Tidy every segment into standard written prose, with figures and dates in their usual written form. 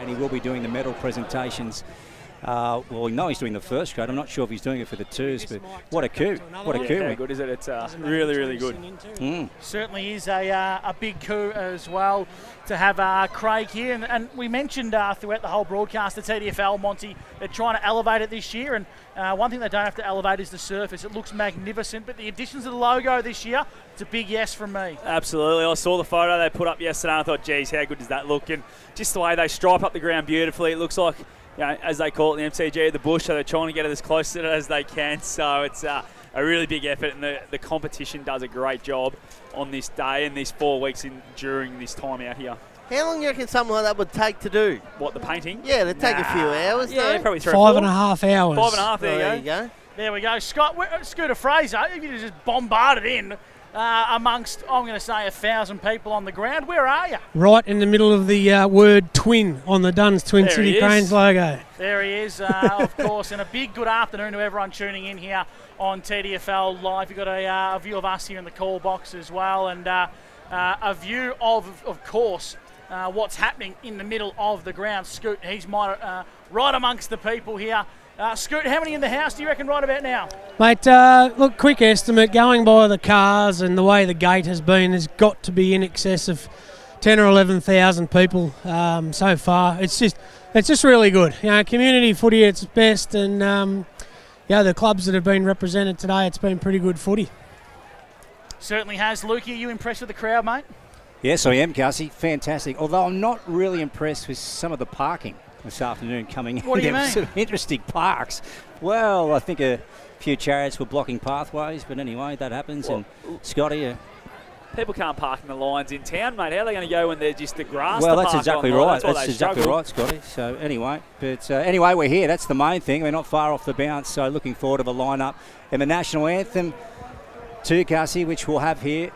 and he will be doing the medal presentations. Well, we know he's doing the first grade. I'm not sure if he's doing it for the twos, but what a coup. What a coup. How good is it? It's really, really good. Certainly is a big coup as well to have Craig here. And we mentioned throughout the whole broadcast, the TDFL, Monty, they're trying to elevate it this year. And one thing they don't have to elevate is the surface. It looks magnificent, but the additions to the logo this year, it's a big yes from me. Absolutely. I saw the photo they put up yesterday and I thought, geez, how good does that look? And just the way they stripe up the ground beautifully, it looks like, as they call it, the MCG, the bush, so they're trying to get it as close to it as they can. So it's a really big effort, and the competition does a great job on this day and these 4 weeks during this time out here. How long do you reckon something like that would take to do? What, the painting? Yeah, it'd take a few hours. Yeah, probably 3 or 5 4. and a half hours. 5.5, there you go. There we go. Scooter Fraser, if you just bombarded in amongst, I'm going to say, 1,000 people on the ground, where are you? Right in the middle of the word twin on the Dunn's Twin There City he Cranes is. logo. There he is, of course, and a big good afternoon to everyone tuning in here on TDFL Live. You've got a view of us here in the call box as well, and a view of course, what's happening in the middle of the ground. Scoot, he's right amongst the people here. Scoot, how many in the house do you reckon right about now? Mate, look, quick estimate, going by the cars and the way the gate has been, there's got to be in excess of 10 or 11,000 people so far. It's just really good. Community footy at its best, and the clubs that have been represented today, it's been pretty good footy. Certainly has. Lukey, are you impressed with the crowd, mate? Yes, I am, Gussie. Fantastic. Although I'm not really impressed with some of the parking this afternoon coming in. What do you mean? Sort of interesting parks. Well, I think a few chariots were blocking pathways, but anyway, that happens. Well, and Scotty... people can't park in the lines in town, mate. How are they going to go when they're just the grass? Well, to that's park exactly on? right. That's That's exactly right, Scotty. So anyway, we're here. That's the main thing. We're not far off the bounce, so looking forward to the lineup and the national anthem too, Gussie, which we'll have here.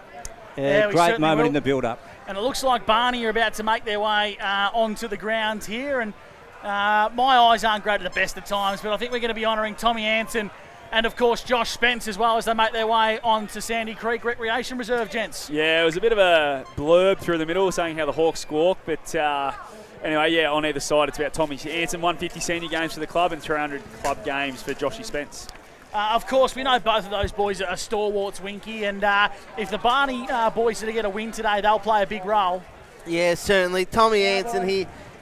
Great moment in the build-up. And it looks like Barney are about to make their way onto the ground here. And my eyes aren't great at the best of times, but I think we're going to be honouring Tommy Anson and, of course, Josh Spence as well as they make their way onto Sandy Creek Recreation Reserve, gents. Yeah, it was a bit of a blurb through the middle saying how the Hawks squawk, but anyway, on either side, it's about Tommy Anson, 150 senior games for the club and 300 club games for Joshy Spence. Of course, we know both of those boys are stalwarts, Winky, and if the Barney boys are to get a win today, they'll play a big role. Yeah, certainly. Tommy Anson,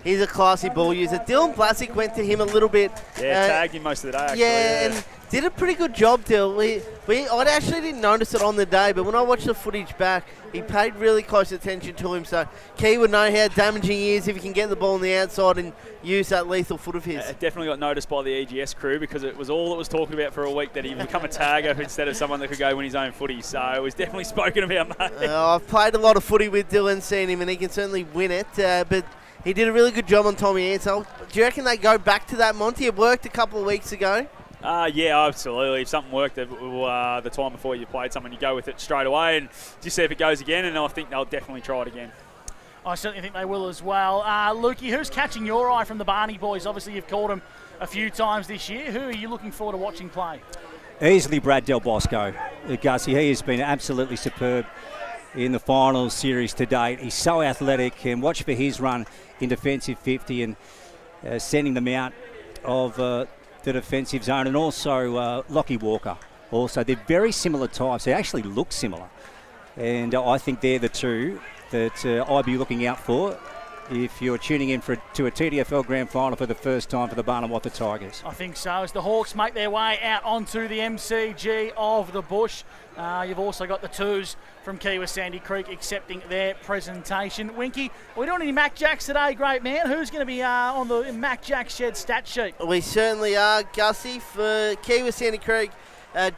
he's a classy ball user. Dylan Blasick went to him a little bit. Yeah, tagged him most of the day, actually. And did a pretty good job, Dill. I actually didn't notice it on the day, but when I watched the footage back, he paid really close attention to him. So Key would know how damaging he is if he can get the ball on the outside and use that lethal foot of his. It definitely got noticed by the EGS crew because it was all that was talking about for a week, that he become a tagger instead of someone that could go win his own footy. So it was definitely spoken about, mate. I've played a lot of footy with Dylan, seen him, and he can certainly win it. But he did a really good job on Tommy Anson. Do you reckon they go back to that, Monty? It worked a couple of weeks ago. Yeah, absolutely. If something worked the time before you played someone, you go with it straight away and just see if it goes again, and I think they'll definitely try it again. I certainly think they will as well. Lukey, who's catching your eye from the Barney boys? Obviously, you've called them a few times this year. Who are you looking forward to watching play? Easily Brad Del Bosco. Gussie, he has been absolutely superb in the finals series to date. He's so athletic, and watch for his run in defensive 50 and sending them out of the defensive zone, and also Lockie Walker. Also, they're very similar types. They actually look similar, and I think they're the two that I'd be looking out for if you're tuning in to a TDFL Grand Final for the first time for the Barnawartha Tigers. I think so. As the Hawks make their way out onto the MCG of the Bush, you've also got the twos from Kiewa Sandy Creek accepting their presentation. Winky, are we doing any Mac Jacks today, great man? Who's going to be on the Mac Jack Shed stat sheet? We certainly are, Gussie. For Kiewa Sandy Creek,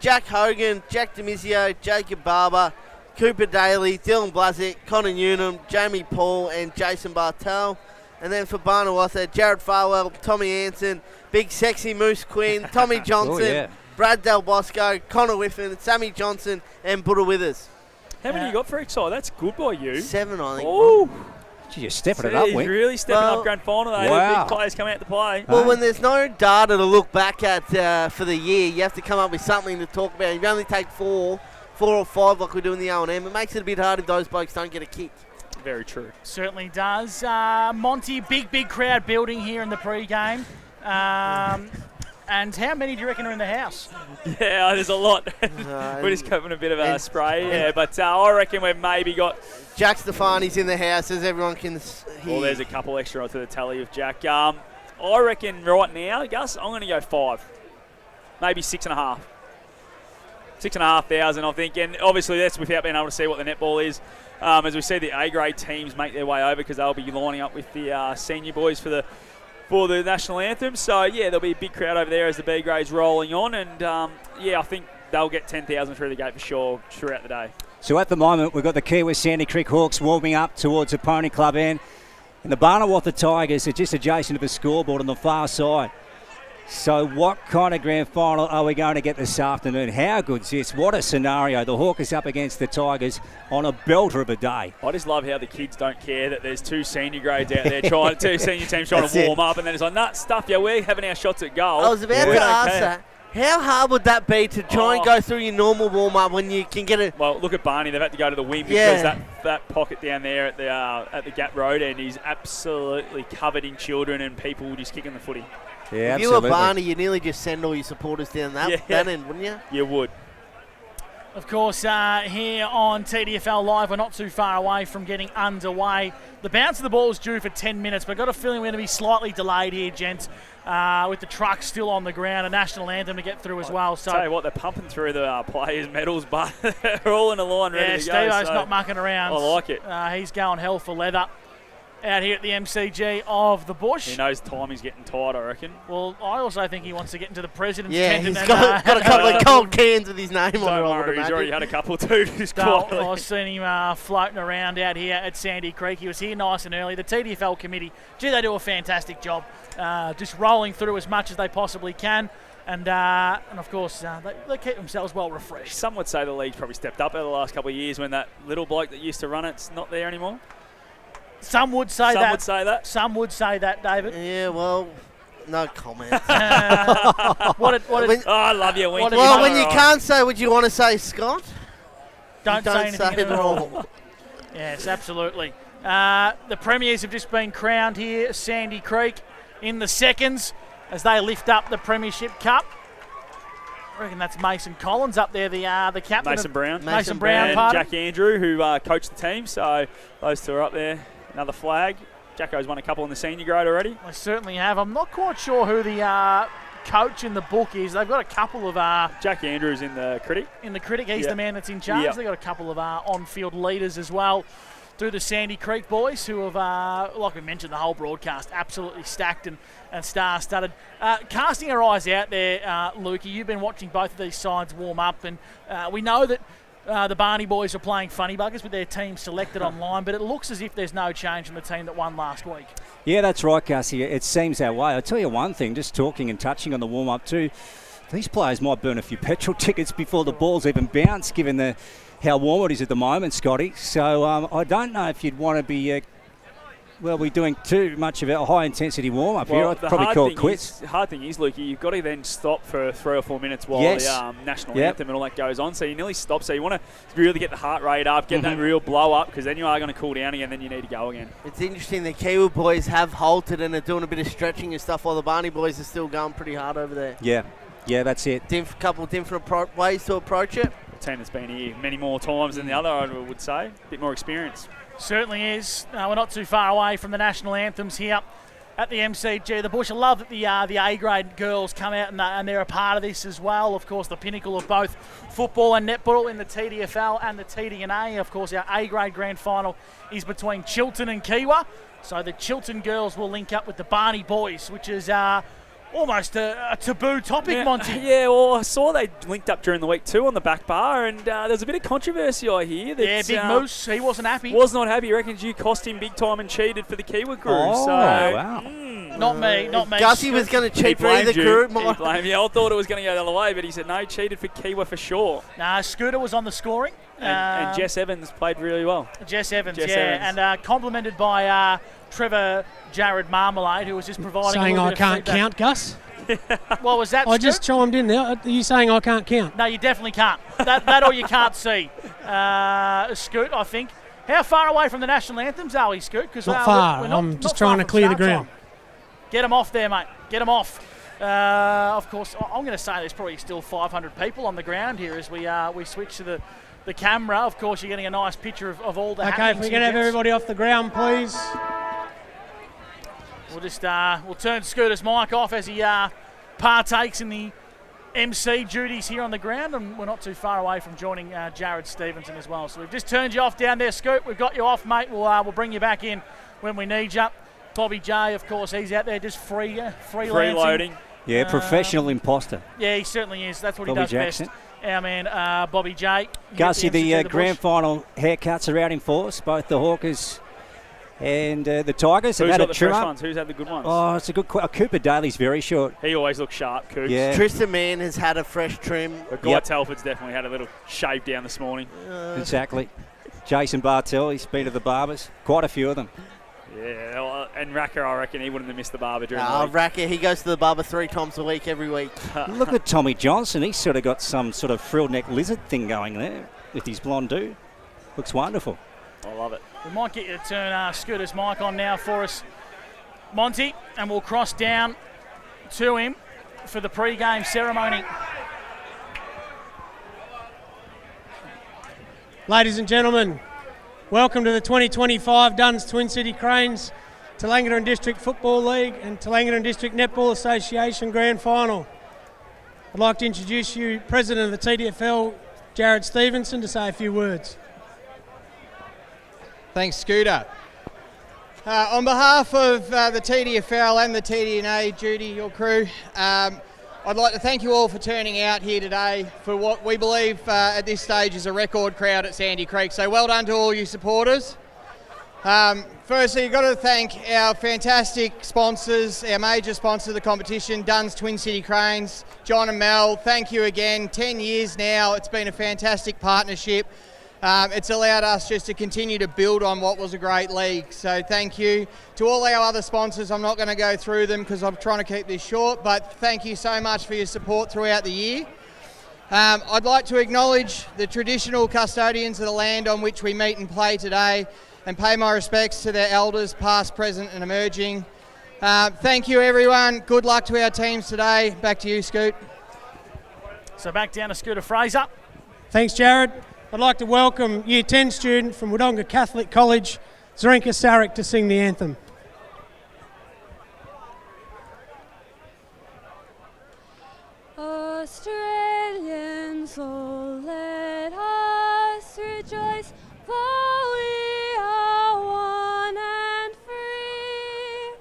Jack Hogan, Jack Demizio, Jacob Barber, Cooper Daly, Dylan Blasick, Connor Newnham, Jamie Paul and Jason Bartel. And then for Barnawartha, Jared Farwell, Tommy Anson, Big Sexy Moose Quinn, Tommy Johnson, Brad Del Bosco, Connor Whiffen, Sammy Johnson and Buddha Withers. How many you got for each side? That's good by you. 7, I think. Oh, Gee, you're stepping it up, he's Wink. really stepping up grand final. Wow. Big players coming out to play. Well, when there's no data to look back at for the year, you have to come up with something to talk about. If you only take 4 or 5 like we do in the O&M, it makes it a bit hard if those blokes don't get a kick. Very true. Certainly does. Monty, big crowd building here in the pre-game. And how many do you reckon are in the house? Yeah, there's a lot. We're just coping a bit of a spray. Yeah, but I reckon we've maybe got... Jack Stefani's in the house, as everyone can hear. Well, there's a couple extra onto the tally of Jack. I reckon right now, Gus, I'm going to go 5. Maybe 6.5. 6,500, I think. And obviously that's without being able to see what the netball is. As we see the A-grade teams make their way over because they'll be lining up with the senior boys for the national anthem. So, yeah, there'll be a big crowd over there as the B grade's rolling on. And, I think they'll get 10,000 through the gate for sure throughout the day. So at the moment, we've got the Kiewa Sandy Creek Hawks warming up towards the Pony Club end. And the Barnawartha Tigers are just adjacent to the scoreboard on the far side. So what kind of grand final are we going to get this afternoon? How good's this? What a scenario. The Hawkers up against the Tigers on a belter of a day. I just love how the kids don't care that there's 2 senior grades out there two senior teams trying to warm up, and then it's like, nah, stuff, we're having our shots at goal. I was about to ask that. How hard would that be to try and go through your normal warm-up when you can get it? Well, look at Barney. They've had to go to the wing because that pocket down there at the Gap Road end is absolutely covered in children and people just kicking the footy. Yeah, if you were Barney, you'd nearly just send all your supporters down that end, wouldn't you? You would. Of course, here on TDFL Live, we're not too far away from getting underway. The bounce of the ball is due for 10 minutes, but I've got a feeling we're going to be slightly delayed here, gents, with the truck still on the ground, a national anthem to get through as well. So, tell you what, they're pumping through the players' medals, but they're all in a line ready to go. Yeah, Steve-O's not mucking around. I like it. He's going hell for leather out here at the MCG of the Bush. He knows time is getting tight, I reckon. Well, I also think he wants to get into the president's tent. Yeah, he's got a couple of cold cans with his name on it. Worry, he's already had a couple too. I've seen him floating around out here at Sandy Creek. He was here nice and early. The TDFL committee, they do a fantastic job just rolling through as much as they possibly can. And of course, they keep themselves well refreshed. Some would say the league's probably stepped up over the last couple of years when that little bloke that used to run it's not there anymore. Some would say that. Some would say that, David. Yeah, well, no comment. I love you, Winky. Well, when you can't say what you want to say, Scott, don't say anything at all. Yes, absolutely. The premiers have just been crowned here, Sandy Creek, in the seconds as they lift up the Premiership Cup. I reckon that's Mason Collins up there, the captain. Mason Brown. And Jack Andrew, who coached the team. So those two are up there. Another flag. Jacko's won a couple in the senior grade already. They certainly have. I'm not quite sure who the coach in the book is. They've got a couple of... Jack Andrews in the critic. He's the man that's in charge. Yep. They've got a couple of on-field leaders as well through the Sandy Creek boys who have, like we mentioned, the whole broadcast absolutely stacked and star-studded. Casting our eyes out there, Lukey, you've been watching both of these sides warm up, and we know that the Barney boys are playing funny buggers with their team selected online, but it looks as if there's no change from the team that won last week. Yeah, that's right, Gussie. It seems that way. I'll tell you one thing, just talking and touching on the warm-up too, these players might burn a few petrol tickets before the ball's even bounced, given how warm it is at the moment, Scotty. So I don't know if you'd want to be... we're doing too much of a high-intensity warm-up here. I'd probably call it quits. The hard thing is, Lukey, you've got to then stop for 3 or 4 minutes while the national anthem and all that goes on. So you nearly stop. So you want to really get the heart rate up, get that real blow up, because then you are going to cool down again, then you need to go again. It's interesting the Kiewa boys have halted and are doing a bit of stretching and stuff while the Barney boys are still going pretty hard over there. Yeah, that's it. Couple of different ways to approach it. A team that's been here many more times than the other, I would say. A bit more experience. Certainly is. We're not too far away from the national anthems here at the MCG. The Bush, I love that the A-grade girls come out and they're a part of this as well. Of course, the pinnacle of both football and netball in the TDFL and the TDNA. Of course, our A-grade grand final is between Chiltern and Kiewa. So the Chiltern girls will link up with the Barney boys, which is almost a taboo topic, Monty. Yeah, well, I saw they linked up during the week too on the back bar, and there's a bit of controversy I hear. Big Moose, he wasn't happy. Was not happy. He reckons you cost him big time and cheated for the Kiewa crew. Wow. Not me. Gussie was going to cheat for either crew. I thought it was going to go the other way, but he said no, cheated for Kiewa for sure. Nah, Scooter was on the scoring. And Jess Evans played really well. Jess Evans. And complimented by Trevor Jared Marmalade, who was just providing saying I can't count, Gus? What was that, I just chimed in there. Are you saying I can't count? No, you definitely can't. That or you can't see. Scoot, I think. How far away from the national anthems are we, Scoot? Because Not far. I'm just trying to clear the ground. Get them off there, mate. Get them off. Of course, I'm going to say there's probably still 500 people on the ground here as we switch to the camera. Of course, you're getting a nice picture of all the happenings. Okay, if we can have everybody off the ground, please. We'll just we'll turn Scooter's mic off as he partakes in the MC duties here on the ground, and we're not too far away from joining Jared Stevenson as well. So we've just turned you off down there, Scoot. We've got you off, mate. We'll bring you back in when we need you. Bobby J, of course, he's out there just freeloading. Yeah, professional imposter. Yeah, he certainly is. That's what Bobby he does Jackson. best. Our man, Bobby J. Gussie, the grand final haircuts are out in force. Both the Hawkers and the Tigers have Who's had got a the trim fresh up. ones? Who's had the good ones? Oh, it's a good Cooper Daly's very short. He always looks sharp, Coops. Yeah. Tristan Mann has had a fresh trim. But Guy Telford's definitely had a little shave down this morning. Exactly. Jason Bartell, he's been to the barbers. Quite a few of them. Yeah, well, and Racker, I reckon he wouldn't have missed the barber during the week. Racker, he goes to the barber 3 times a week, every week. Look at Tommy Johnson. He's sort of got some sort of frill neck lizard thing going there with his blonde dude. Looks wonderful. I love it. We might get you to turn Scooter's mic on now for us, Monty, and we'll cross down to him for the pre-game ceremony. Ladies and gentlemen, welcome to the 2025 Dunn's Twin City Cranes Tallangatta and District Football League and Tallangatta and District Netball Association Grand Final. I'd like to introduce you President of the TDFL, Jared Stevenson, to say a few words. Thanks, Scooter. On behalf of the TDFL and the TDNA, Judy, your crew, I'd like to thank you all for turning out here today for what we believe at this stage is a record crowd at Sandy Creek. So well done to all you supporters. Firstly, you've got to thank our fantastic sponsors, our major sponsor of the competition, Dunn's Twin City Cranes, John and Mel. Thank you again. 10 years now. It's been a fantastic partnership. It's allowed us just to continue to build on what was a great league. So thank you to all our other sponsors. I'm not going to go through them because I'm trying to keep this short, but thank you so much for your support throughout the year. I'd like to acknowledge the traditional custodians of the land on which we meet and play today and pay my respects to their elders, past, present and emerging. Thank you, everyone. Good luck to our teams today. Back to you, Scoot. So back down to Scooter Fraser. Thanks, Jared. I'd like to welcome Year 10 student from Wodonga Catholic College, Zrinka Sarek, to sing the anthem. Australians, oh, let us rejoice, for we are one and free,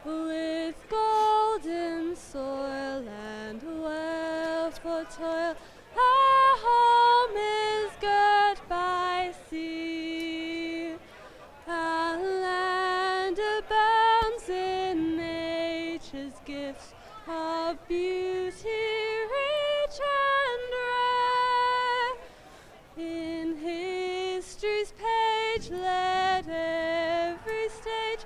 with golden soil and wealth for toil. Our home is girt by sea. Our land abounds in nature's gifts of beauty rich and rare. In history's page let every stage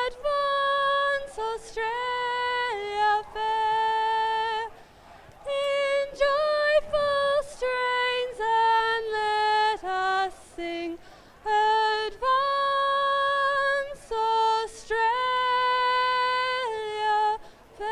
advance Australia fair. In joyful strains and let us sing, advance Australia fair.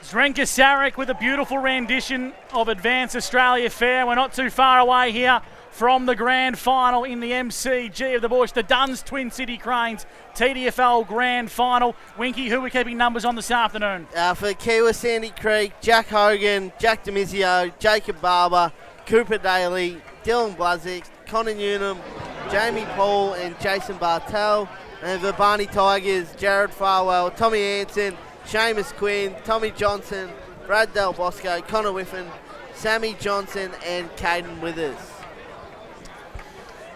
Zrenka Sarek with a beautiful rendition of Advance Australia Fair. We're not too far away here from the grand final in the MCG of the Bush, the Dunn's Twin City Cranes TDFL grand final. Winky, who are we keeping numbers on this afternoon? For Kiewa, Sandy Creek, Jack Hogan, Jack Demizio, Jacob Barber, Cooper Daly, Dylan Blazic, Connor Newnham, Jamie Paul and Jason Bartell. And the Barney Tigers, Jared Farwell, Tommy Anson, Seamus Quinn, Tommy Johnson, Brad Del Bosco, Connor Whiffen, Sammy Johnson and Caden Withers.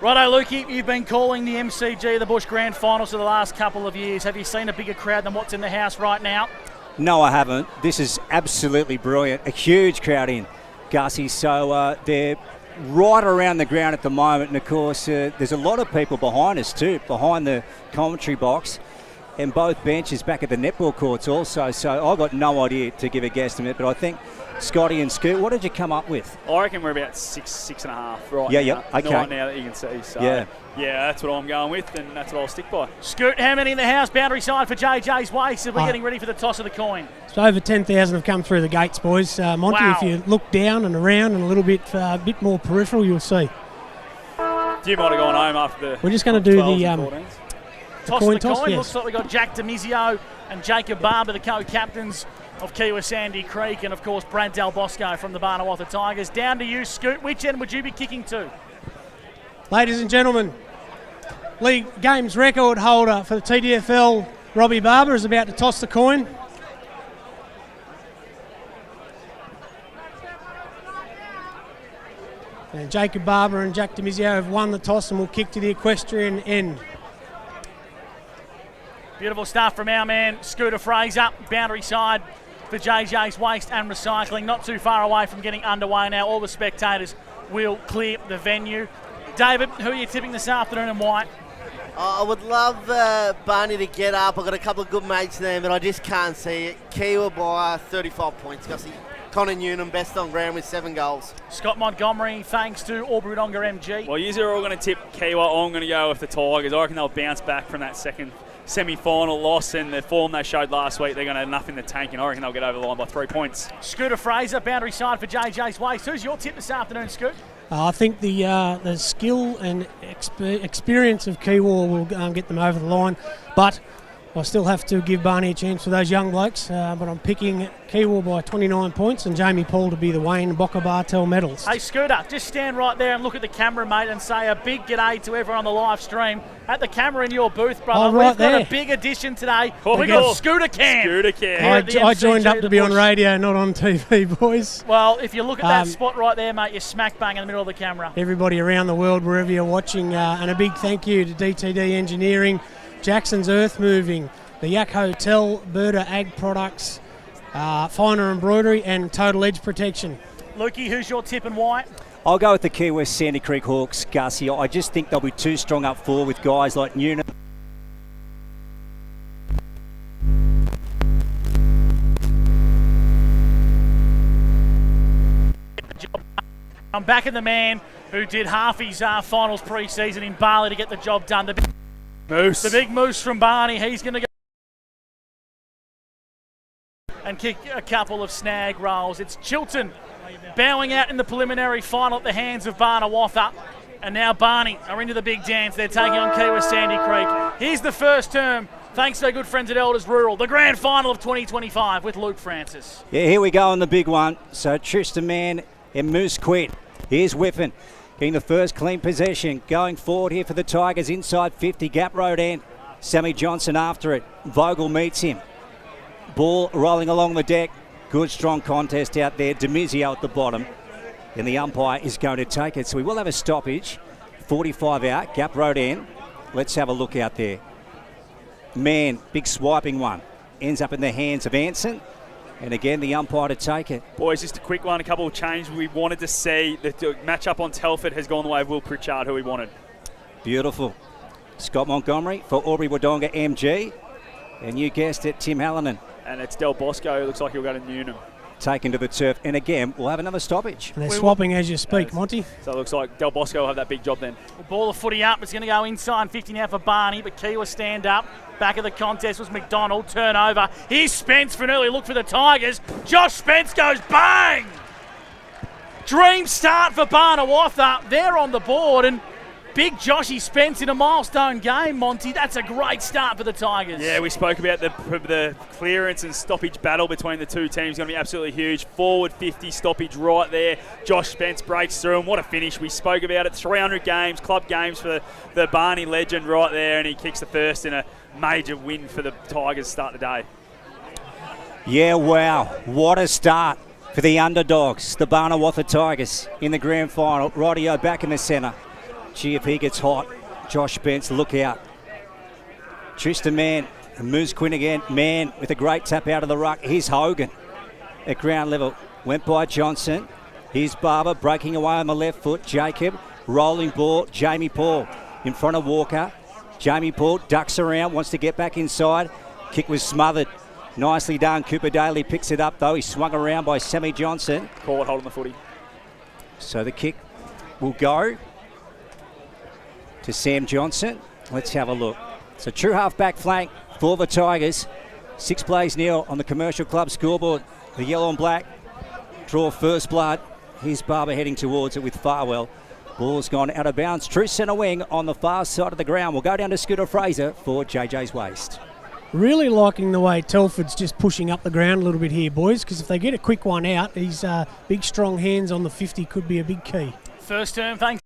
Righto, Lukey, you've been calling the MCG of the Bush Grand Finals for the last couple of years. Have you seen a bigger crowd than what's in the house right now? No, I haven't. This is absolutely brilliant. A huge crowd in, Gussie. So they're right around the ground at the moment. And, of course, there's a lot of people behind us too, behind the commentary box. and both benches back at the netball courts also. So I got no idea to give a guesstimate, but I think Scotty and Scoot, what did you come up with? I reckon we're about 6.5 right Yeah, now. okay. Right now that you can see. So, Yeah. that's what I'm going with, and that's what I'll stick by. Scoot, how many in the house? Boundary side for JJ's Waste. We're getting ready for the toss of the coin. So over 10,000 have come through the gates, boys. Monty, Wow. if you look down and around and a little bit more peripheral, you'll see. You might have gone home after the. We're just going to do 12s the and 14s. Toss coin of the toss, coin. yes. Looks like we've got Jack DeMizio and Jacob Barber, the co-captains of Kiewa Sandy Creek, and of course Brad Del Bosco from the Barnawartha Tigers. Down to you, Scoot. Which end would you be kicking to? Ladies and gentlemen, league games record holder for the TDFL, Robbie Barber, is about to toss the coin. And Jacob Barber and Jack DeMizio have won the toss and will kick to the equestrian end. Beautiful stuff from our man, Scooter Fraser. Boundary side for JJ's Waste and Recycling. Not too far away from getting underway now. All the spectators will clear the venue. David, who are you tipping this afternoon and why? I would love Barney to get up. I've got a couple of good mates there, but I just can't see it. Kiewa by 35 points, Gussie. Connor Newnham, best on ground with 7 goals. Scott Montgomery, thanks to Albury Wodonga MG. Well, you are all going to tip Kiewa. I'm going to go with the Tigers. I reckon they'll bounce back from that second semi-final loss and the form they showed last week. They're going to have enough in the tank, and I reckon they'll get over the line by 3 points. Scooter Fraser, boundary side for JJ's Waste. Who's your tip this afternoon, Scoot? I think the skill and experience of Kiewa will get them over the line, but I still have to give Barney a chance for those young blokes, but I'm picking Kiewa by 29 points and Jamie Paul to be the Wayne Bocker Bartel medalist. Hey, Scooter, just stand right there and look at the camera, mate, and say a big g'day to everyone on the live stream. At the camera in your booth, brother, Oh, right we've got there. a big addition today. Oh, We've yeah. got Scooter Cam. Scooter Cam. Here at the I joined MCG up of to the be on Bush. radio, not on TV, boys. Well, if you look at that Um, spot right there, mate, you're smack bang in the middle of the camera. Everybody around the world, wherever you're watching, and a big thank you to DTD Engineering, Jackson's Earth Moving, the Yak Hotel, Berta Ag Products, Finer Embroidery, and Total Edge Protection. Lukey, who's your tip and why? I'll go with the Key West Sandy Creek Hawks, Gussie. I just think they'll be too strong up forward with guys like Newnham. I'm backing the man who did half his finals pre-season in Bali to get the job done. The big moose from Barney. He's going to go and kick a couple of snag rolls. It's Chilton bowing out in the preliminary final at the hands of Barnawartha. And now Barney are into the big dance. They're taking on Kiewa Sandy Creek. Here's the first term, thanks to our good friends at Elders Rural, the grand final of 2025 with Luke Francis. Yeah, here we go on the big one. So Tristan Mann and Moose Quid. Here's Whiffen getting the first clean possession. Going forward here for the Tigers inside 50, Gap Road end. Sammy Johnson after it. Vogel meets him. Ball rolling along the deck. Good strong contest out there. DeMizio at the bottom. And the umpire is going to take it. So we will have a stoppage. 45 out, Gap Road end. Let's have a look out there. Man, big swiping one. Ends up in the hands of Anson. And again, the umpire to take it. Boys, just a quick one, a couple of changes we wanted to see. The match-up on Telford has gone the way of Will Pritchard, who we wanted. Beautiful. Scott Montgomery for Albury Wodonga MG. And you guessed it, Tim Hallinan. And it's Del Bosco, who looks like he'll go to Newnham. Taken to the turf. And again, we'll have another stoppage. And they're swapping as you speak, Monty. So it looks like Del Bosco will have that big job then. The ball of footy up. It's going to go inside 50 now for Barney, but Kiewa stand up. Back of the contest was McDonald. Turnover. Here's Spence for an early look for the Tigers. Josh Spence goes bang! Dream start for Barnawartha. They're on the board, and big Joshy Spence in a milestone game, Monty. That's a great start for the Tigers. Yeah, we spoke about the clearance and stoppage battle between the two teams. Going to be absolutely huge. Forward 50 stoppage right there. Josh Spence breaks through, and what a finish. We spoke about it. 300 games, club games for the Barney legend right there, and he kicks the first in a major win for the Tigers start today. Yeah, wow. What a start for the underdogs, the Barnawartha Tigers in the grand final. Rightio back in the centre. Gee, if he gets hot. Josh Spence, look out. Tristan Mann, Moose Quinn again. Mann with a great tap out of the ruck. Here's Hogan at ground level. Went by Johnson. Here's Barber breaking away on the left foot. Jacob, rolling ball. Jamie Paul in front of Walker. Jamie Paul ducks around, wants to get back inside. Kick was smothered. Nicely done. Cooper Daly picks it up though. He's swung around by Sammy Johnson. Caught holding the footy. So the kick will go to Sam Johnson. Let's have a look. So true half back flank for the Tigers. 6 plays nil on the Commercial Club scoreboard. The yellow and black draw first blood. Here's Barber heading towards it with Farwell. Ball's gone out of bounds. True centre wing on the far side of the ground. We'll go down to Scooter Fraser for JJ's Waste. Really liking the way Telford's just pushing up the ground a little bit here, boys, because if they get a quick one out, his big strong hands on the 50 could be a big key. First term, thanks.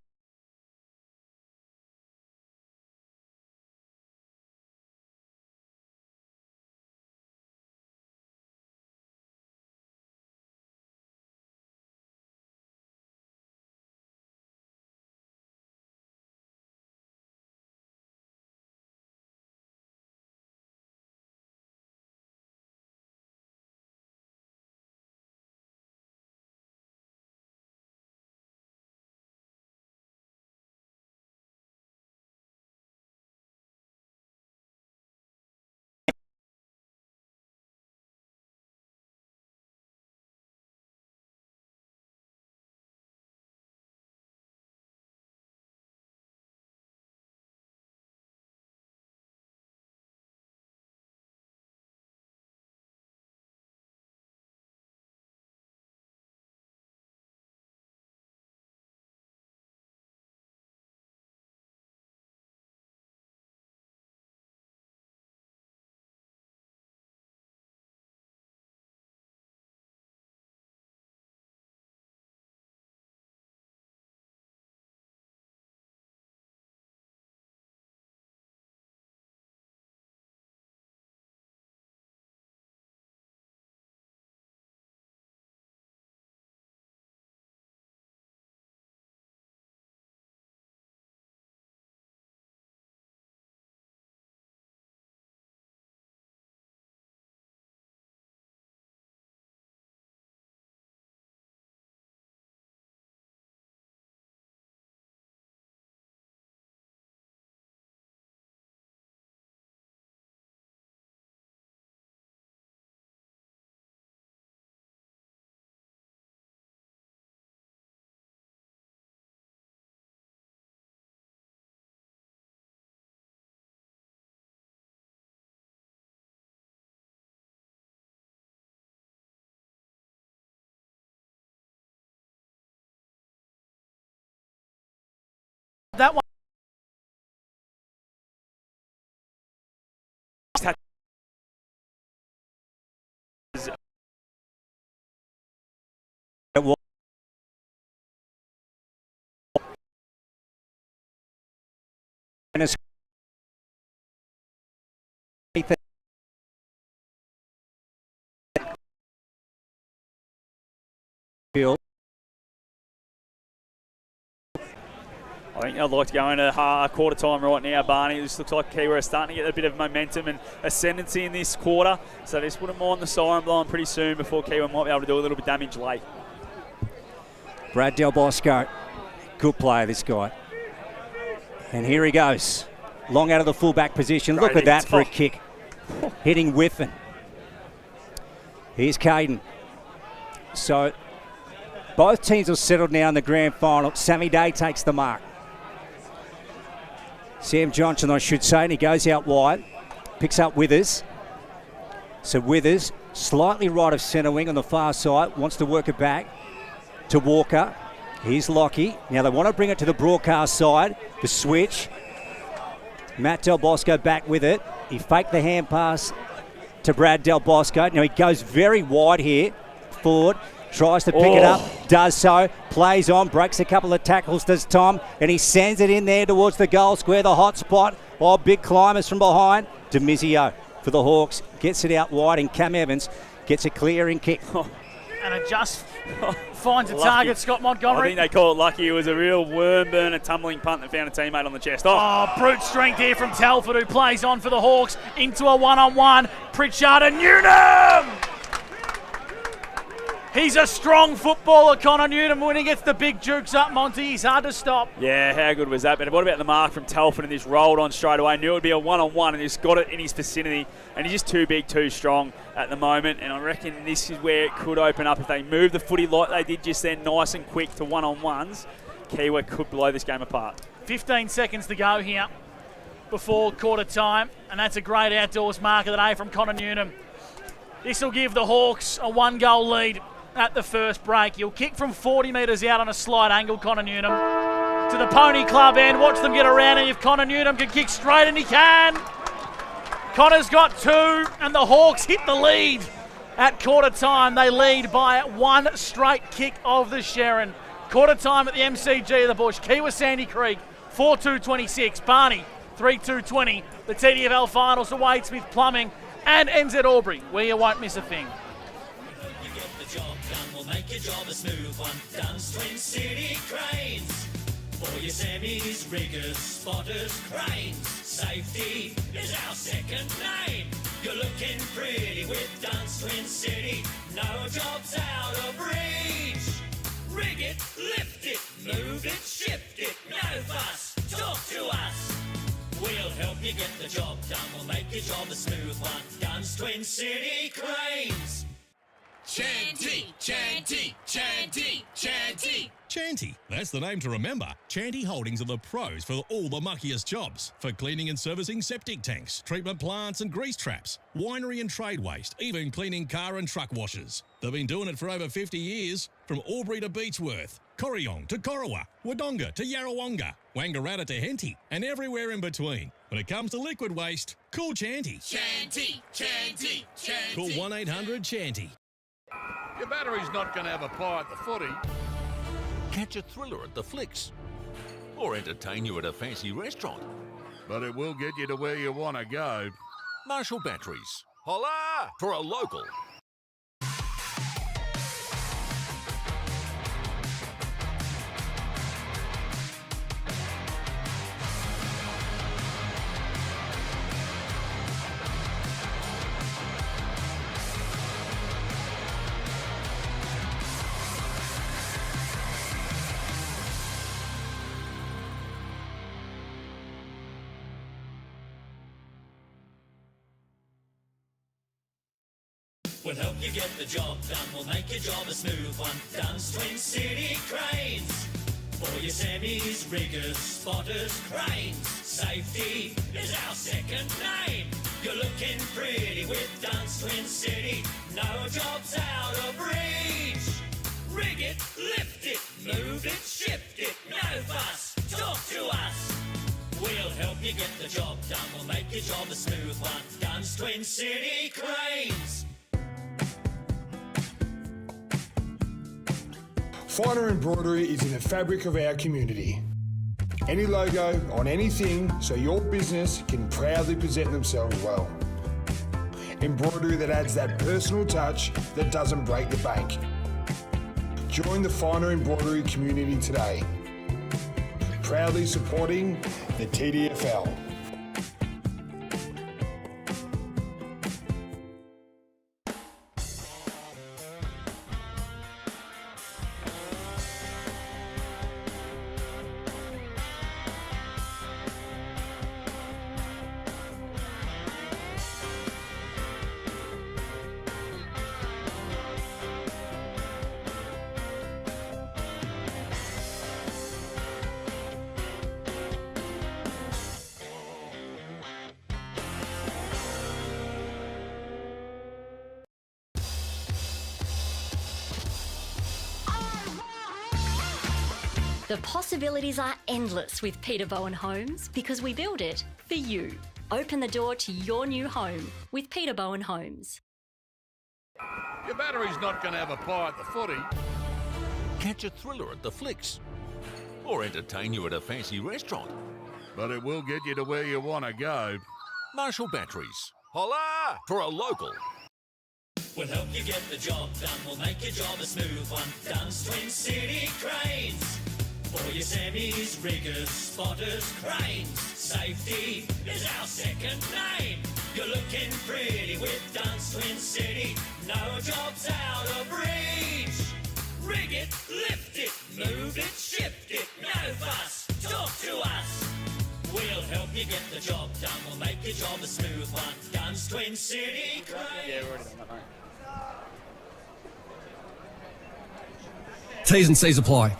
That one. I think I'd like to go into quarter time right now, Barney. This looks like Kiewa are starting to get a bit of momentum and ascendancy in this quarter. So just wouldn't mind the siren blowing pretty soon before Kiewa might be able to do a little bit of damage late. Brad Del Bosco, good player this guy. And here he goes. Long out of the fullback position. Look at that for a kick. Hitting Whiffen. Here's Caden. So both teams have settled now in the grand final. Sammy Day takes the mark. Sam Johnson, I should say, and he goes out wide. Picks up Withers. So Withers, slightly right of centre wing on the far side, wants to work it back to Walker. Here's Lockie. Now they want to bring it to the broadcast side. The switch. Matt Del Bosco back with it. He faked the hand pass to Brad Del Bosco. Now he goes very wide here, forward. Tries to pick it up, does so, plays on, breaks a couple of tackles, does Tom, and he sends it in there towards the goal square, the hot spot. Oh, big climbers from behind. Demizio for the Hawks, gets it out wide, and Cam Evans gets a clearing kick. And it just finds a target, Scott Montgomery. I think they call it lucky. It was a real worm burner, tumbling punt that found a teammate on the chest. Brute strength here from Telford, who plays on for the Hawks into a one-on-one. Pritchard and Newnham! He's a strong footballer, Connor Newton. When he gets the big jukes up, Monty, he's hard to stop. Yeah, how good was that? But what about the mark from Telford, and this rolled on straight away? Knew it would be a one-on-one, and he's got it in his vicinity, and he's just too big, too strong at the moment. And I reckon this is where it could open up if they move the footy like they did just then, nice and quick to one-on-ones. Kiewa could blow this game apart. 15 seconds to go here before quarter time, and that's a great outdoors mark of the day from Connor Newton. This will give the Hawks a 1-goal lead at the first break. He'll kick from 40 metres out on a slight angle, Connor Newton. To the Pony Club end, watch them get around, and if Connor Newton can kick straight, and he can. Connor's got 2, and the Hawks hit the lead at quarter time. They lead by 1 straight kick of the Sharon. Quarter time at the MCG of the Bush. Kiewa Sandy Creek, 4-2-26. Barney, 3-2-20. The TDFL finals awaits with Plumbing and NZ Albury, where you won't miss a thing. We'll make your job a smooth one. Dunn's Twin City Cranes. For your semis, riggers, spotters, cranes. Safety is our second name. You're looking pretty with Dunn's Twin City. No job's out of reach. Rig it, lift it, move it, shift it. No fuss, talk to us. We'll help you get the job done. We'll make your job a smooth one. Dunn's Twin City Cranes. Chanty, Chanty, Chanty, Chanty. Chanty, that's the name to remember. Chanty Holdings are the pros for all the muckiest jobs. For cleaning and servicing septic tanks, treatment plants and grease traps, winery and trade waste, even cleaning car and truck washers. They've been doing it for over 50 years, from Albury to Beechworth, Corryong to Corowa, Wodonga to Yarrawonga, Wangaratta to Henty, and everywhere in between. When it comes to liquid waste, call Chanty. Chanty, Chanty, Chanty. Call 1-800-CHANTY. Your battery's not going to have a pie at the footy. Catch a thriller at the flicks. Or entertain you at a fancy restaurant. But it will get you to where you want to go. Marshall Batteries. Holla! For a local. We'll help you get the job done. We'll make your job a smooth one. Dunn's Twin City Cranes. For your semis, riggers, spotters, cranes. Safety is our second name. You're looking pretty with Dunn's Twin City. No job's out of reach. Rig it, lift it, move it, shift it. No fuss, talk to us. We'll help you get the job done. We'll make your job a smooth one. Dunn's Twin City Cranes. Finer embroidery is in the fabric of our community. Any logo on anything so your business can proudly present themselves well. Embroidery that adds that personal touch that doesn't break the bank. Join the Finer embroidery community today. Proudly supporting the TDFL. The possibilities are endless with Peter Bowen Homes because we build it for you. Open the door to your new home with Peter Bowen Homes. Your battery's not going to have a pie at the footy. Catch a thriller at the flicks. Or entertain you at a fancy restaurant. But it will get you to where you want to go. Marshall Batteries. Holla! For a local. We'll help you get the job done. We'll make your job a smooth one. Dunn's Twin City Cranes. For your semis, riggers, spotters, cranes. Safety is our second name. You're looking pretty with Dunn's Twin City. No jobs out of reach. Rig it, lift it, move it, shift it. No fuss, talk to us. We'll help you get the job done. We'll make your job a smooth one. Dunn's Twin City Cranes. Yeah, we're already done that, mate. T's and C's apply.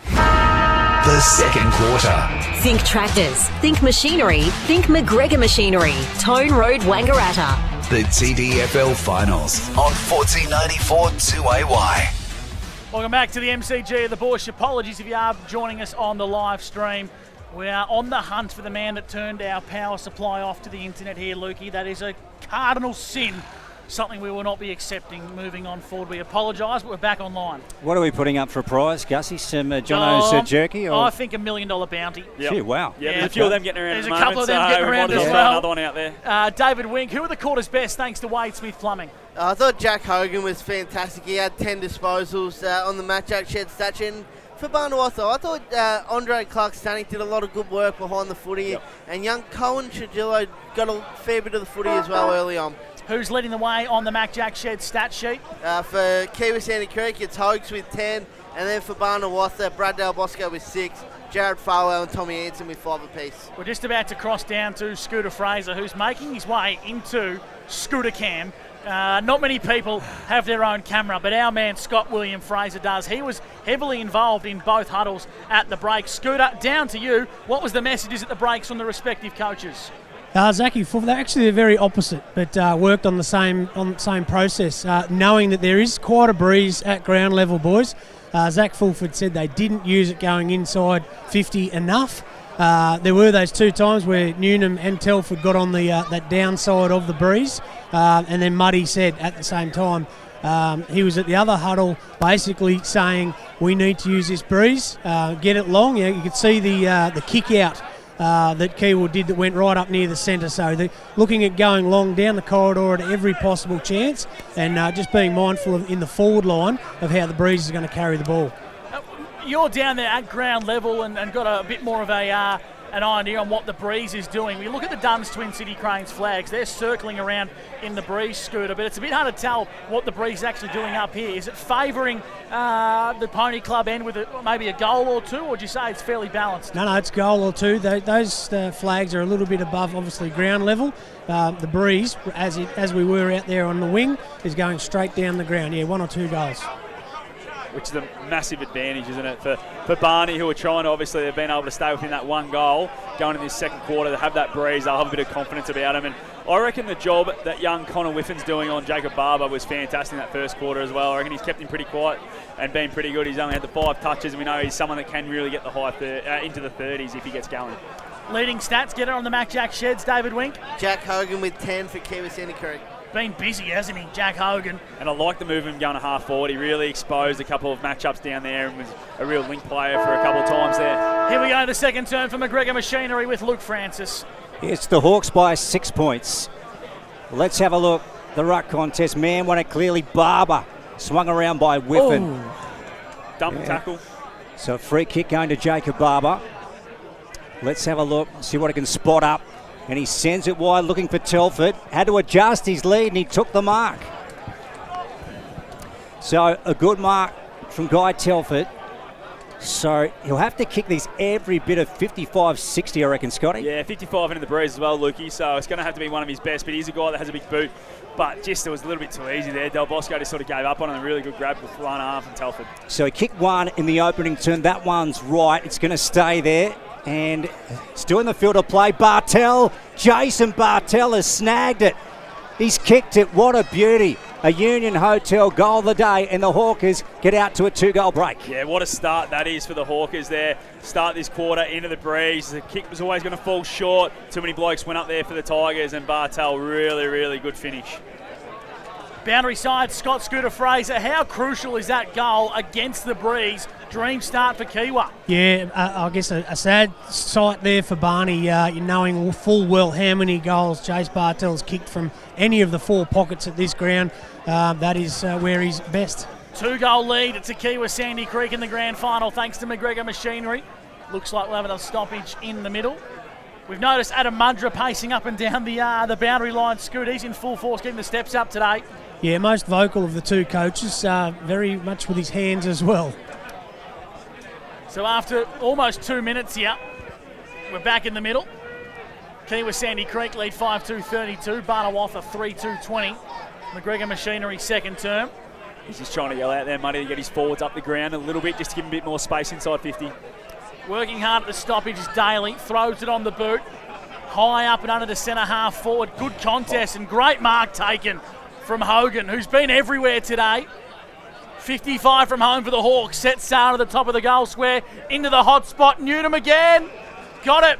The second quarter. Think tractors, think machinery, think McGregor Machinery, Tone Road, Wangaratta. The TDFL Finals on 1494 2AY. Welcome back to the MCG of the Bush. Apologies if you are joining us on the live stream. We are on the hunt for the man that turned our power supply off to the internet here, Lukey. That is a cardinal sin. Something we will not be accepting moving on forward. We apologise, but we're back online. What are we putting up for a prize, Gussie? Some Jono's jerky? Or? I think $1 million bounty. Yep. Gee, wow. Yeah, there's a few of them getting around. There's at the a couple of them moment, getting so around we might as as well. Another one out there. David Wink, who were the quarters best thanks to Wade Smith Plumbing? I thought Jack Hogan was fantastic. He had 10 disposals on the match Jack shed station. For Barnawartha, I thought Andre Clark-Stannick did a lot of good work behind the footy, and young Cohen Chagillo got a fair bit of the footy as well early on. Who's leading the way on the Mac Jack Shed stat sheet? For Kiewa Sandy Creek, it's Hogs with 10, and then for Barnawartha, Brad Del Bosco with 6, Jared Farwell and Tommy Anson with 5 apiece. We're just about to cross down to Scooter Fraser, who's making his way into Scooter Cam. Not many people have their own camera, but our man Scott William Fraser does. He was heavily involved in both huddles at the break. Scooter, down to you. What was the messages at the breaks from the respective coaches? Zachy, they're very opposite, but worked on the same process, knowing that there is quite a breeze at ground level, boys. Zach Fulford said they didn't use it going inside 50 enough. There were those 2 times where Newnham and Telford got on the that downside of the breeze, and then Muddy said at the same time, he was at the other huddle basically saying we need to use this breeze, get it long. You could see the kick out that Kiewa did that went right up near the centre. So they're looking at going long down the corridor at every possible chance, and just being mindful in the forward line of how the breeze is going to carry the ball. You're down there at ground level and got a bit more of an idea on what the breeze is doing. We look at the Dunn's Twin City Cranes flags. They're circling around in the breeze, Scooter, but it's a bit hard to tell what the breeze is actually doing up here. Is it favouring the Pony Club end with maybe a goal or two, or would you say it's fairly balanced? No, it's goal or two. Those flags are a little bit above, obviously, ground level. The breeze, as we were out there on the wing, is going straight down the ground. Yeah, 1 or 2 goals. Which is a massive advantage, isn't it, for Barney, who are trying to, obviously, they've been able to stay within that 1 goal going in this second quarter. They have that breeze, they'll have a bit of confidence about them. And I reckon the job that young Connor Whiffin's doing on Jacob Barber was fantastic in that first quarter as well. I reckon he's kept him pretty quiet and been pretty good. He's only had the 5 touches, and we know he's someone that can really get the into the 30s if he gets going. Leading stats getter on the Mac Jack Sheds, David Wink. Jack Hogan with 10 for Kiewa Sandy Creek. Been busy, hasn't he, Jack Hogan? And I like the move of him going to half forward. He really exposed a couple of matchups down there and was a real link player for a couple of times there. Here we go, the second turn for McGregor Machinery with Luke Francis. It's the Hawks by 6 points. Let's have a look. The ruck contest. Man won it clearly. Barber swung around by Whiffen. Dump tackle. So a free kick going to Jacob Barber. Let's have a look. See what he can spot up. And he sends it wide looking for Telford. Had to adjust his lead and he took the mark. So a good mark from Guy Telford. So he'll have to kick these every bit of 55-60, I reckon, Scotty. Yeah, 55 into the breeze as well, Lukey. So it's going to have to be one of his best. But he's a guy that has a big boot. But just it was a little bit too easy there. Del Bosco just sort of gave up on him. A really good grab with 1 arm from Telford. So he kicked 1 in the opening turn. That one's right. It's going to stay there. And still in the field of play, Bartel. Jason Bartel has snagged it. He's kicked it. What a beauty. A Union Hotel goal of the day, and the Hawkers get out to a 2-goal break. Yeah, what a start that is for the Hawkers there. Start this quarter into the breeze. The kick was always going to fall short. Too many blokes went up there for the Tigers, and Bartel, really, really good finish. Boundary side, Scott Scooter Fraser. How crucial is that goal against the breeze? Dream start for Kiewa. Yeah, I guess a sad sight there for Barney, knowing full well how many goals Chase Bartel's kicked from any of the 4 pockets at this ground. That is where he's best. 2-goal lead to Kiewa Sandy Creek in the grand final thanks to McGregor Machinery. Looks like we'll have a stoppage in the middle. We've noticed Adam Mundra pacing up and down the boundary line. Scoot, he's in full force, getting the steps up today. Yeah, most vocal of the two coaches, very much with his hands as well. So after almost 2 minutes here, we're back in the middle. Kiewa Sandy Creek lead 5-2-32, Barnawartha 3-2-20. McGregor Machinery second term. He's just trying to yell out there, Muddy, to get his forwards up the ground a little bit, just to give him a bit more space inside 50. Working hard at the stoppage is Daly, throws it on the boot. High up and under the centre half forward. Good contest and great mark taken from Hogan, who's been everywhere today. 55 from home for the Hawks. Set sail to the top of the goal square. Into the hot spot. Newnham again. Got it.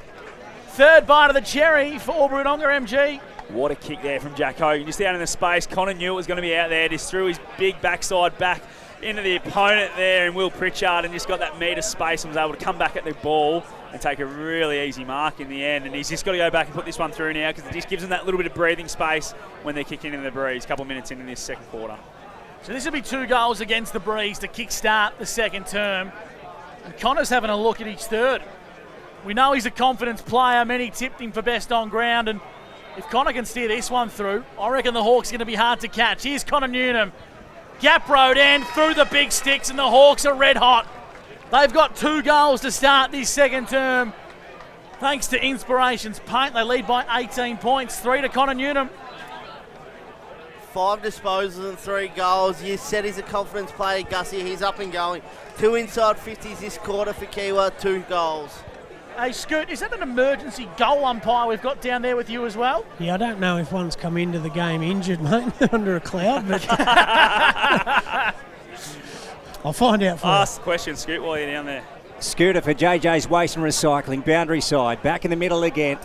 Third bite of the cherry for Albury-Wodonga MG. What a kick there from Jack Hogan. Just out in the space. Connor knew it was going to be out there. Just threw his big backside back into the opponent there, and Will Pritchard, and just got that metre space and was able to come back at the ball and take a really easy mark in the end. And he's just got to go back and put this one through now, because it just gives them that little bit of breathing space when they're kicking in the breeze. A couple of minutes into this second quarter. So this will be 2 goals against the breeze to kick-start the second term. And Connor's having a look at each third. We know he's a confidence player. Many tipped him for best on ground, and if Connor can steer this one through, I reckon the Hawks are going to be hard to catch. Here's Connor Newnham. Gap road end through the big sticks, and the Hawks are red hot. They've got 2 goals to start this second term. Thanks to Inspirations Paint, they lead by 18 points. 3 to Connor Newnham. 5 disposals and 3 goals. You said he's a confidence player, Gussie. He's up and going. 2 inside 50s this quarter for Kiewa, 2 goals. Hey, Scoot, is that an emergency goal umpire we've got down there with you as well? Yeah, I don't know if one's come into the game injured, mate, under a cloud, but I'll find out for you. Ask the question, Scoot, while you're down there. Scooter for JJ's Waste and Recycling, boundary side, back in the middle again.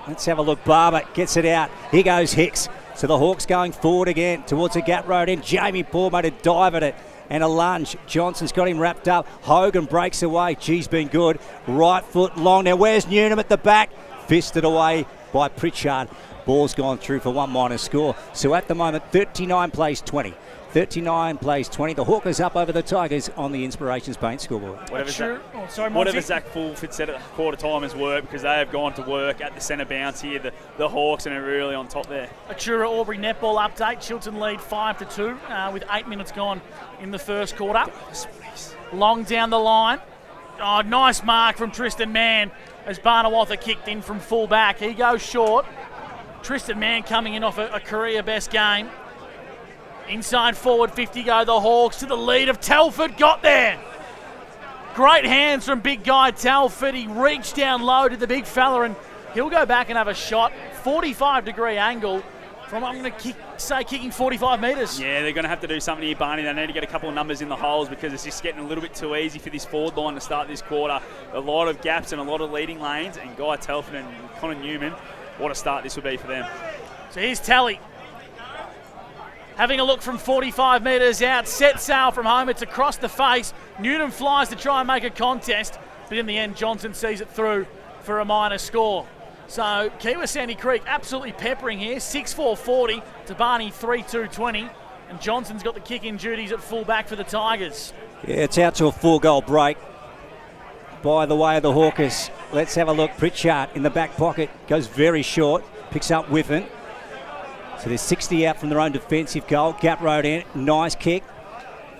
Let's have a look. Barber gets it out. Here goes Hicks. So the Hawks going forward again towards the gap road end. Jamie Paul made a dive at it and a lunge. Johnson's got him wrapped up. Hogan breaks away. G's been good. Right foot long. Now where's Newnham at the back? Fisted away by Pritchard. Ball's gone through for 1 minus score. So at the moment, 39 plays 20. 39 plays 20. The Hawkers up over the Tigers on the Inspirations Paint scoreboard. Whatever Zach Fulford said at quarter time has worked, because they have gone to work at the centre bounce here, the Hawks, and are really on top there. Atura Albury netball update. Chilton lead 5-2 with 8 minutes gone in the first quarter. Long down the line. Oh, nice mark from Tristan Mann as Barnawartha kicked in from full back. He goes short. Tristan Mann coming in off a career best game. Inside forward 50 go the Hawks to the lead of Telford. Got there. Great hands from big guy Telford. He reached down low to the big fella, and he'll go back and have a shot. 45-degree angle from, I'm going to say, kicking 45 metres. Yeah, they're going to have to do something here, Barney. They need to get a couple of numbers in the holes, because it's just getting a little bit too easy for this forward line to start this quarter. A lot of gaps and a lot of leading lanes, and Guy Telford and Connor Newman, what a start this would be for them. So here's Tally. Having a look from 45 metres out, set sail from home, it's across the face. Newnham flies to try and make a contest, but in the end Johnson sees it through for a minor score. So Kiewa Sandy Creek absolutely peppering here, 6-4-40 to Barney 3-2-20, and Johnson's got the kick-in duties at full back for the Tigers. Yeah, it's out to a 4-goal break by the way of the Hawkers. Let's have a look. Pritchard in the back pocket, goes very short, picks up Whiffen. So there's 60 out from their own defensive goal. Gap road in, nice kick,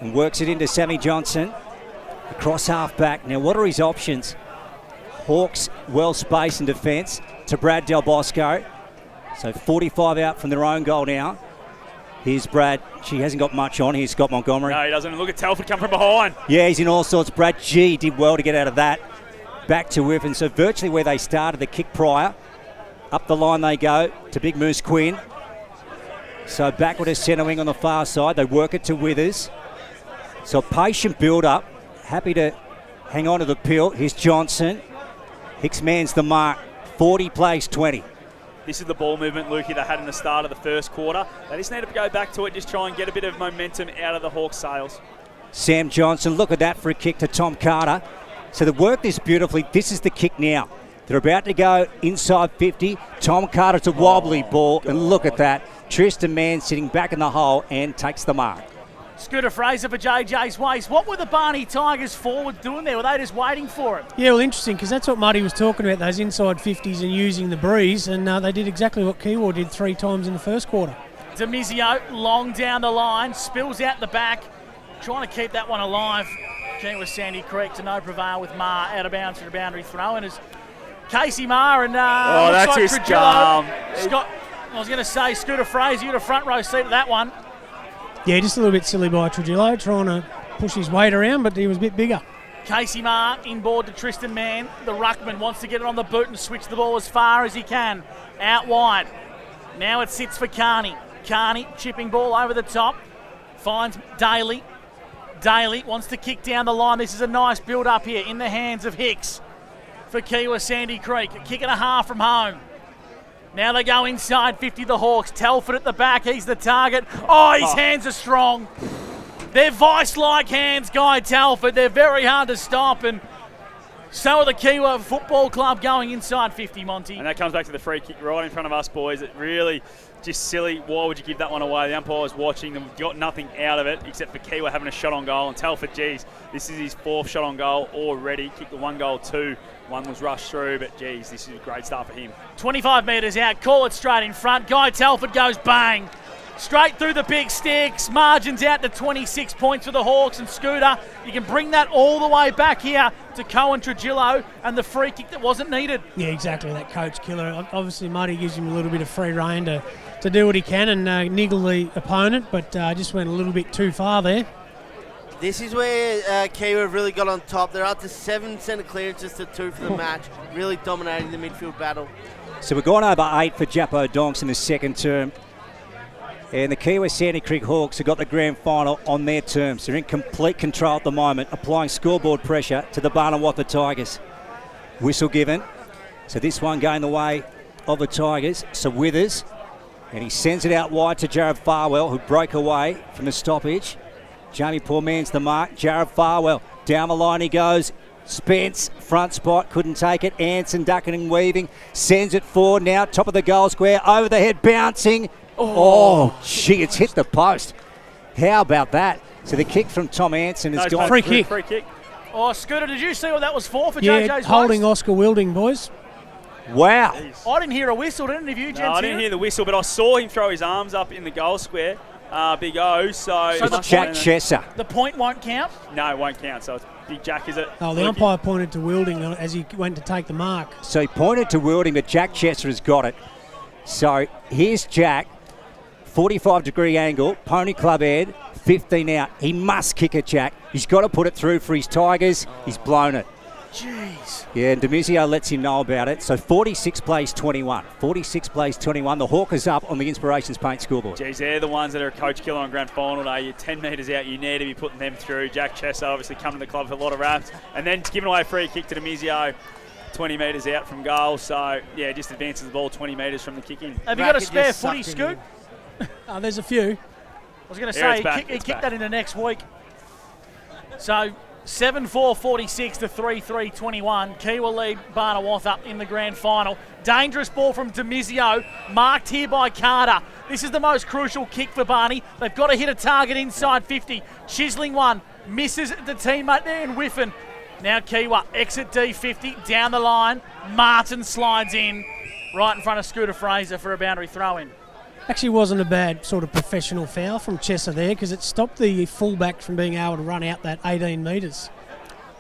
and works it into Sammy Johnson. Across half back. Now what are his options? Hawks well spaced in defence to Brad Del Bosco. So 45 out from their own goal now. Here's Brad. She hasn't got much on. Here's Scott Montgomery. No, he doesn't. Look at Telford come from behind. Yeah, he's in all sorts. Brad G did well to get out of that. Back to Whiffen. So virtually where they started the kick prior. Up the line they go to Big Moose Quinn. So backward is centre wing on the far side. They work it to Withers. So patient build up. Happy to hang on to the pill. Here's Johnson. Hicks mans the mark. 40 plays 20. This is the ball movement, Lukey, they had in the start of the first quarter. They just need to go back to it, just try and get a bit of momentum out of the Hawks' sails. Sam Johnson, look at that for a kick to Tom Carter. So they work this beautifully. This is the kick now. They're about to go inside 50. Tom Carter's a wobbly ball, and look at that. Tristan Mann sitting back in the hole and takes the mark. Scooter Fraser for JJ's waist. What were the Barney Tigers forwards doing there? Were they just waiting for it? Yeah, well, interesting, because that's what Muddy was talking about, those inside 50s and using the breeze, and they did exactly what Kiewa did 3 times in the first quarter. Demizio, long down the line, spills out the back, trying to keep that one alive. Kiewa Sandy Creek to no prevail with Marr out of bounds for a boundary throw, and as Casey Marr and that's like his Trujillo, charm. Scott, I was going to say Scooter Fraser, you had a front row seat of that one. Yeah, just a little bit silly by Trujillo, trying to push his weight around, but he was a bit bigger. Casey Marr inboard to Tristan Mann. The ruckman wants to get it on the boot and switch the ball as far as he can. Out wide. Now it sits for Carney. Carney chipping ball over the top. Finds Daly. Daly wants to kick down the line. This is a nice build up here in the hands of Hicks for Kiewa Sandy Creek. A kick and a half from home. Now they go inside 50, the Hawks. Telford at the back, he's the target. Oh, his hands are strong. They're vice-like hands, Guy Telford. They're very hard to stop, and so are the Kiewa Football Club going inside 50, Monty. And that comes back to the free kick right in front of us, boys. It really just silly. Why would you give that one away? The umpire's watching them, got nothing out of it except for Kiewa having a shot on goal. And Telford, geez, this is his 4th shot on goal already. Kicked the 1 goal, 2. One was rushed through, but geez, this is a great start for him. 25 metres out, call it straight in front. Guy Telford goes bang. Straight through the big sticks. Margins out to 26 points for the Hawks and Scooter. You can bring that all the way back here to Cohen Trujillo and the free kick that wasn't needed. Yeah, exactly, that coach killer. Obviously, Muddy gives him a little bit of free rein to do what he can and niggle the opponent, but just went a little bit too far there. This is where Kiewa really got on top. They're up to 7 centre clearances to 2 for the match, really dominating the midfield battle. So we're going over 8 for Jappo Donks in the second term. And the Kiewa Sandy Creek Hawks have got the grand final on their terms. They're in complete control at the moment, applying scoreboard pressure to the Barnawartha Tigers. Whistle given. So this one going the way of the Tigers. So Withers, and he sends it out wide to Jared Farwell, who broke away from the stoppage. Jamie Poorman's the mark. Jared Farwell, down the line he goes. Spence, front spot, couldn't take it. Anson ducking and weaving, sends it forward now, top of the goal square, over the head, bouncing. Oh, gee, it's hit the post. How about that? So the kick from Tom Anson has gone. Free kick. Free kick. Oh, Scooter, did you see what that was for Yeah, JJ's holding waist? Oscar Wilding, boys. Wow. I didn't hear a whistle, didn't you, gents? No, I didn't hear the whistle, but I saw him throw his arms up in the goal square. Big O, so It's Jack Chesser. The point won't count? No, it won't count, so it's Big Jack, is it? Oh, the umpire pointed to Wilding as he went to take the mark. So he pointed to Wilding, but Jack Chesser has got it. So here's Jack, 45-degree angle, pony club head, 15 out. He must kick it, Jack. He's got to put it through for his Tigers. He's blown it. Jeez. Yeah, and Demizio lets him know about it. So 46 plays 21. 46 plays 21. The Hawkers up on the Inspirations Paint scoreboard. Geez, they're the ones that are a coach killer on grand final day. You're 10 metres out, you need to be putting them through. Jack Chesser obviously coming to the club with a lot of raps. And then giving away a free kick to Demizio, 20 metres out from goal. So, yeah, just advances the ball 20 metres from the kick-in. Have you got a spare footy, Scoot? There's a few. I was going to say, he kicked that into next week. So, 7-4-46 to 3-3-21. Kiewa lead Barnawartha in the grand final. Dangerous ball from Demizio, marked here by Carter. This is the most crucial kick for Barney. They've got to hit a target inside 50. Chiseling one, misses the teammate there in Whiffen. Now Kiewa, exit D50, down the line. Martin slides in, right in front of Scooter Fraser for a boundary throw-in. Actually wasn't a bad sort of professional foul from Chesser there because it stopped the fullback from being able to run out that 18 metres.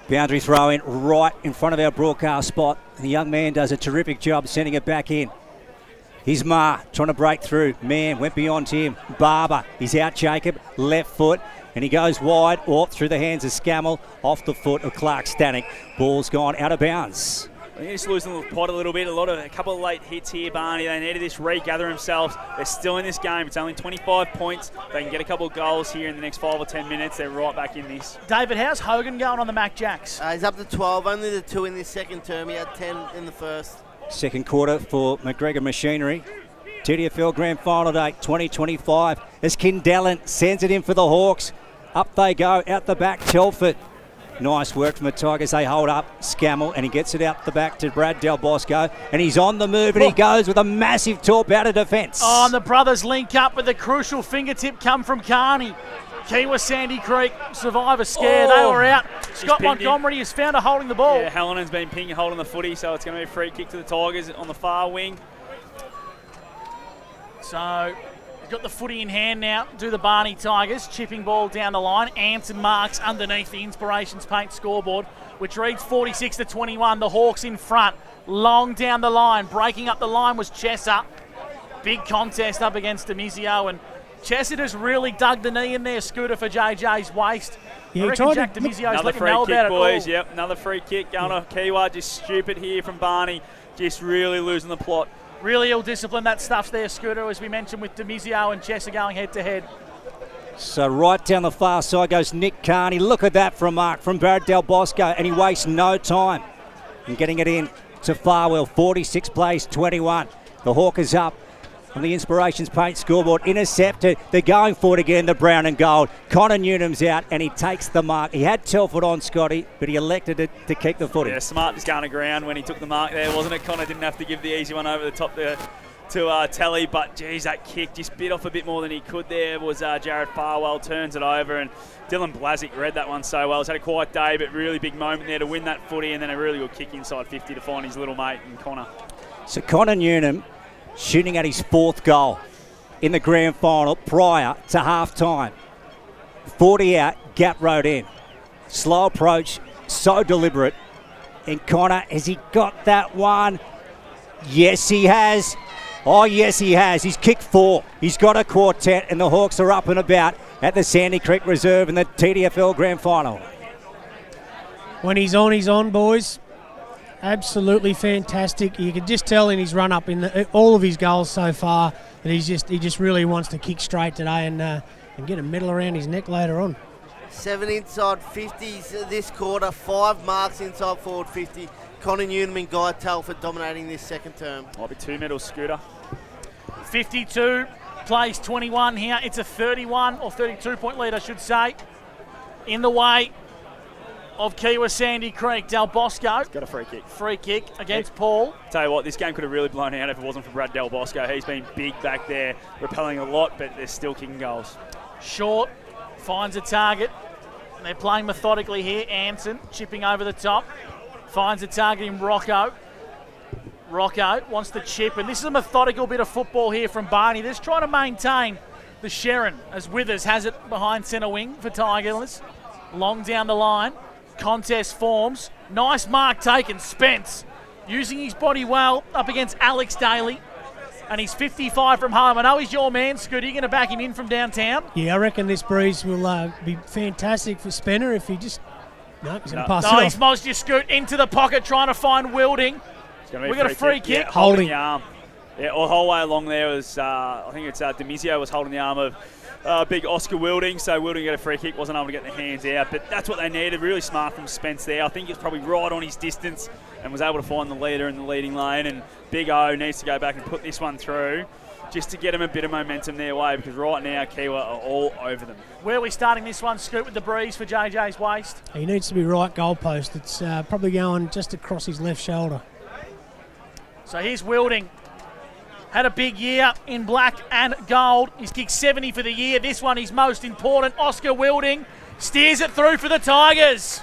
Boundary throw in right in front of our broadcast spot. The young man does a terrific job sending it back in. Here's Ma trying to break through. Man went beyond him. Barber, he's out Jacob, left foot, and he goes wide, through the hands of Scammell, off the foot of Clark Stanek. Ball's gone out of bounds. They're just losing the pot a little bit. A couple of late hits here, Barney. They need to just regather themselves. They're still in this game. It's only 25 points. They can get a couple of goals here in the next 5 or 10 minutes. They're right back in this. David, how's Hogan going on the Mac Jacks? He's up to 12, only the 2 in this second term. He had 10 in the first. Second quarter for McGregor Machinery. TDFL Grand Final Day 2025 as Kindellen sends it in for the Hawks. Up they go, out the back, Telford. Nice work from the Tigers. They hold up Scammell and he gets it out the back to Brad Del Bosco and he's on the move and he goes with a massive torp out of defence. Oh, and the brothers link up with a crucial fingertip come from Carney. Kiewa Sandy Creek survivor scare. They were out. Scott Montgomery has found a holding the ball. Yeah, Hallinan's been pinging holding the footy, so it's going to be a free kick to the Tigers on the far wing. So he's got the footy in hand now. Do the Barney Tigers. Chipping ball down the line. Anson marks underneath the Inspirations Paint scoreboard, which reads 46-21. The Hawks in front. Long down the line. Breaking up the line was Chesser. Big contest up against Demizio, and Chesser just really dug the knee in there. Scooter for JJ's waist. Yeah, I reckon Jack Demizio's letting know about it all. Boys. Yep, another free kick going to Kiewa. Just stupid here from Barney. Just really losing the plot. Really ill-disciplined, that stuff there, Scooter, as we mentioned, with Demizio and Chesser going head-to-head. So right down the far side goes Nick Carney. Look at that from Mark from Brad Del Bosco, and he wastes no time in getting it in to Farwell. 46 plays 21. The Hawkers up on the Inspirations Paint scoreboard. Intercepted. They're going for it again, the brown and gold. Connor Newnham's out, and he takes the mark. He had Telford on, Scotty, but he elected to keep the footy. Yeah, smart just going to ground when he took the mark there, wasn't it? Connor didn't have to give the easy one over the top there to Telly, but geez, that kick just bit off a bit more than he could there. Was Jared Farwell turns it over, and Dylan Blazic read that one so well. He's had a quiet day, but really big moment there to win that footy, and then a really good kick inside 50 to find his little mate and Connor. So Connor Newnham shooting at his 4th goal in the grand final prior to half-time. 40 out, gap road in. Slow approach, so deliberate. And Connor, has he got that one? Yes, he has. Oh, yes, he has. He's kicked 4. He's got a quartet, and the Hawks are up and about at the Sandy Creek Reserve in the TDFL Grand Final. When he's on, boys. Absolutely fantastic. You can just tell in his run-up in all of his goals so far that he just really wants to kick straight today and get a medal around his neck later on. 7 inside 50s this quarter, 5 marks inside forward 50. Connor Newnham and Guy Telford dominating this second term. Might be 2 medals, Scooter. 52 plays 21 here. It's a 31 or 32-point lead, I should say. In the way of Kiewa Sandy Creek. Del Bosco. Got a free kick. Free kick against Paul. Tell you what, this game could have really blown out if it wasn't for Brad Del Bosco. He's been big back there, repelling a lot, but they're still kicking goals. Short, finds a target. They're playing methodically here. Anson chipping over the top. Finds a target in Rocco. Rocco wants to chip, and this is a methodical bit of football here from Barney. They're just trying to maintain the Sharon as Withers has it behind centre wing for Tigers. Long down the line. Contest forms. Nice mark taken. Spence using his body well up against Alex Daly. And he's 55 from home. I know he's your man, Scoot. Are you going to back him in from downtown? Yeah, I reckon this breeze will be fantastic for Spenner if he just... No, he's going to pass it No, off. he's Mosty Scoot into the pocket trying to find Wilding. We've got a free kick. Yeah, holding the arm. Yeah, all the whole way along there was, I think it's Demizio was holding the arm of big Oscar Wilding, so Wilding got a free kick, wasn't able to get the hands out, but that's what they needed. Really smart from Spence there. I think he was probably right on his distance and was able to find the leader in the leading lane, and Big O needs to go back and put this one through just to get him a bit of momentum their way, because right now Kiewa are all over them. Where are we starting this one, Scoot, with the breeze for JJ's waist? He needs to be right goalpost. It's probably going just across his left shoulder. So here's Wilding. Had a big year in black and gold. He's kicked 70 for the year. This one is most important. Oscar Wilding steers it through for the Tigers.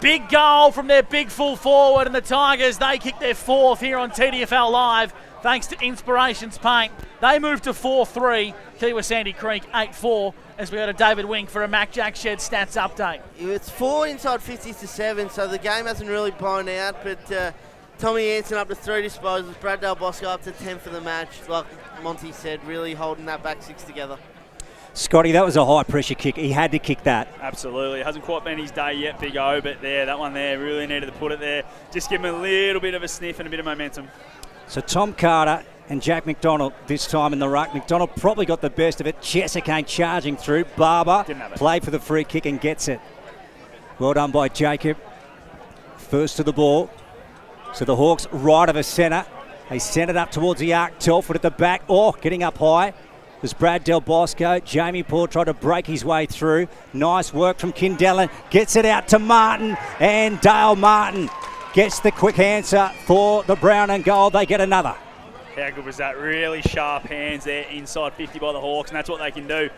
Big goal from their big full forward, and the Tigers, they kick their 4th here on TDFL Live thanks to Inspirations Paint. They move to 4-3. Kiewa Sandy Creek 8-4 as we go to David Wink for a Mac Jack Shed stats update. It's 4 inside 50s to 7, so the game hasn't really blown out, but Tommy Anson up to 3 disposals, Brad Del Bosco up to 10 for the match. Like Monty said, really holding that back 6 together. Scotty, that was a high pressure kick. He had to kick that. Absolutely. It hasn't quite been his day yet, Big O, but there, that one there really needed to put it there. Just give him a little bit of a sniff and a bit of momentum. So Tom Carter and Jack McDonald this time in the ruck. McDonald probably got the best of it. Chesser came charging through. Barber played for the free kick and gets it. Well done by Jacob. First to the ball. So the Hawks right of a centre. They send it up towards the arc. Telford at the back. Oh, getting up high was Brad Del Bosco. Jamie Paul tried to break his way through. Nice work from Kindellan. Gets it out to Martin. And Dale Martin gets the quick answer for the brown and gold. They get another. How good was that? Really sharp hands there inside 50 by the Hawks, and that's what they can do.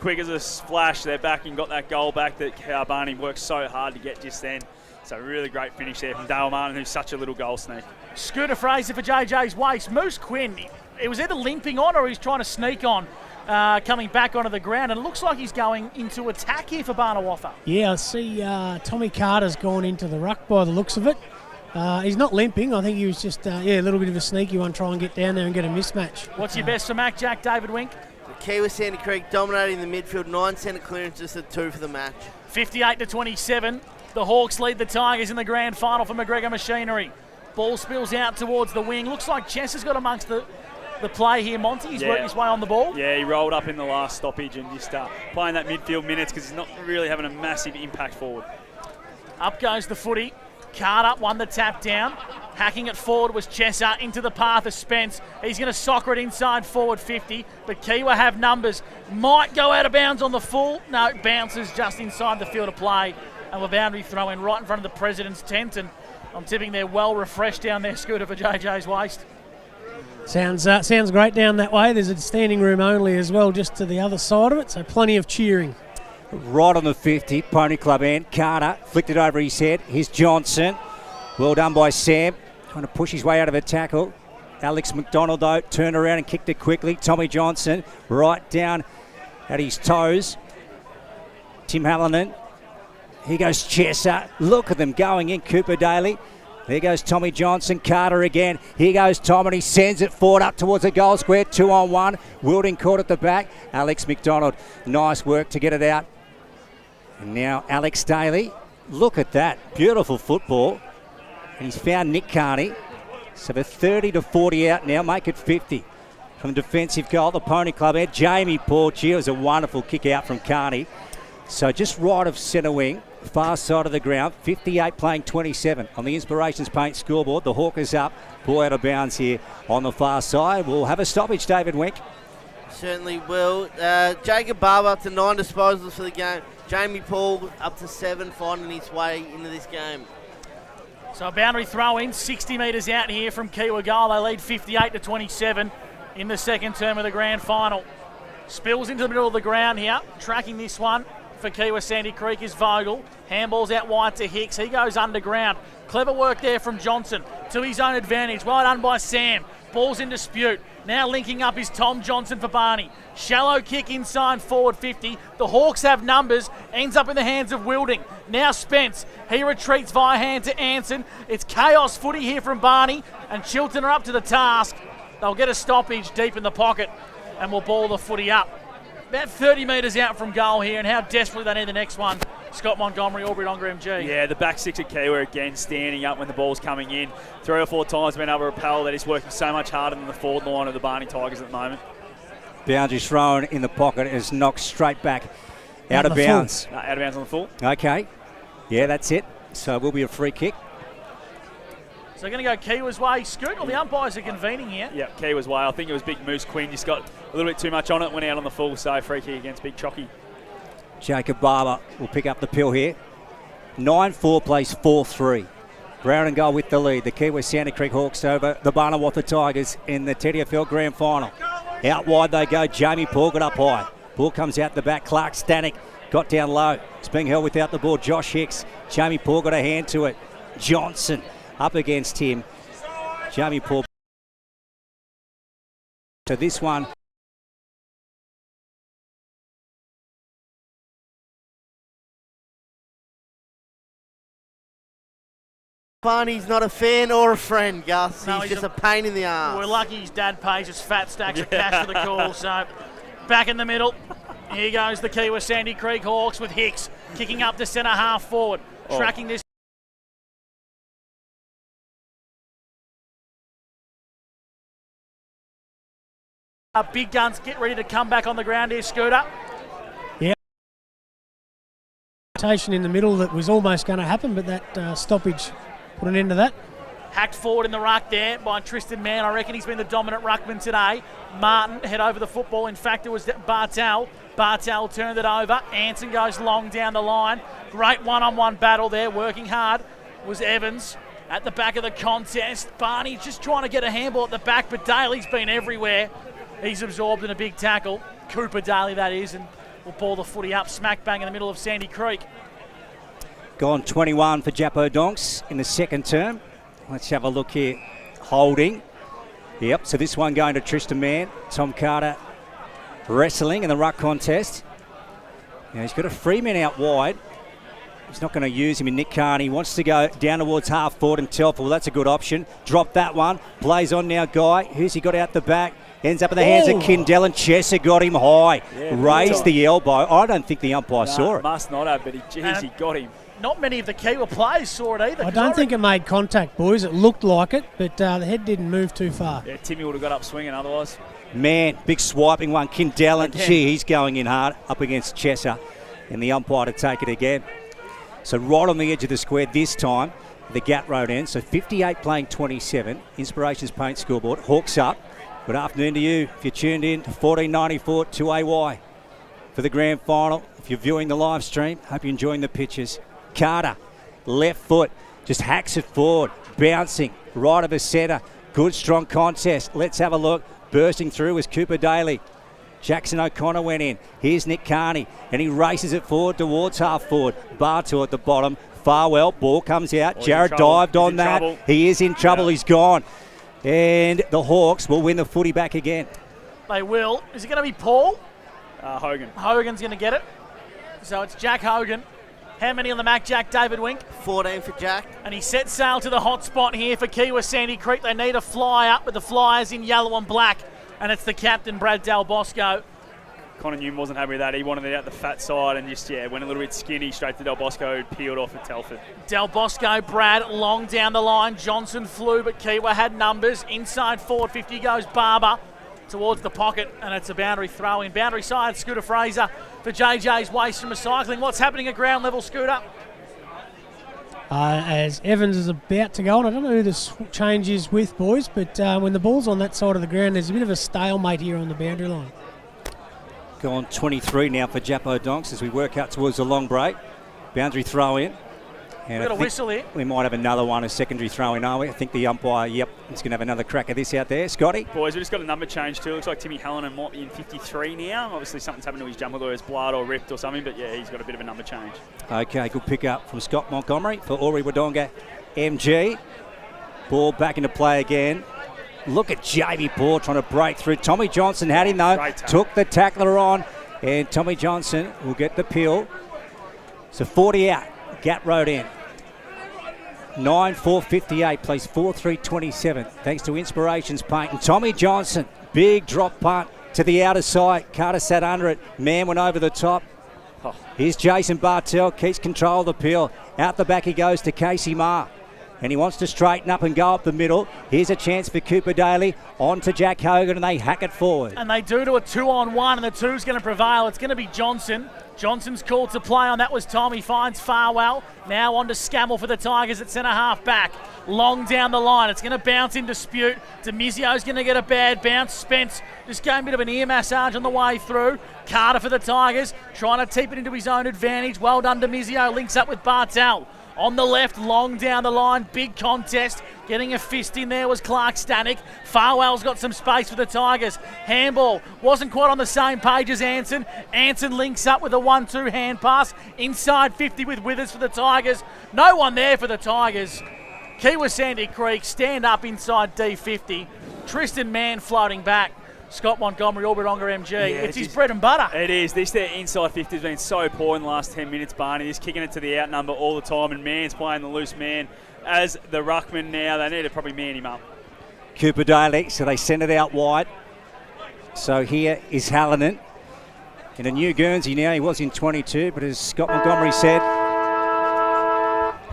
Quick as a flash, they're back and got that goal back that Barney worked so hard to get just then. So really great finish there from Dale Martin, who's such a little goal sneak. Scooter Fraser for JJ's waist. Moose Quinn, it was either limping on or he's trying to sneak on, coming back onto the ground, and it looks like he's going into attack here for Barnawartha. Yeah, I see Tommy Carter's gone into the ruck by the looks of it. He's not limping. I think he was just a little bit of a sneaky one, try and get down there and get a mismatch. What's your best for Mac Jack, David Wink? Kiewa Sandy Creek dominating the midfield, 9 centre clearances to 2 for the match. 58-27. The Hawks lead the Tigers in the grand final for McGregor Machinery. Ball spills out towards the wing. Looks like Chess has got amongst the play here, Monty. He's worked his way on the ball. Yeah, he rolled up in the last stoppage and just playing that midfield minutes because he's not really having a massive impact forward. Up goes the footy. Carter won the tap down. Hacking it forward was Chesser into the path of Spence. He's going to soccer it inside forward 50, but Kiewa have numbers. Might go out of bounds on the full. No, it bounces just inside the field of play. And a boundary throw in right in front of the President's tent, and I'm tipping they're well refreshed down there, Scooter, for JJ's waist. Sounds great down that way. There's a standing room only as well just to the other side of it, so plenty of cheering. Right on the 50, Pony Club end. Carter flicked it over his head. Here's Johnson. Well done by Sam. Trying to push his way out of a tackle. Alex McDonald, though, turned around and kicked it quickly. Tommy Johnson right down at his toes. Tim Hallinan. Here goes Chesser. Look at them going in. Cooper Daly. There goes Tommy Johnson. Carter again. Here goes Tom, and he sends it forward up towards the goal square. 2-on-1. Wilding caught at the back. Alex McDonald. Nice work to get it out. And now Alex Daly. Look at that. Beautiful football. And he's found Nick Carney. So they're 30-40 out now. Make it 50. From defensive goal, the Pony Club head. Jamie Paul. Gee, it was a wonderful kick out from Carney. So just right of centre wing. Far side of the ground, 58 playing 27 on the Inspirations Paint scoreboard. The Hawkers up, ball out of bounds here on the far side. We'll have a stoppage, David Wink. Certainly will. Jacob Barber up to 9 disposals for the game. Jamie Paul up to 7, finding his way into this game. So a boundary throw in, 60 metres out here from Kiewa goal. They lead 58-27 in the second term of the grand final. Spills into the middle of the ground here, tracking this one. For Kiewa Sandy Creek is Vogel. Handballs out wide to Hicks. He goes underground. Clever work there from Johnson to his own advantage. Well done by Sam. Ball's in dispute. Now linking up is Tom Johnson for Barney. Shallow kick inside forward 50. The Hawks have numbers. Ends up in the hands of Wilding. Now Spence. He retreats via hand to Anson. It's chaos footy here from Barney. And Chilton are up to the task. They'll get a stoppage deep in the pocket and will ball the footy up. About 30 metres out from goal here, and how desperately they need the next one. Scott Montgomery, Aubrey Longer MG. Yeah, the back six at Kiewa again standing up when the ball's coming in. 3 or 4 times been able to repel. That is working so much harder than the forward line of the Barney Tigers at the moment. Boundary thrown in the pocket is knocked straight back out of bounds. Out of bounds on the full. Okay. Yeah, that's it. So it will be a free kick. So they're going to go Kiewa's way. Scoot, or the umpires are convening here. Yeah, Kiewa's way. I think it was Big Moose Quinn. Just got a little bit too much on it, went out on the full, so free kick against Big Chocky. Jacob Barber will pick up the pill here. 9-4 plays 4-3. Brown and goal with the lead. The Kiewa Santa Creek Hawks over the Barnawartha Tigers in the TDFL Grand Final. Out wide they go. Jamie Paul got up high. Ball comes out the back. Clark Stanek got down low. It's being held without the ball. Josh Hicks. Jamie Paul got a hand to it. Johnson up against him. Jamie Paul. To this one. Barney's not a fan or a friend, Gus. No, he's just a pain in the arse. We're lucky his dad pays us fat stacks of cash for the call. So back in the middle. Here goes the Kiewa Sandy Creek Hawks with Hicks kicking up to centre half forward. Tracking this. Big guns get ready to come back on the ground here, Scooter. Yeah. In the middle that was almost going to happen, but that stoppage put an end to that. Hacked forward in the ruck there by Tristan Mann. I reckon he's been the dominant ruckman today. Martin head over the football. In fact, it was Bartel. Bartel turned it over. Anson goes long down the line. Great one-on-one battle there, working hard was Evans. at the back of the contest. Barney's just trying to get a handball at the back, but Daly's been everywhere. He's absorbed in a big tackle. Cooper Daly, that is, and will ball the footy up smack bang in the middle of Sandy Creek. Gone 21 for Japo Donks in the second term. Let's have a look here. Holding. Yep, so this one going to Tristan Mann. Tom Carter wrestling in the ruck contest. Now he's got a Freeman out wide. He's not going to use him in Nick Carney. He wants to go down towards half forward and Telfer. Well, that's a good option. Drop that one. Plays on now, Guy. Who's he got out the back? Ends up in the hands of Kindell, and Chesser got him high. Yeah, raised the elbow. I don't think the umpire saw it. Must not have, but he got him. Not many of the Kiewa players saw it either. I don't think it made contact, boys. It looked like it, but the head didn't move too far. Yeah, Timmy would have got up swinging otherwise. Man, big swiping one. Kindell, and gee, he's going in hard up against Chesser, and the umpire to take it again. So right on the edge of the square this time, the Gat Road end. So 58 playing 27. Inspirations Paint scoreboard. Hawks up. Good afternoon to you. If you're tuned in to 1494 2AY for the grand final. If you're viewing the live stream, hope you're enjoying the pictures. Carter, left foot, just hacks it forward, bouncing right of the centre. Good strong contest. Let's have a look. Bursting through was Cooper Daly. Jackson O'Connor went in. Here's Nick Carney, and he races it forward towards half forward. Bartow at the bottom. Farwell, ball comes out. Jared dived on that. He is in trouble. He's gone. And the Hawks will win the footy back again. They will. Is it going to be Paul? Hogan. Hogan's going to get it. So it's Jack Hogan. How many on the Mac, Jack? David Wink? 14 for Jack. And he sets sail to the hot spot here for Kiewa Sandy Creek. They need a fly up with the Flyers in yellow and black. And it's the captain, Brad Del Bosco. Connor Newman wasn't happy with that. He wanted it out the fat side and just, went a little bit skinny straight to Del Bosco, peeled off at Telford. Del Bosco, Brad, long down the line. Johnson flew, but Kiewa had numbers. Inside forward 50 goes Barber towards the pocket, and it's a boundary throw in. Boundary side, Scooter Fraser for JJ's Waste and Recycling. What's happening at ground level, Scooter? As Evans is about to go on, I don't know who this change is with, boys, but when the ball's on that side of the ground, there's a bit of a stalemate here on the boundary line. Gone 23 now for Japo Donks as we work out towards the long break. Boundary throw in. And We've got a whistle here. We might have another one, a secondary throw in, are we? I think the umpire, he's going to have another crack at this out there. Scotty? Boys, we just got a number change too. Looks like Timmy Hallinan might be in 53 now. Obviously something's happened to his jumper, whether it's blood or ripped or something, but he's got a bit of a number change. Okay, good pick up from Scott Montgomery for Ori Wodonga MG. Ball back into play again. Look at Jamie Paul trying to break through. Tommy Johnson had him though. Took the tackler on. And Tommy Johnson will get the peel. So 40 out. Gat Road in. 9-4-58. Plays 4-3-27. Thanks to Inspirations Paint. And Tommy Johnson. Big drop punt to the outer side. Carter sat under it. Man went over the top. Here's Jason Bartell. Keeps control of the peel. Out the back he goes to Casey Marr. And he wants to straighten up and go up the middle. Here's a chance for Cooper Daly. On to Jack Hogan, and they hack it forward. And they do to a 2-on-1, and the 2's going to prevail. It's going to be Johnson. Johnson's called to play on. That was Tom. He finds Farwell. Now on to Scammell for the Tigers at centre half back. Long down the line. It's going to bounce in dispute. Demizio's going to get a bad bounce. Spence just going a bit of an ear massage on the way through. Carter for the Tigers. Trying to keep it into his own advantage. Well done, Demizio. Links up with Bartel. On the left, long down the line, big contest. Getting a fist in there was Clark Stanek. Farwell's got some space for the Tigers. Handball wasn't quite on the same page as Anson. Anson links up with a 1-2 hand pass. Inside 50 with Withers for the Tigers. No one there for the Tigers. Kiewa Sandy Creek stand up inside D50. Tristan Mann floating back. Scott Montgomery, Albert-Onger MG. It's his bread and butter. It is. This their inside 50 has been so poor in the last 10 minutes, Barney. He's kicking it to the out number all the time, and Mann's playing the loose man as the ruckman now. They need to probably man him up. Cooper Daly, so they send it out wide. So here is Hallinan. In a new Guernsey now, he was in 22, but as Scott Montgomery said,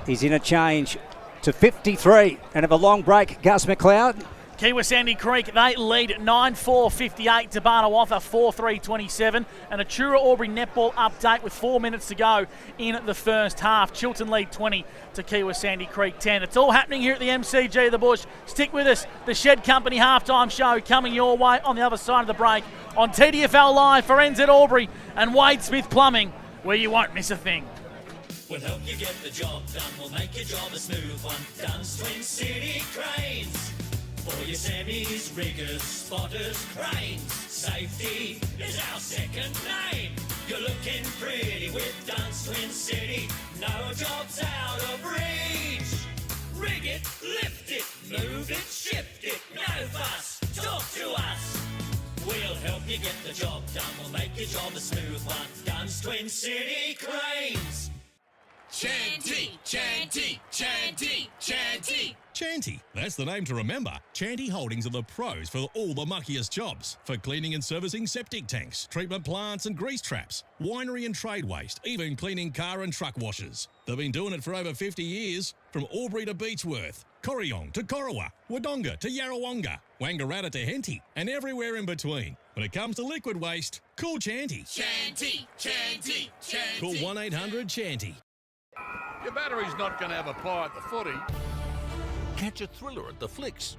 he's in a change to 53. And of a long break, Gus McLeod. Kiewa Sandy Creek, they lead 9-4-58 to Barnawartha 4-3-27. And a Chura Albury netball update with 4 minutes to go in the first half. Chilton lead 20 to Kiewa Sandy Creek 10. It's all happening here at the MCG The Bush. Stick with us. The Shed Company halftime show coming your way on the other side of the break on TDFL Live for NZ Albury and Wade Smith Plumbing, where you won't miss a thing. We'll help you get the job done. We'll make your job a smooth one. Dunn's Twin City Cranes. For your semis, riggers, spotters, cranes. Safety is our second name. You're looking pretty with Dunn's Twin City. No job's out of reach. Rig it, lift it, move it, shift it. No fuss, talk to us. We'll help you get the job done. We'll make your job a smooth one. Dunn's Twin City Cranes. Chanty, Chanty, Chanty, Chanty. Chanty, that's the name to remember. Chanty Holdings are the pros for all the muckiest jobs. For cleaning and servicing septic tanks, treatment plants and grease traps, winery and trade waste, even cleaning car and truck washers. They've been doing it for over 50 years. From Albury to Beechworth, Corryong to Corowa, Wodonga to Yarrawonga, Wangaratta to Henty, and everywhere in between. When it comes to liquid waste, call Chanty. Chanty, Chanty, Chanty. Call 1-800-CHANTY. Your battery's not going to have a pie at the footy. Catch a thriller at the flicks.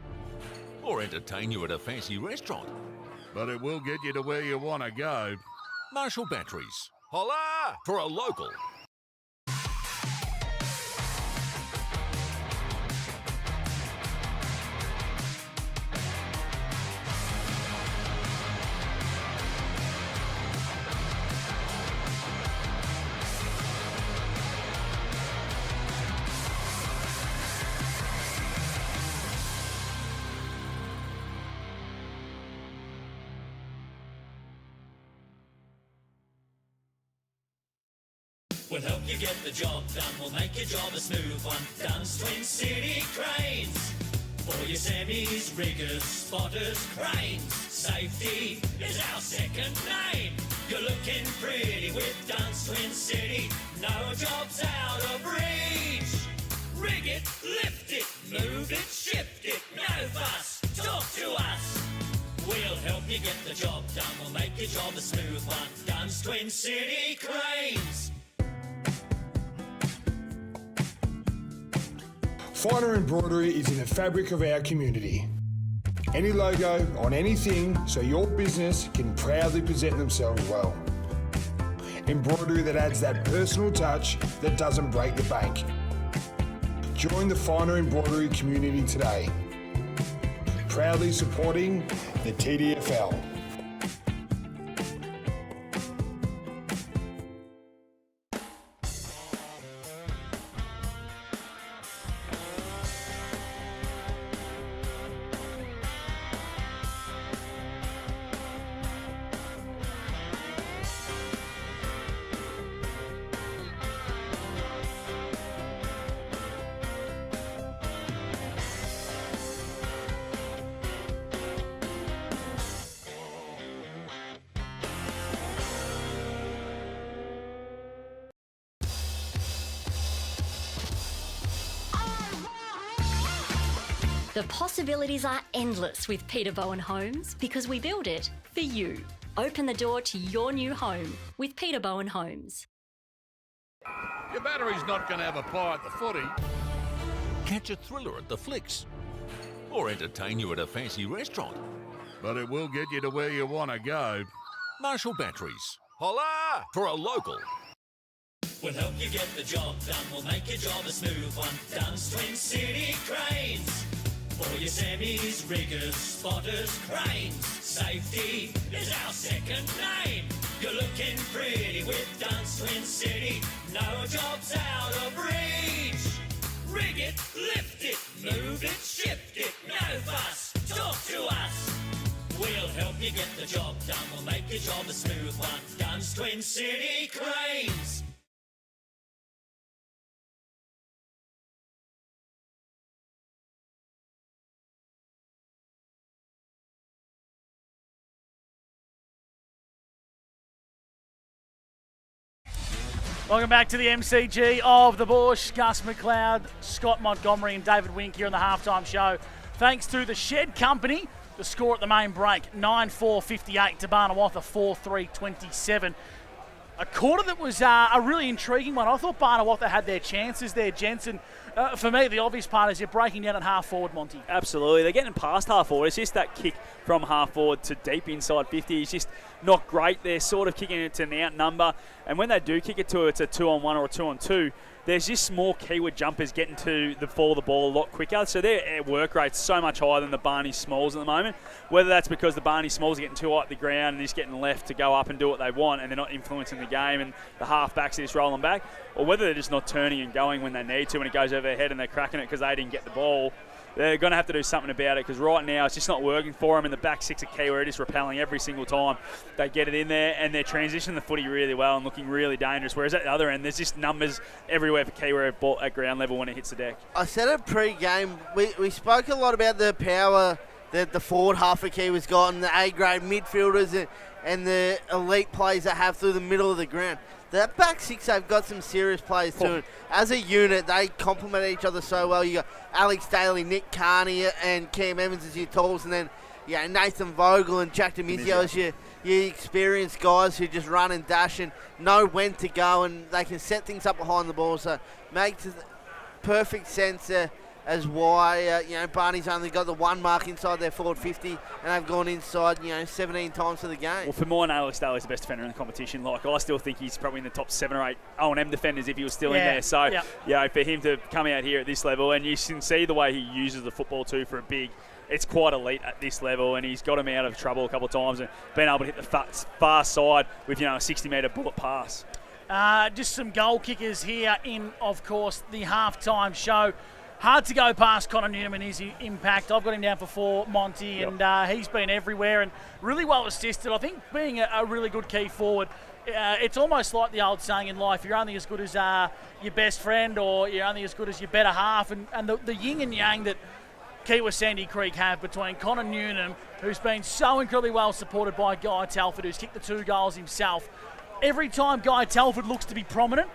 Or entertain you at a fancy restaurant. But it will get you to where you want to go. Marshall Batteries. Holla! For a local. We'll help you get the job done. We'll make your job a smooth one. Dunn's Twin City Cranes. For your semis, riggers, spotters, cranes. Safety is our second name. You're looking pretty with Dunn's Twin City. No job's out of reach. Rig it, lift it, move it, shift it. No fuss, talk to us. We'll help you get the job done. We'll make your job a smooth one. Dunn's Twin City Cranes. Finer embroidery is in the fabric of our community. Any logo on anything so your business can proudly present themselves well. Embroidery that adds that personal touch that doesn't break the bank. Join the Finer embroidery community today. Proudly supporting the TDFL. The possibilities are endless with Peter Bowen Homes because we build it for you. Open the door to your new home with Peter Bowen Homes. Your battery's not going to have a pie at the footy. Catch a thriller at the flicks. Or entertain you at a fancy restaurant. But it will get you to where you want to go. Marshall Batteries. Holla! For a local. We'll help you get the job done. We'll make your job a smooth one. Dunn's Twin City Cranes. For your semis, riggers, spotters, cranes. Safety is our second name. You're looking pretty with Dunn's Twin City. No job's out of reach. Rig it, lift it, move it, shift it. No fuss, talk to us. We'll help you get the job done. We'll make your job a smooth one. Dunn's Twin City Cranes. Welcome back to the MCG of the Bush. Gus McLeod, Scott Montgomery and David Wink here on the halftime show. Thanks to the Shed Company. The score at the main break, 9-4-58 to Barnawartha, 4-3-27. A quarter that was a really intriguing one. I thought Barnawartha had their chances there, Jensen. For me, the obvious part is you're breaking down at half forward, Monty. Absolutely. They're getting past half forward. It's just that kick from half forward to deep inside 50. It's just not great. They're sort of kicking it to an outnumber. And when they do kick it to it's a 2-on-1 or a 2-on-2, there's just more Kiewa jumpers getting to the fall of the ball a lot quicker. So their work rate's so much higher than the Barney Smalls at the moment. Whether that's because the Barney Smalls are getting too high at the ground and just getting left to go up and do what they want and they're not influencing the game and the half-backs are just rolling back, or whether they're just not turning and going when they need to when it goes over their head and they're cracking it because they didn't get the ball. They're going to have to do something about it because right now it's just not working for them. And the back six of Kiewa are just repelling every single time they get it in there, and they're transitioning the footy really well and looking really dangerous. Whereas at the other end, there's just numbers everywhere for Kiewa at ground level when it hits the deck. I said it pre-game. We spoke a lot about the power that the forward half of Kiewa's got and the A-grade midfielders and the elite players that have through the middle of the ground. That back six, they've got some serious players too. As a unit, they complement each other so well. You got Alex Daly, Nick Carney, and Cam Evans as your tools, and then Nathan Vogel and Jack Demizio as your experienced guys who just run and dash and know when to go, and they can set things up behind the ball. So makes perfect sense as why Barney's only got the one mark inside their forward 50 and they've gone inside 17 times for the game. Well, for mine, Alex Daly's the best defender in the competition. Like, I still think he's probably in the top 7 or 8 O&M defenders if he was still in there. So for him to come out here at this level, and you can see the way he uses the football too for a big, it's quite elite at this level, and he's got him out of trouble a couple of times and been able to hit the far side with a 60-metre bullet pass. Just some goal kickers here in, of course, the halftime show. Hard to go past Connor Newnham and his impact. I've got him down for 4, Monty, and he's been everywhere and really well assisted. I think being a really good key forward, it's almost like the old saying in life, you're only as good as your best friend, or you're only as good as your better half. And the yin and yang that Kiewa Sandy Creek have between Connor Newnham, who's been so incredibly well supported by Guy Telford, who's kicked the 2 goals himself. Every time Guy Telford looks to be prominent,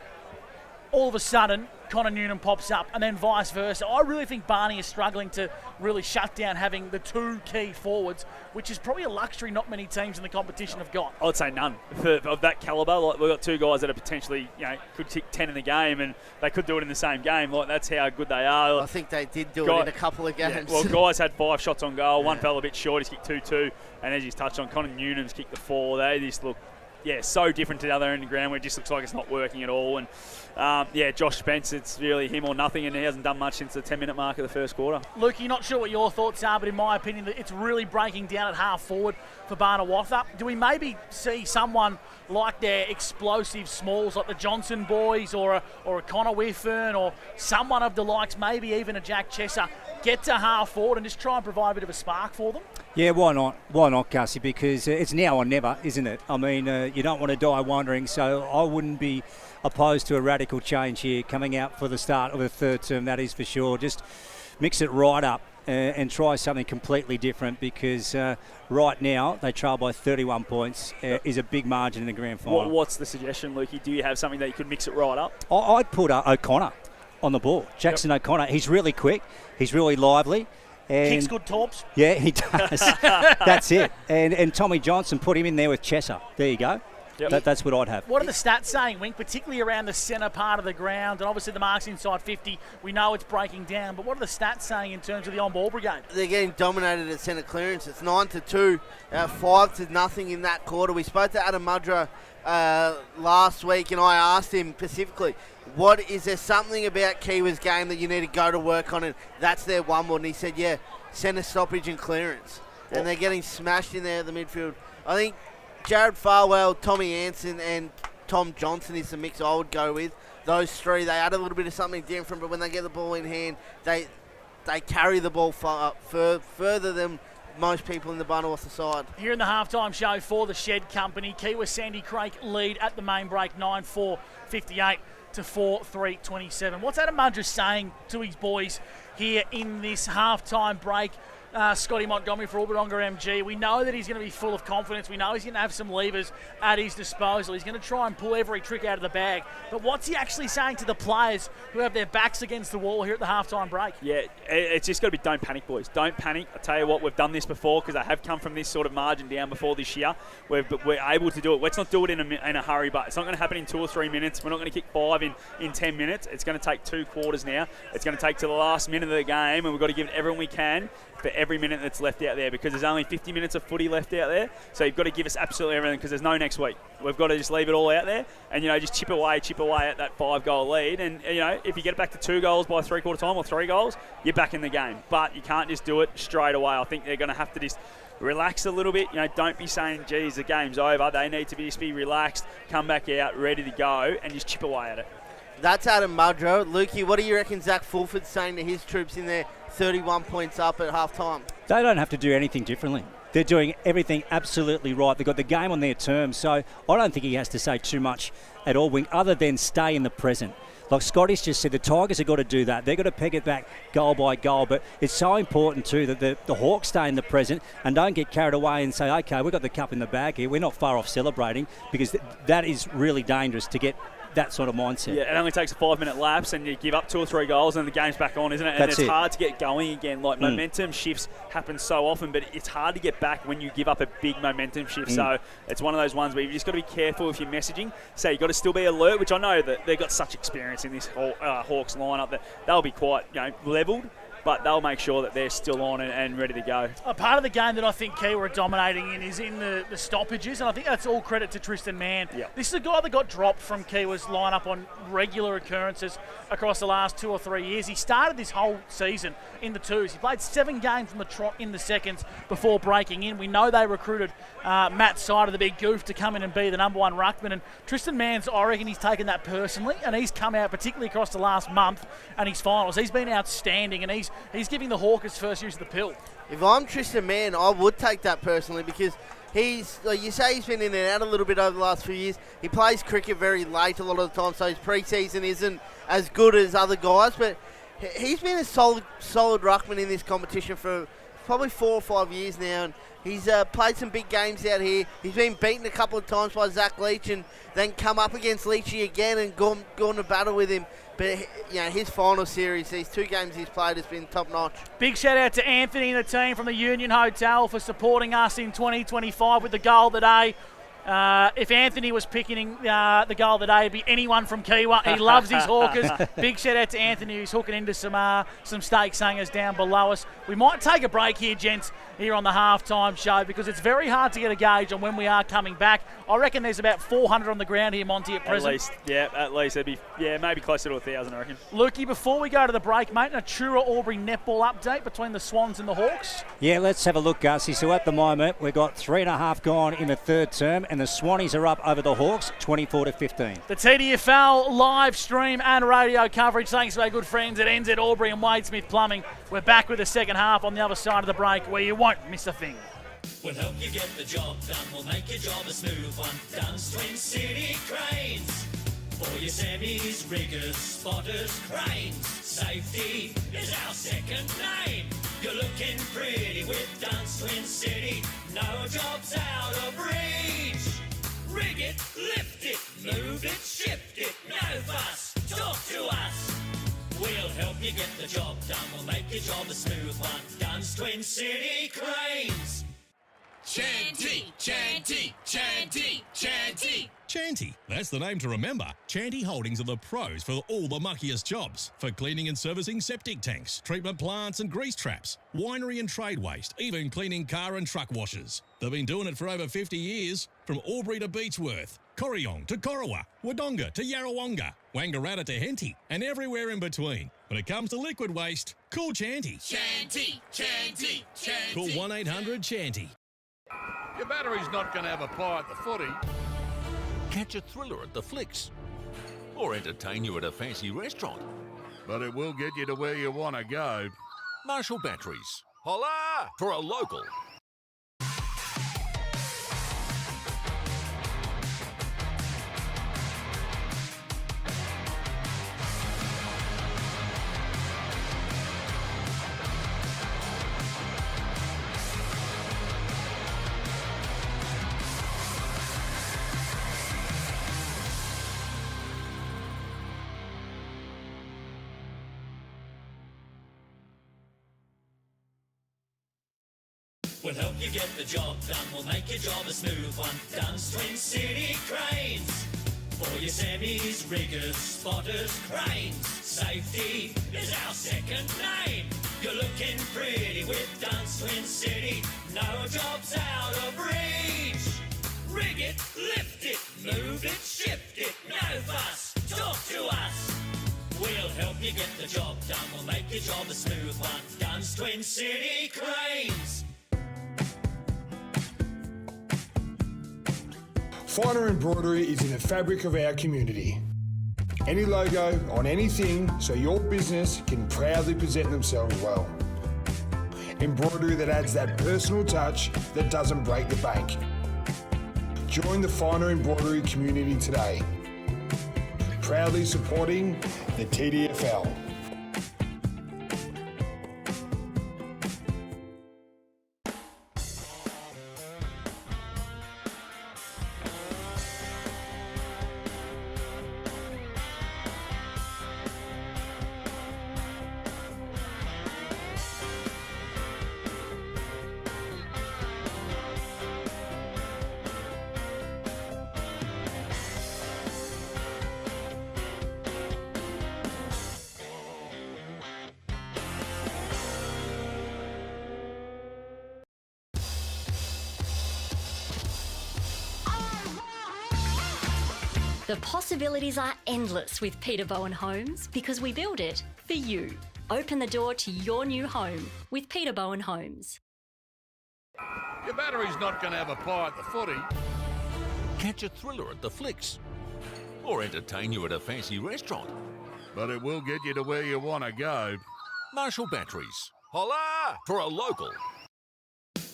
all of a sudden Connor Newnham pops up, and then vice versa. I really think Barney is struggling to really shut down having the 2 key forwards, which is probably a luxury not many teams in the competition have got. I'd say none of that calibre. Like, we've got 2 guys that are potentially, could kick 10 in the game, and they could do it in the same game. Like, that's how good they are. I think they did do it in a couple of games. Well, Guy's had 5 shots on goal. One fell a bit short. He's kicked 2-2, and as he's touched on, Connor Newnham's kicked the 4. They just look so different to the other end of the ground where it just looks like it's not working at all. And Josh Spence, it's really him or nothing, and he hasn't done much since the 10-minute mark of the first quarter. Lukey, not sure what your thoughts are, but in my opinion, it's really breaking down at half forward for Barnawartha. Do we maybe see someone like their explosive smalls, like the Johnson boys, or a Connor Whiffern, or someone of the likes, maybe even a Jack Chesser, get to half forward and just try and provide a bit of a spark for them? Yeah, why not? Why not, Gussie? Because it's now or never, isn't it? I mean, you don't want to die wondering, so I wouldn't be opposed to a radical change here coming out for the start of the third term, that is for sure. Just mix it right up and try something completely different, because right now they trail by 31 points, is a big margin in the grand final. What's the suggestion, Lukey? Do you have something that you could mix it right up? I'd put O'Connor on the ball. Jackson O'Connor. He's really quick. He's really lively. And kicks good torps. Yeah, he does. That's it. And Tommy Johnson, put him in there with Chesser. There you go. Yep. That's what I'd have. What are the stats saying, Wink, particularly around the centre part of the ground? And obviously the marks inside 50, we know it's breaking down, but what are the stats saying in terms of the on-ball brigade? They're getting dominated at centre clearance. It's 9-2, 5-0 in that quarter. We spoke to Adam Mudra last week, and I asked him specifically, is there something about Kiewa's game that you need to go to work on, and that's their one more? And he said, centre stoppage and clearance. And they're getting smashed in there at the midfield. I think Jared Farwell, Tommy Anson, and Tom Johnson is the mix I would go with. Those 3, they add a little bit of something different, but when they get the ball in hand, they carry the ball further than most people in the Barnawartha side. Here in the halftime show for the Shed Company, Kiewa Sandy Creek lead at the main break, 9-4-58 to 4-3-27. What's Adam Mudra saying to his boys here in this halftime break? Scotty Montgomery for Albadonga MG. We know that he's going to be full of confidence. We know he's going to have some levers at his disposal. He's going to try and pull every trick out of the bag. But what's he actually saying to the players who have their backs against the wall here at the halftime break? Yeah, it's just got to be don't panic, boys. Don't panic. I tell you what, we've done this before because I have come from this sort of margin down before this year. We're able to do it. Let's not do it in a hurry, but it's not going to happen in 2 or 3 minutes. We're not going to kick 5 in 10 minutes. It's going to take 2 quarters now. It's going to take to the last minute of the game, and we've got to give it everything we can for every minute that's left out there because there's only 50 minutes of footy left out there. So you've got to give us absolutely everything because there's no next week. We've got to just leave it all out there and, just chip away at that 5-goal lead. And, if you get it back to 2 goals by 3/4 time or 3 goals, you're back in the game. But you can't just do it straight away. I think they're going to have to just relax a little bit. Don't be saying, geez, the game's over. They need to just be relaxed, come back out, ready to go, and just chip away at it. That's Adam Mudrow. Lukey, what do you reckon Zach Fulford's saying to his troops in there, 31 points up at half-time? They don't have to do anything differently. They're doing everything absolutely right. They've got the game on their terms, so I don't think he has to say too much at all, Wing, other than stay in the present. Like Scotty's just said, the Tigers have got to do that. They've got to peg it back goal by goal. But it's so important, too, that the Hawks stay in the present and don't get carried away and say, OK, we've got the cup in the bag here. We're not far off celebrating because that is really dangerous to get that sort of mindset. Yeah, it only takes a 5-minute lapse and you give up 2 or 3 goals and the game's back on, isn't it? And it's hard to get going again. Like momentum shifts happen so often, but it's hard to get back when you give up a big momentum shift. So it's one of those ones where you've just got to be careful with your messaging. So you've got to still be alert, which I know that they've got such experience in this Hawks lineup that they'll be quite levelled. But they'll make sure that they're still on and ready to go. A part of the game that I think Kiewa are dominating in is in the stoppages, and I think that's all credit to Tristan Mann. Yep. This is a guy that got dropped from Kiewa's lineup on regular occurrences across the last 2 or 3 years. He started this whole season in the twos. He played 7 games from the trot in the seconds before breaking in. We know they recruited Matt Sider, the big goof, to come in and be the number 1 ruckman. And Tristan Mann's, I reckon he's taken that personally, and he's come out, particularly across the last month and his finals. He's been outstanding, and he's giving the Hawkers first use of the pill. If I'm Tristan Mann, I would take that personally because he's, like you say, he's been in and out a little bit over the last few years. He plays cricket very late a lot of the time, so his pre-season isn't as good as other guys, but he's been a solid ruckman in this competition for probably 4 or 5 years now, and he's played some big games out here. He's been beaten a couple of times by Zach Leach and then come up against Leachy again and gone to battle with him. But his final series, these 2 games he's played, has been top-notch. Big shout-out to Anthony and the team from the Union Hotel for supporting us in 2025 with the goal of the day. If Anthony was picking the goal of the day, it'd be anyone from Kiewa. He loves his Hawkers. Big shout-out to Anthony, who's hooking into some steak singers down below us. We might take a break here, gents, here on the halftime show because it's very hard to get a gauge on when we are coming back. I reckon there's about 400 on the ground here, Monty, at present. At least. It'd be, maybe closer to 1,000, I reckon. Lukey, before we go to the break, mate, an Atura Albury netball update between the Swans and the Hawks. Yeah, let's have a look, Gussie. So at the moment, we've got 3.5 gone in the third term, and the Swannies are up over the Hawks, 24-15. The TDFL live stream and radio coverage, thanks to our good friends at NZ Albury and Wade Smith Plumbing. We're back with the second half on the other side of the break, where you won't miss a thing. We'll help you get the job done. We'll make your job a smooth one. Dunn's Twin City Cranes. For your semis, riggers, spotters, cranes. Safety is our second name. You're looking pretty with Dunn's Twin City. No job's out of reach. Rig it, lift it, move it, shift it. No fuss, talk to us. We'll help you get the job done. We'll make your job a smooth one. Dunn's Twin City Cranes. Chanty, Chanty, Chanty, Chanty. Chanty, that's the name to remember. Chanty Holdings are the pros for all the muckiest jobs. For cleaning and servicing septic tanks, treatment plants and grease traps, winery and trade waste, even cleaning car and truck washers. They've been doing it for over 50 years. From Albury to Beechworth, Corryong to Corowa, Wodonga to Yarrawonga, Wangaratta to Henty, and everywhere in between. When it comes to liquid waste, call Chanty. Chanty, Chanty, Chanty. Call 1-800-CHANTY. Your battery's not going to have a pie at the footy. Catch a thriller at the flicks. Or entertain you at a fancy restaurant. But it will get you to where you want to go. Marshall Batteries. Holla! For a local. We'll help you get the job done. We'll make your job a smooth one. Dunn's Twin City Cranes. For your semis, riggers, spotters, cranes. Safety is our second name. You're looking pretty with Dunn's Twin City. No job's out of reach. Rig it, lift it, move it, shift it. No fuss, talk to us. We'll help you get the job done. We'll make your job a smooth one. Dunn's Twin City Cranes. Finer embroidery is in the fabric of our community. Any logo on anything so your business can proudly present themselves well. Embroidery that adds that personal touch that doesn't break the bank. Join the Finer embroidery community today. Proudly supporting the TDFL. The possibilities are endless with Peter Bowen Homes because we build it for you. Open the door to your new home with Peter Bowen Homes. Your battery's not going to have a pie at the footy. Catch a thriller at the flicks. Or entertain you at a fancy restaurant. But it will get you to where you want to go. Marshall Batteries. Holla! For a local.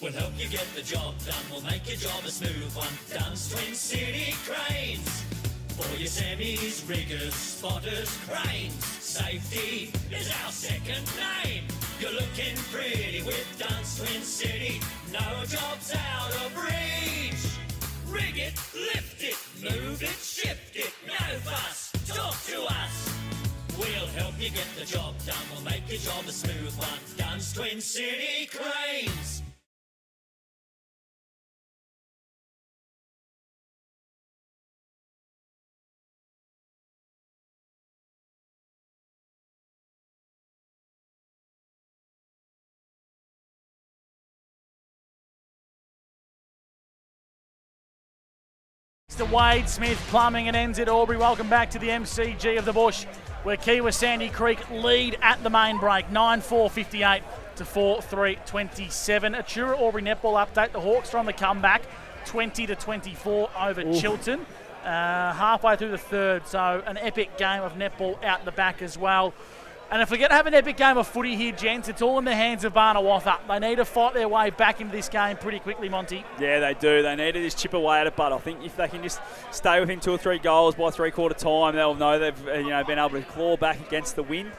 We'll help you get the job done. We'll make your job a smooth one. Dunn's Twin City Cranes. For your semis, riggers, spotters, cranes. Safety is our second name. You're looking pretty with Dunn's Twin City. No job's out of reach. Rig it, lift it, move it, shift it. No fuss, talk to us. We'll help you get the job done. We'll make your job a smooth one. Dunn's Twin City Cranes. Mr. Wade Smith, Plumbing and NZ Albury. Welcome back to the MCG of the Bush, where Kiewa Sandy Creek lead at the main break, 9-4-58 to 4-3-27. A Chura Albury netball update. The Hawks are on the comeback, 20-24 over Chilton. Halfway through the third, so an epic game of netball out the back as well. And if we're going to have an epic game of footy here, gents, it's all in the hands of Barnawartha. They need to fight their way back into this game pretty quickly, Monty. Yeah, they do. They need to just chip away at it, but I think if they can just stay within 2 or 3 goals by three-quarter time, they'll know they've been able to claw back against the wind,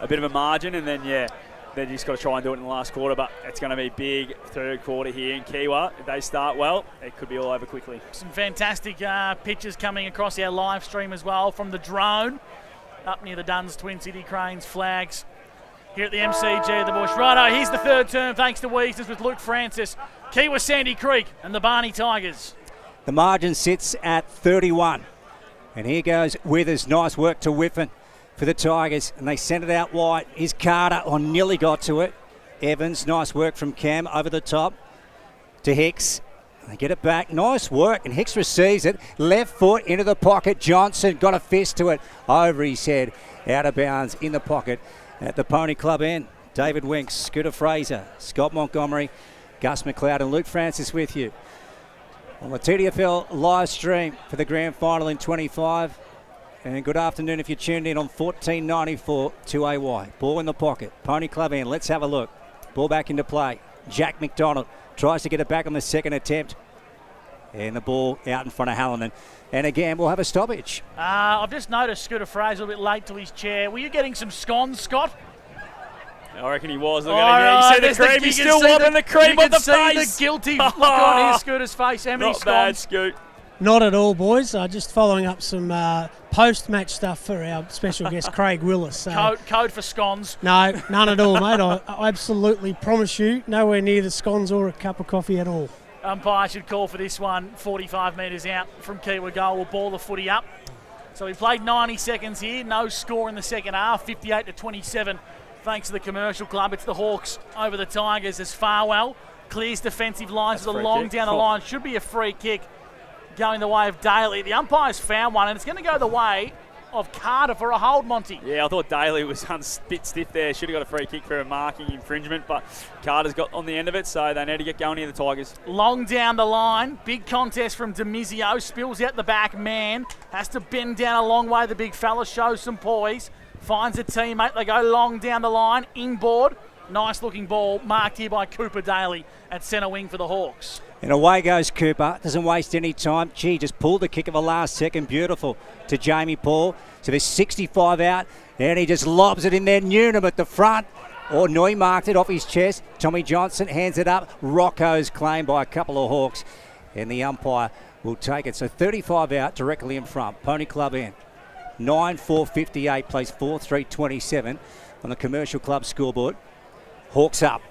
a bit of a margin, and then, they just got to try and do it in the last quarter, but it's going to be big third quarter here in Kiewa. If they start well, it could be all over quickly. Some fantastic pictures coming across our live stream as well from the drone up near the Dunn's Twin City Cranes flags here at the MCG of the Bush. Righto, here's the third term thanks to Weasons with Luke Francis. Kiewa Sandy Creek and the Barney Tigers. The margin sits at 31. And here goes Withers. Nice work to Whiffen for the Tigers. And they send it out wide. Here's Carter. Nearly got to it. Evans, nice work from Cam over the top to Hicks. They get it back. Nice work. And Hicks receives it. Left foot into the pocket. Johnson got a fist to it. Over his head. Out of bounds in the pocket at the Pony Club end. David Winks, Scooter Fraser, Scott Montgomery, Gus McLeod and Luke Francis with you on the TDFL live stream for the grand final in 25. And good afternoon if you're tuned in on 1494 2AY. Ball in the pocket. Pony Club end. Let's have a look. Ball back into play. Jack McDonald tries to get it back on the second attempt. And the ball out in front of Hallinan. And again, we'll have a stoppage. I've just noticed Scooter Fraser a bit late to his chair. Were you getting some scones, Scott? I reckon he was. Look at him. You see the cream. He's still wobbling the cream on the face. You can see the guilty look on his Scooter's face. How many Not scones? bad, Scoot. Not at all, boys. Just following up some post-match stuff for our special guest, Craig Willis. So Code for scones. no, none at all, mate. I absolutely promise you, nowhere near the scones or a cup of coffee at all. Umpire should call for this one, 45 metres out from Kiewa goal. We'll ball the footy up. So we played 90 seconds here. No score in the second half, 58-27. Thanks to the Commercial Club. It's the Hawks over the Tigers as Farwell clears defensive lines with a long kick. down the line. Should be a free kick going the way of Daly. The umpire's found one, and it's going to go the way of Carter for a hold, Monty. Yeah, I thought Daly was a bit stiff there. Should have got a free kick for a marking infringement, but Carter's got on the end of it, so they need to get going here, the Tigers. Long down the line. Big contest from Demizio. Spills out the back. Man has to bend down a long way. The big fella shows some poise. Finds a teammate. They go long down the line. Inboard. Nice looking ball marked here by Cooper Daly at centre wing for the Hawks. And away goes Cooper. Doesn't waste any time. Gee, just pulled the kick of the last second. Beautiful to Jamie Paul. So there's 65 out. And he just lobs it in there. Newnham at the front. Or Nui marked it off his chest. Tommy Johnson hands it up. Rocco's claimed by a couple of Hawks. And the umpire will take it. So 35 out directly in front. Pony Club end. 9-4-58 plays 4-3-27 on the Commercial Club scoreboard. Hawks up.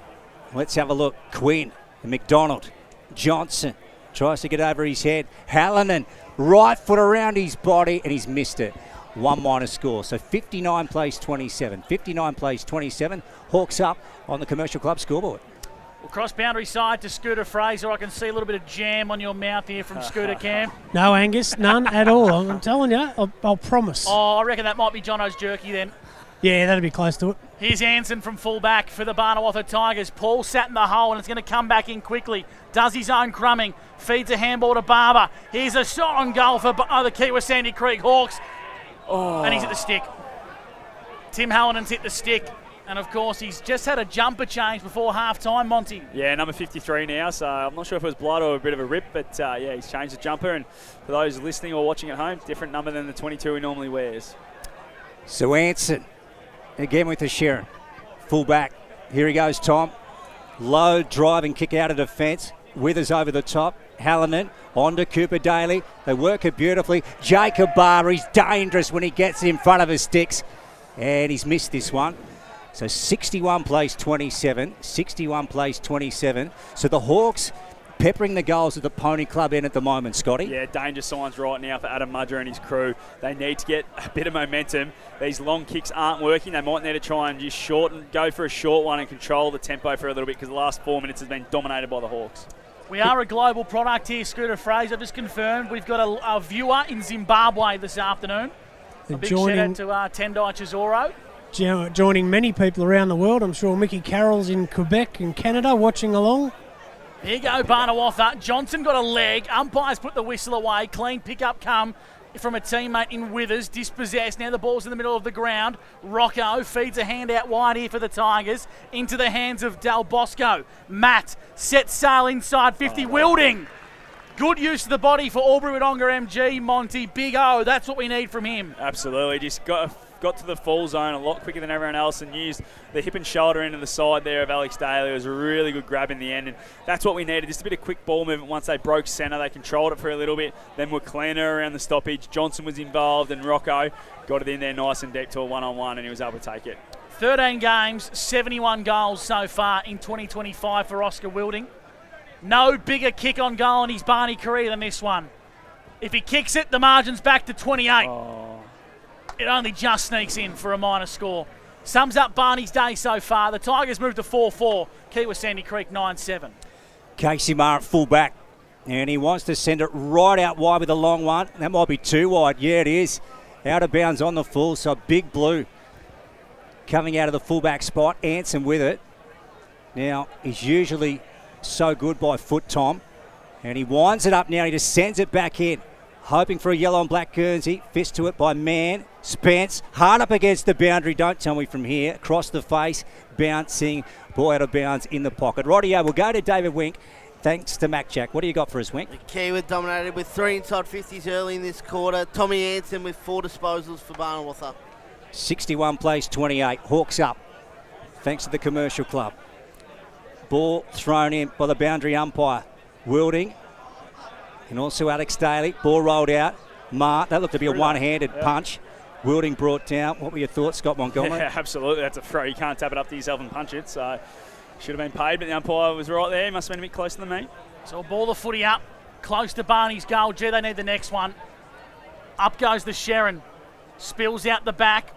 Let's have a look. Quinn and McDonald. Johnson tries to get over his head. Hallinan, right foot around his body, and he's missed it. 1 minus score. So 59 plays 27. 59 plays 27. Hawks up on the Commercial Club scoreboard. Well, cross boundary side to Scooter Fraser. I can see a little bit of jam on your mouth here from Scooter Cam. No, Angus, none at all. I'm telling you, I'll promise. Oh, I reckon that might be Jono's jerky then. Yeah, that'd be close to it. Here's Anson from fullback for the Barnawartha Tigers. Paul sat in the hole and it's going to come back in quickly. Does his own crumbing. Feeds a handball to Barber. Here's a shot on goal for the Kiewa Sandy Creek Hawks. Oh. And he's at the stick. Tim Hallinan's hit the stick. And, of course, he's just had a jumper change before half-time, Monty. Yeah, number 53 now, so I'm not sure if it was blood or a bit of a rip, but, yeah, he's changed the jumper. And for those listening or watching at home, different number than the 22 he normally wears. So Anson, again with the Sharon. Full back. Here he goes, Tom. Low driving kick out of defence. Withers over the top. Hallinan on to Cooper Daly. They work it beautifully. Jacob Barber, he's dangerous when he gets in front of his sticks. And he's missed this one. So 61 plays 27. 61 plays 27. So the Hawks peppering the goals at the Pony Club end at the moment, Scotty. Yeah, danger signs right now for Adam Mudger and his crew. They need to get a bit of momentum. These long kicks aren't working. They might need to try and just go for a short one and control the tempo for a little bit because the last 4 minutes has been dominated by the Hawks. We are a global product here, Scooter Fraser. I've just confirmed we've got a viewer in Zimbabwe this afternoon. A big shout out to Tendai Chisoro. Joining many people around the world. I'm sure Mickey Carroll's in Quebec and Canada watching along. Here you go, Barnawartha. Johnson got a leg. Umpires put the whistle away. Clean pick-up come from a teammate in Withers. Dispossessed. Now the ball's in the middle of the ground. Rocco feeds a hand out wide here for the Tigers. Into the hands of Del Bosco. Matt sets sail inside 50. Wilding. Good use of the body for Albury Wodonga MG. Monty, big O. That's what we need from him. Absolutely. Just got to the full zone a lot quicker than everyone else and used the hip and shoulder into the side there of Alex Daly. It was a really good grab in the end, and that's what we needed. Just a bit of quick ball movement. Once they broke centre, they controlled it for a little bit, then were cleaner around the stoppage. Johnson was involved, and Rocco got it in there nice and deep to a one-on-one, and he was able to take it. 13 games, 71 goals so far in 2025 for Oscar Wilding. No bigger kick on goal in his Barney career than this one. If he kicks it, the margin's back to 28. It only just sneaks in for a minor score. Sums up Barney's day so far. The Tigers moved to 4-4. Kiewa Sandy Creek 9-7. Casey Marr at full back. And he wants to send it right out wide with a long one. That might be too wide. Yeah, it is. Out of bounds on the full. So Big Blue coming out of the fullback spot. Anson with it. Now, he's usually so good by foot, Tom. And he winds it up now. He just sends it back in. Hoping for a yellow and black Guernsey. Fist to it by Mann. Spence. Hard up against the boundary. Don't tell me from here. Across the face. Bouncing. Ball out of bounds in the pocket. Rightio, we'll go to David Wink. Thanks to Mac Jack. What do you got for us, Wink? The Kiewa dominated with 3 inside 50s early in this quarter. Tommy Anson with 4 disposals for Barnawartha. 61 plays 28. Hawks up. Thanks to the Commercial Club. Ball thrown in by the boundary umpire. Wilding and also Alex Daly. Ball rolled out. That looked to be a one-handed punch. Wilding brought down. What were your thoughts, Scott Montgomery? Yeah, absolutely. That's a throw. You can't tap it up to yourself and punch it. So should have been paid, but the umpire was right there. He must have been a bit closer than me. So a ball the footy up, close to Barney's goal. Gee, they need the next one. Up goes the Sharon. Spills out the back.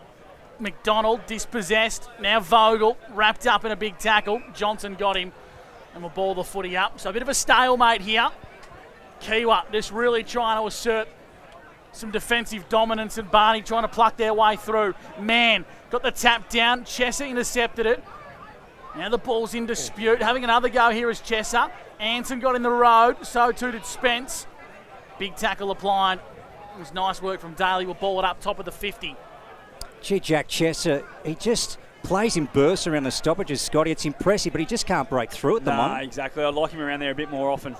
McDonald dispossessed. Now Vogel wrapped up in a big tackle. Johnson got him. And we'll ball the footy up. So a bit of a stalemate here. Kiewa just really trying to assert some defensive dominance, and Barney trying to pluck their way through. Man, got the tap down. Chesser intercepted it. Now the ball's in dispute. Having another go here is Chesser. Anson got in the road. So too did Spence. Big tackle applied. It was nice work from Daly. We'll ball it up top of the 50. Gee, Jack Chesser, he just plays in bursts around the stoppages, Scotty. It's impressive, but he just can't break through at the moment. Exactly. I'd like him around there a bit more often.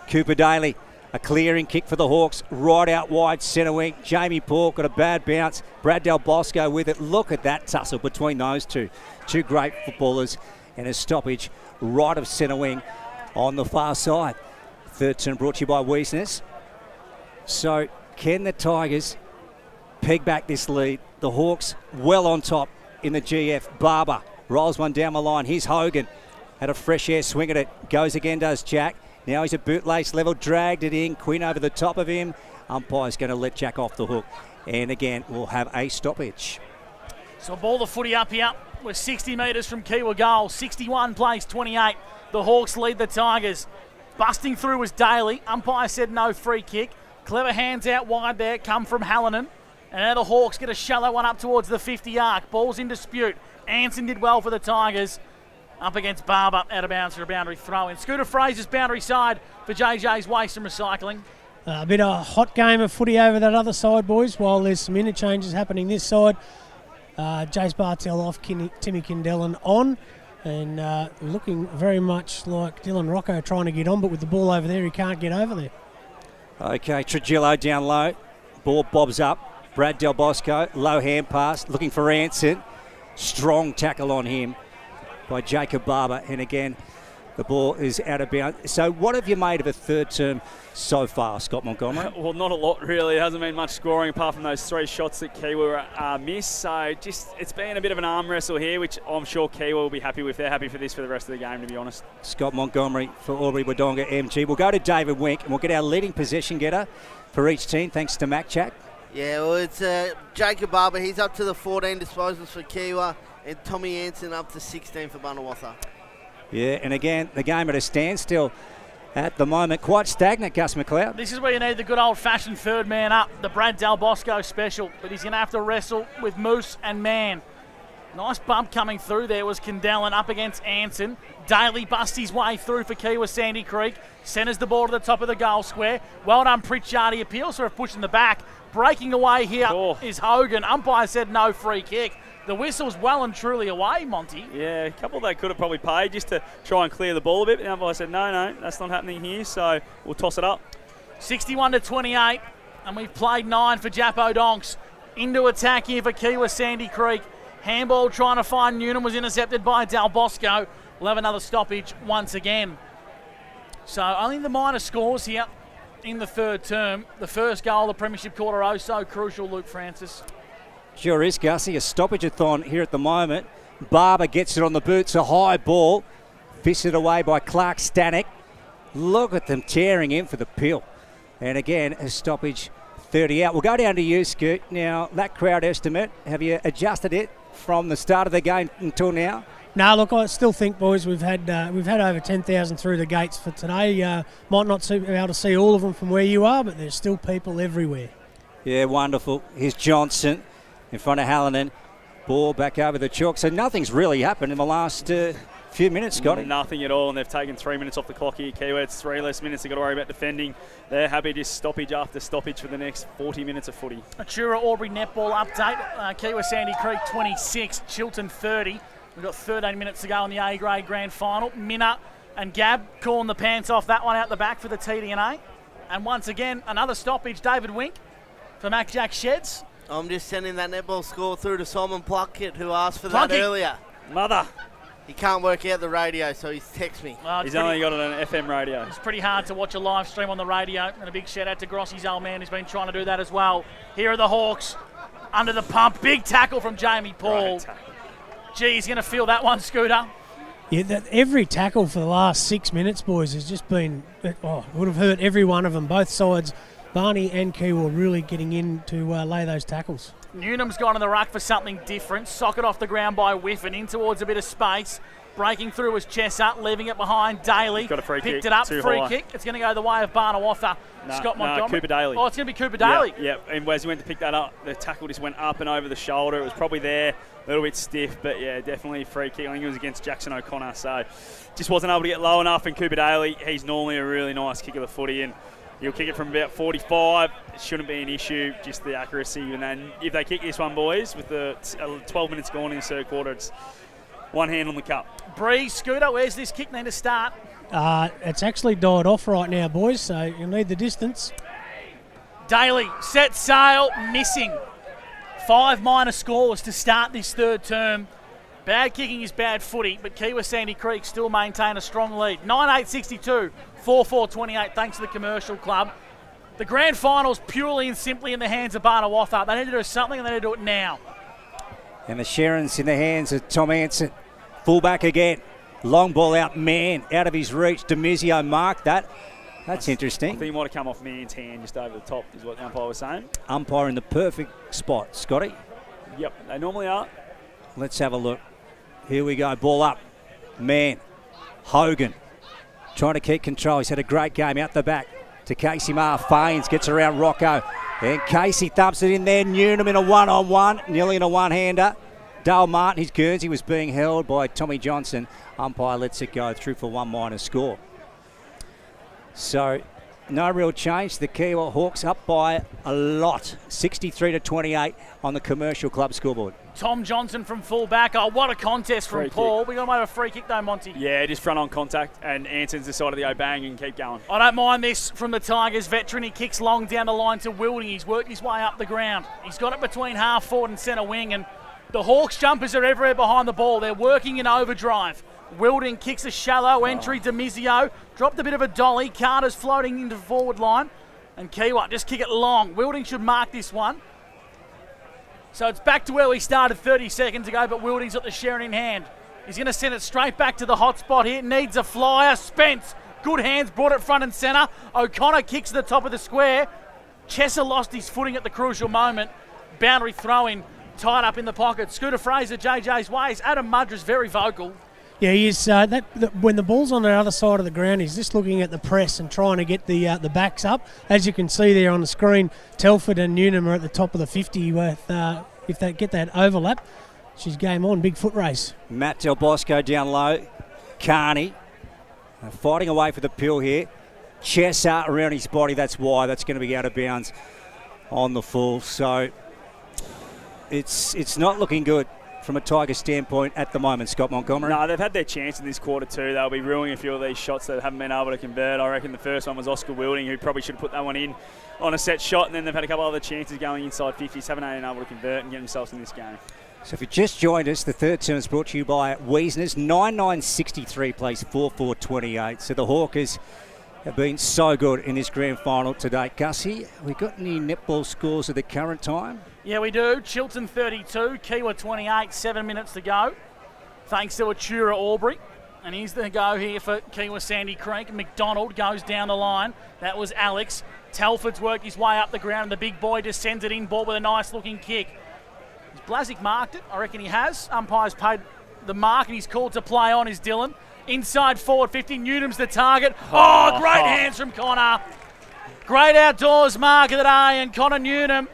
Cooper Daly, a clearing kick for the Hawks, right out wide, centre wing. Jamie Paul got a bad bounce. Brad Del Bosco with it. Look at that tussle between those two. Two great footballers, and a stoppage right of centre wing on the far side. Third turn brought to you by Wiesness. So can the Tigers peg back this lead? The Hawks well on top in the GF. Barber rolls one down the line. Here's Hogan. Had a fresh air swing at it. Goes again, does Jack. Now he's at bootlace level. Dragged it in. Quinn over the top of him. Umpire's going to let Jack off the hook. And again, we'll have a stoppage. So ball the footy up here. We're 60 metres from Kiewa goal. 61 plays 28. The Hawks lead the Tigers. Busting through was Daly. Umpire said no free kick. Clever hands out wide there. Come from Hallinan. And now the Hawks get a shallow one up towards the 50 arc. Ball's in dispute. Anson did well for the Tigers. Up against Barber, out of bounds for a boundary throw in. Scooter Fraser's boundary side for JJ's Waste and Recycling. A bit of a hot game of footy over that other side, boys, while there's some interchanges happening this side. Jace Bartell off, Timmy Kindellan on, and looking very much like Dylan Rocco trying to get on, but with the ball over there, he can't get over there. Okay, Trujillo down low. Ball bobs up. Brad Del Bosco, low hand pass, looking for Anson. Strong tackle on him by Jacob Barber, and again, the ball is out of bounds. So what have you made of a third term so far, Scott Montgomery? Well, not a lot, really. It hasn't been much scoring apart from those three shots that Kiewa missed. So just it's been a bit of an arm wrestle here, which I'm sure Kiewa will be happy with. They're happy for this for the rest of the game, to be honest. Scott Montgomery for Albury Wodonga MG. We'll go to David Wink, and we'll get our leading possession getter for each team, thanks to Mac Jack. Yeah, well, it's Jacob Barber. He's up to the 14 disposals for Kiewa, and Tommy Anson up to 16 for Barnawartha. Yeah, and again, the game at a standstill at the moment. Quite stagnant, Gus McLeod. This is where you need the good old-fashioned third man up, the Brad Del Bosco special, but he's going to have to wrestle with Moose and Mann. Nice bump coming through there was Kindellan up against Anson. Daly busts his way through for Kiewa Sandy Creek. Centres the ball to the top of the goal square. Well done, Pritchard. He appeals for a push in the back. Breaking away here is Hogan. Umpire said no free kick. The whistle's well and truly away, Monty. Yeah, a couple they could have probably paid just to try and clear the ball a bit. The umpire said, no, that's not happening here, so we'll toss it up. 61-28, and we've played 9 for Jappo Donks. Into attack here for Kiewa Sandy Creek. Handball trying to find Newnham was intercepted by Del Bosco. We'll have another stoppage once again. So only the minor scores here in the third term. The first goal, the premiership quarter, so crucial, Luke Francis. Sure is, Gussie. A stoppage-a-thon here at the moment. Barber gets it on the boots. A high ball. Fisted away by Clark Stanek. Look at them tearing in for the pill. And again, a stoppage 30 out. We'll go down to you, Scoot. Now, that crowd estimate, have you adjusted it from the start of the game until now? No, look, I still think, boys, we've had over 10,000 through the gates for today. Might not be able to see all of them from where you are, but there's still people everywhere. Yeah, wonderful. Here's Johnson in front of Hallinan. Ball back over the chalk. So nothing's really happened in the last few minutes, Scotty. Nothing at all, and they've taken 3 minutes off the clock here. Kiewa, it's 3 less minutes they've got to worry about defending. They're happy to stoppage after stoppage for the next 40 minutes of footy. Atura Albury netball update. Kiewa Sandy Creek 26, Chilton 30. We've got 13 minutes to go in the A-grade grand final. Minna and Gab calling the pants off that one out the back for the TDNA. And once again, another stoppage, David Wink for Mac Jack Sheds. I'm just sending that netball score through to Simon Plunkett, who asked for that earlier. Mother. He can't work out the radio, so he's texted me. Well, He's only got it on an FM radio. It's pretty hard to watch a live stream on the radio. And a big shout out to Grossi's old man who's been trying to do that as well. Here are the Hawks under the pump. Big tackle from Jamie Paul. Gee, he's going to feel that one, Scooter. Yeah, every tackle for the last 6 minutes, boys, has just been, would have hurt every one of them. Both sides, Barney and Kiewa, really getting in to lay those tackles. Newnham's gone in the ruck for something different. Socket off the ground by Whiff and in towards a bit of space. Breaking through was Chesser, leaving it behind Daly. Got a free Picked kick, it up, too free high. kick. It's going to go the way of Barnawartha. Scott Montgomery. Cooper Daly. Oh, it's going to be Cooper Daly. Yeah, and as he went to pick that up, the tackle just went up and over the shoulder. It was probably there, a little bit stiff, but yeah, definitely a free kick. I think it was against Jackson O'Connor, so just wasn't able to get low enough. And Cooper Daly, he's normally a really nice kick of the footy, and he'll kick it from about 45. It shouldn't be an issue, just the accuracy. And then if they kick this one, boys, with the 12 minutes gone in the third quarter, it's one hand on the cup. Bree, Scooter, where's this kick need to start? It's actually died off right now, boys, so you'll need the distance. Daly, set sail, missing. 5 minor scores to start this third term. Bad kicking is bad footy, but Kiewa Sandy Creek still maintain a strong lead. 9-8-62, 4-4-28, thanks to the Commercial Club. The grand final's purely and simply in the hands of Barnawartha. They need to do something and they need to do it now. And the Sharon's in the hands of Tom Anson. Fullback again. Long ball out, man, out of his reach. Demizio marked that. That's interesting. I think he might have come off Man's hand just over the top, is what the umpire was saying. Umpire in the perfect spot, Scotty. Yep, they normally are. Let's have a look. Here we go, ball up. Man, Hogan trying to keep control. He's had a great game out the back to Casey Marr. Faines gets around Rocco. And Casey thumps it in there. Newnham in a one-on-one, nearly in a one-hander. Dale Martin, his Guernsey was being held by Tommy Johnson. Umpire lets it go through for 1 minor score. So, no real change. The Kiewa Hawks up by a lot. 63-28 on the Commercial Club scoreboard. Tom Johnson from fullback. Oh, what a contest from Free Paul. kick. We got him over a free kick though, Monty. Yeah, just front on contact, and Anson's decided to go bang and keep going. I don't mind this from the Tigers veteran. He kicks long down the line to Wilding. He's worked his way up the ground. He's got it between half forward and centre wing, and the Hawks jumpers are everywhere behind the ball. They're working in overdrive. Wilding kicks a shallow entry to Mizio. Dropped a bit of a dolly. Carter's floating into the forward line. And Kiewa just kick it long. Wilding should mark this one. So it's back to where we started 30 seconds ago, but Wilding's got the Sharon in hand. He's going to send it straight back to the hot spot here. Needs a flyer. Spence, good hands, brought it front and centre. O'Connor kicks to the top of the square. Chesser lost his footing at the crucial moment. Boundary throw-in, tied up in the pocket. Scooter Fraser, JJ's ways. Adam Mudra's very vocal. Yeah, he is. When the ball's on the other side of the ground, he's just looking at the press and trying to get the backs up. As you can see there on the screen, Telford and Newnham are at the top of the 50 with, if they get that overlap, she's game on. Big foot race. Matt Del Bosco down low. Carney fighting away for the pill here. Chesser around his body. That's why. That's going to be out of bounds on the full. So it's not looking good from a Tiger standpoint at the moment, Scott Montgomery. No, they've had their chance in this quarter too. They'll be ruining a few of these shots that haven't been able to convert. I reckon the first one was Oscar Wilding, who probably should have put that one in on a set shot, and then they've had a couple other chances going inside 50s, haven't been able to convert and get themselves in this game. So if you just joined us, the third term is brought to you by Wiesner's. 9-9-63 plays 4-4-28. So the Hawkers have been so good in this grand final to date. Gussie, we got any netball scores at the current time? Yeah, we do. Chilton 32, Kiewa 28, 7 minutes to go. Thanks to Atura Albury. And here's the go here for Kiewa Sandy Creek. McDonald goes down the line. That was Alex. Telford's worked his way up the ground, and the big boy just sends it in ball with a nice looking kick. Has Blazic marked it? I reckon he has. Umpire's paid the mark, and he's called to play on is Dylan. Inside forward 50, Newnham's the target. Oh, great hands from Connor. Great outdoors mark of the day, and Connor Newnham,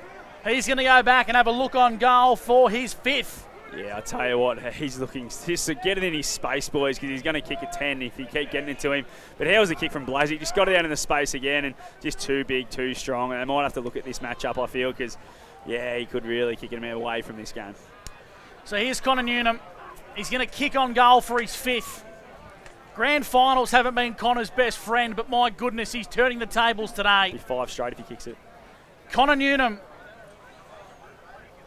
he's going to go back and have a look on goal for his fifth. Yeah, I tell you what, he's looking just to get it in his space, boys, because he's going to kick a 10 if you keep getting it to him. But how was the kick from Blazic? Just got it out in the space again, and just too big, too strong. And they might have to look at this matchup, I feel, because, yeah, he could really kick him away from this game. So here's Connor Newnham. He's going to kick on goal for his fifth. Grand finals haven't been Connor's best friend, but my goodness, he's turning the tables today. Be 5 straight if he kicks it. Connor Newnham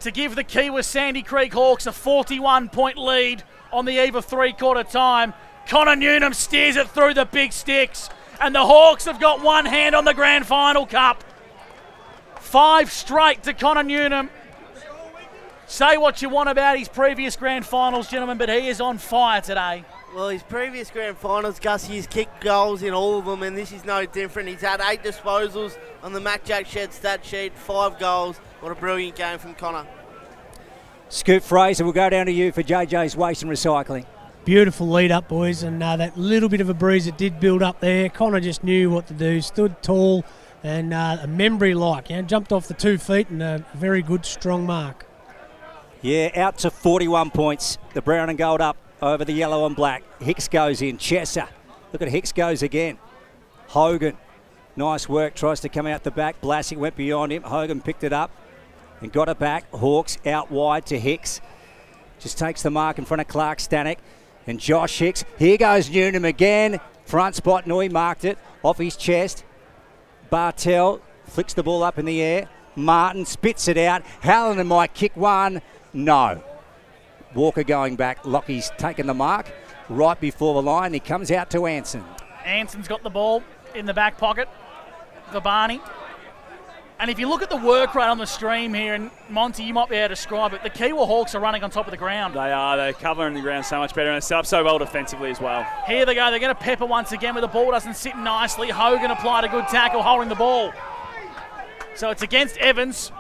to give the Kiewa Sandy Creek Hawks a 41-point lead on the eve of three-quarter time. Connor Newnham steers it through the big sticks, and the Hawks have got one hand on the Grand Final Cup. 5 straight to Connor Newnham. Say what you want about his previous Grand Finals, gentlemen, but he is on fire today. Well, his previous Grand Finals, Gus, he's kicked goals in all of them, and this is no different. He's had 8 disposals on the Mac Jack Shed stat sheet, 5 goals. What a brilliant game from Connor. Scoot Fraser, we'll go down to you for JJ's Waste and Recycling. Beautiful lead up, boys, and that little bit of a breeze that did build up there. Connor just knew what to do, stood tall, and a memory-like, jumped off the 2 feet, and a very good, strong mark. Yeah, out to 41 points. The brown and gold up over the yellow and black. Hicks goes in. Chesser. Look at Hicks goes again. Hogan. Nice work. Tries to come out the back. Blassick went beyond him. Hogan picked it up and got it back. Hawks out wide to Hicks. Just takes the mark in front of Clark Stanek. And Josh Hicks. Here goes Newnham again. Front spot. Nui marked it. Off his chest. Bartel flicks the ball up in the air. Martin spits it out. Hallinan might kick one. No. Walker going back. Lockie's taken the mark right before the line. He comes out to Anson. Anson's got the ball in the back pocket for Barney. And if you look at the work rate on the stream here, and Monty, you might be able to describe it, the Kiewa Hawks are running on top of the ground. They are. They're covering the ground so much better, and it's set up so well defensively as well. Here they go. They're going to pepper once again, where the ball doesn't sit nicely. Hogan applied a good tackle holding the ball. So it's against Evans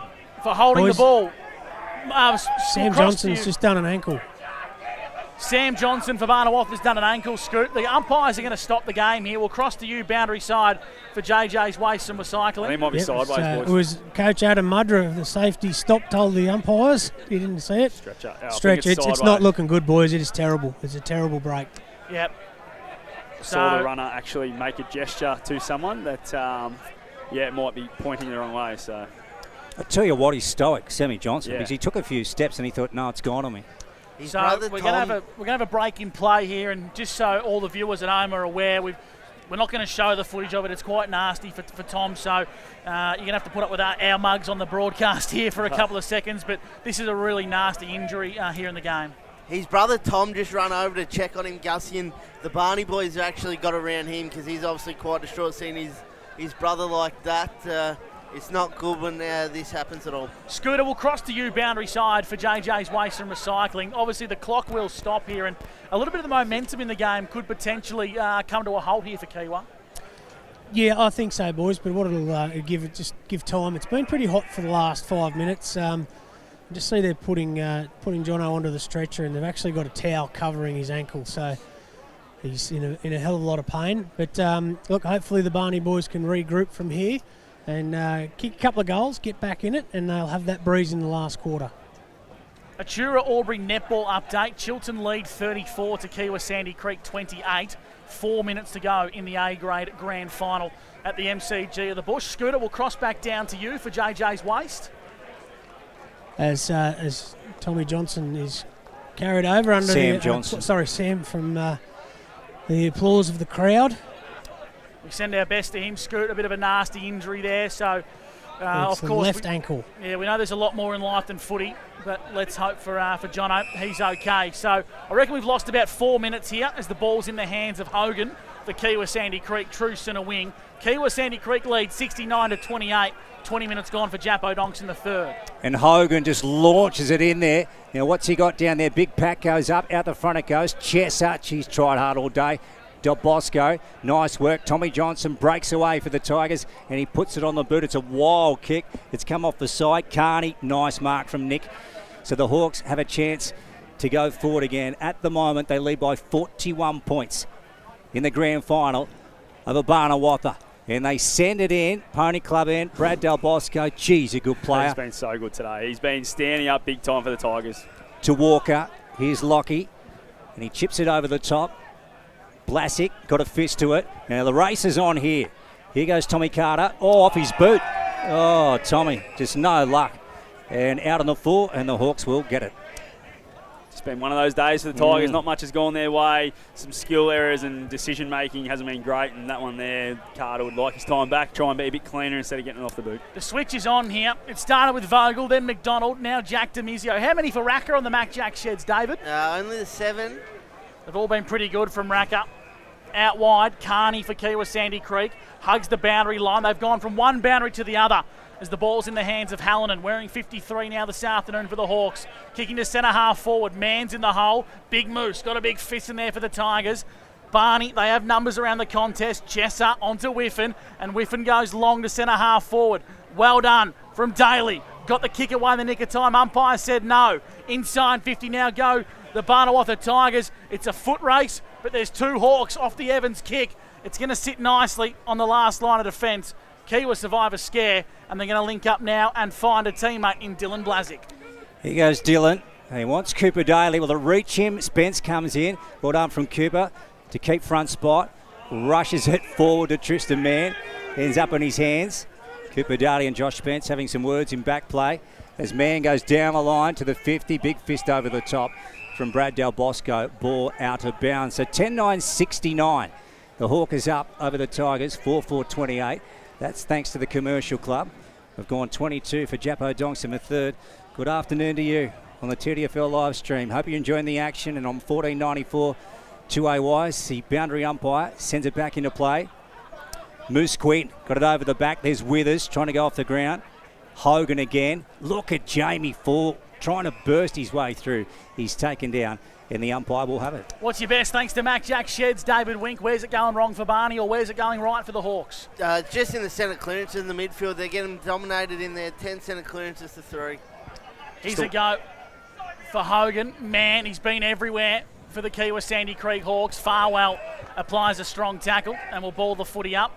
for holding the ball. Sam Johnson's just done an ankle. Sam Johnson for Barnawartha has done an ankle scoot. The umpires are going to stop the game here. We'll cross to you, boundary side, for JJ's Waste and Recycling. He might be sideways, boys. It was Coach Adam Mudra of the safety stop told the umpires. He didn't see it. Stretch. It's not looking good, boys. It is terrible. It's a terrible break. Yep. Saw the runner actually make a gesture to someone that, might be pointing the wrong way. So I tell you what, he's stoic, Sammy Johnson, because he took a few steps and he thought, no, it's gone on me. So we're going to have a break in play here, and just so all the viewers at home are aware, we're not going to show the footage of it. It's quite nasty for Tom, so you're going to have to put up with our mugs on the broadcast here for a couple of seconds, but this is a really nasty injury here in the game. His brother Tom just ran over to check on him, Gussie, and the Barney boys have actually got around him because he's obviously quite distraught seeing his brother like that. It's not good when this happens at all. Scooter will cross to you, boundary side, for JJ's Waste and Recycling. Obviously, the clock will stop here, and a little bit of the momentum in the game could potentially come to a halt here for Kiewa. Yeah, I think so, boys. But what it'll give time. It's been pretty hot for the last 5 minutes. Just see they're putting Jono onto the stretcher, and they've actually got a towel covering his ankle, so he's in a hell of a lot of pain. But look, hopefully the Barney boys can regroup from here and kick a couple of goals, get back in it, and they'll have that breeze in the last quarter. Achura Albury netball update. Chilton lead 34 to Kiewa Sandy Creek 28. 4 minutes to go in the A-grade grand final at the MCG of the Bush. Scooter will cross back down to you for JJ's Waste. As Tommy Johnson is carried over under Sam Johnson. Sam from the applause of the crowd. We send our best to him, Scoot. A bit of a nasty injury there, so of the course left ankle. Yeah, we know there's a lot more in life than footy, but let's hope for Jono, he's okay. So I reckon we've lost about 4 minutes here as the ball's in the hands of Hogan, the Kiewa Sandy Creek true centre wing. Kiewa Sandy Creek lead 69 to 28. 20 minutes gone for Jap O'Donks in the third. And Hogan just launches it in there. Now what's he got down there? Big pack goes up, out the front it goes. Chessup, he's tried hard all day. Del Bosco, nice work. Tommy Johnson breaks away for the Tigers and he puts it on the boot. It's a wild kick. It's come off the side. Carney, nice mark from Nick. So the Hawks have a chance to go forward again. At the moment, they lead by 41 points in the grand final over Barnawartha. And they send it in. Pony Club in. Brad Del Bosco, geez, a good player. He's been so good today. He's been standing up big time for the Tigers. To Walker. Here's Lockie. And he chips it over the top. Blassick got a fist to it. Now the race is on here. Here goes Tommy Carter. Oh, off his boot. Oh, Tommy, just no luck. And out on the full, and the Hawks will get it. It's been one of those days for the Tigers. Not much has gone their way. Some skill errors and decision making hasn't been great. And that one there, Carter would like his time back, try and be a bit cleaner instead of getting it off the boot. The switch is on here. It started with Vogel, then McDonald, now Jack Demizio. How many for Racker on the Mac Jack sheds, David? Only the 7. They've all been pretty good from Racker. Out wide, Carney for Kiewa Sandy Creek. Hugs the boundary line. They've gone from one boundary to the other as the ball's in the hands of Hallinan, wearing 53 now this afternoon for the Hawks. Kicking to centre half forward. Mann's in the hole. Big Moose got a big fist in there for the Tigers. Barney, they have numbers around the contest. Chesser onto Whiffen, and Whiffen goes long to centre half forward. Well done from Daly. Got the kick away in the nick of time. Umpire said no. Inside 50 now go the Barnawartha Tigers. It's a foot race, but there's 2 Hawks off the Evans kick. It's going to sit nicely on the last line of defence. Kiewa survive a scare, and they're going to link up now and find a teammate in Dylan Blazic. Here goes Dylan. He wants Cooper Daly. Will it reach him? Spence comes in. Well done from Cooper to keep front spot. Rushes it forward to Tristan Mann. Ends up on his hands. Cooper Daly and Josh Spence having some words in back play. As Mann goes down the line to the 50. Big fist over the top from Brad Del Bosco. Ball out of bounds. So 10-9-69. The Hawkers up over the Tigers. 4-4-28. That's thanks to the Commercial Club. We've gone 22 for Japo Dongston III. Good afternoon to you on the TDFL live stream. Hope you're enjoying the action. And on 1494 2AY, the boundary umpire sends it back into play. Moose Quint got it over the back. There's Withers trying to go off the ground. Hogan again. Look at Jamie Fall trying to burst his way through. He's taken down, and the umpire will have it. What's your best? Thanks to Mac Jack Sheds, David Wink. Where's it going wrong for Barney, or where's it going right for the Hawks? Just in the centre clearance in the midfield. They're getting dominated in their 10 centre clearances to 3. Here's a go for Hogan. Man, he's been everywhere for the Kiewa Sandy Creek Hawks. Farwell applies a strong tackle and will ball the footy up.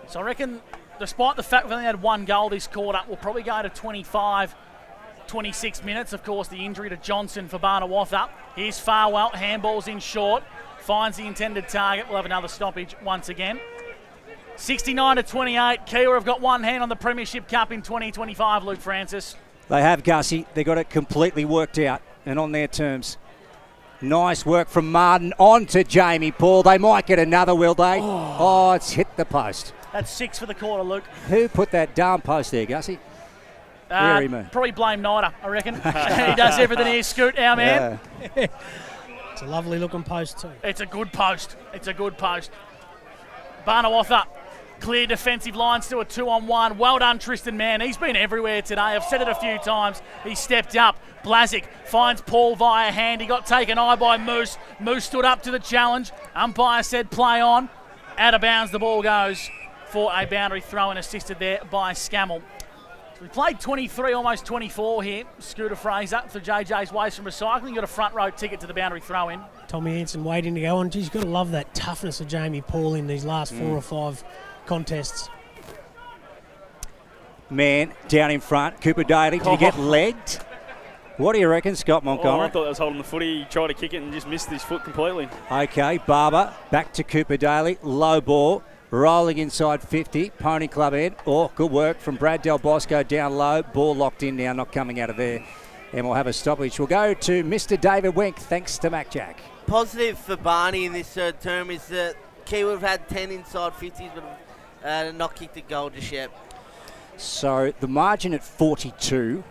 So I reckon, despite the fact we've only had 1 goal this quarter, we'll probably go to 25, 26 minutes. Of course, the injury to Johnson for Barnawartha. Here's Farwell, handballs in short, finds the intended target. We'll have another stoppage once again. 69-28. Kiewa have got one hand on the Premiership Cup in 2025, Luke Francis. They have, Gussie. They got it completely worked out and on their terms. Nice work from Martin on to Jamie Paul. They might get another, will they? Oh, it's hit the post. That's 6 for the quarter, Luke. Who put that darn post there, Gussie? Probably blame Nida, I reckon. He does everything here, Scoot, our man. Yeah. It's a lovely looking post too. It's a good post. It's a good post. Barnawartha, clear defensive lines to a 2-on-1. Well done, Tristan Mann. He's been everywhere today. I've said it a few times. He stepped up. Blazic finds Paul via hand. He got taken eye by Moose. Moose stood up to the challenge. Umpire said play on. Out of bounds the ball goes for a boundary throw, and assisted there by Scammell. So we played 23, almost 24 here. Scooter Fraser for JJ's Waste from Recycling. Got a front row ticket to the boundary throw in. Tommy Hanson waiting to go on. Geez, you've got to love that toughness of Jamie Paul in these last 4 or 5 contests. Man down in front. Cooper Daly. Did he get legged? What do you reckon, Scott Montgomery? I thought that was holding the footy. He tried to kick it and just missed his foot completely. Okay, Barber back to Cooper Daly. Low ball. Rolling inside 50. Pony Club end. Oh, good work from Brad Del Bosco down low. Ball locked in now, not coming out of there. And we'll have a stoppage. We'll go to Mr. David Wink, thanks to Mac Jack. Positive for Barney in this third term is that Kiewa have had 10 inside 50s, but not kicked a goal just yet. So the margin at 42.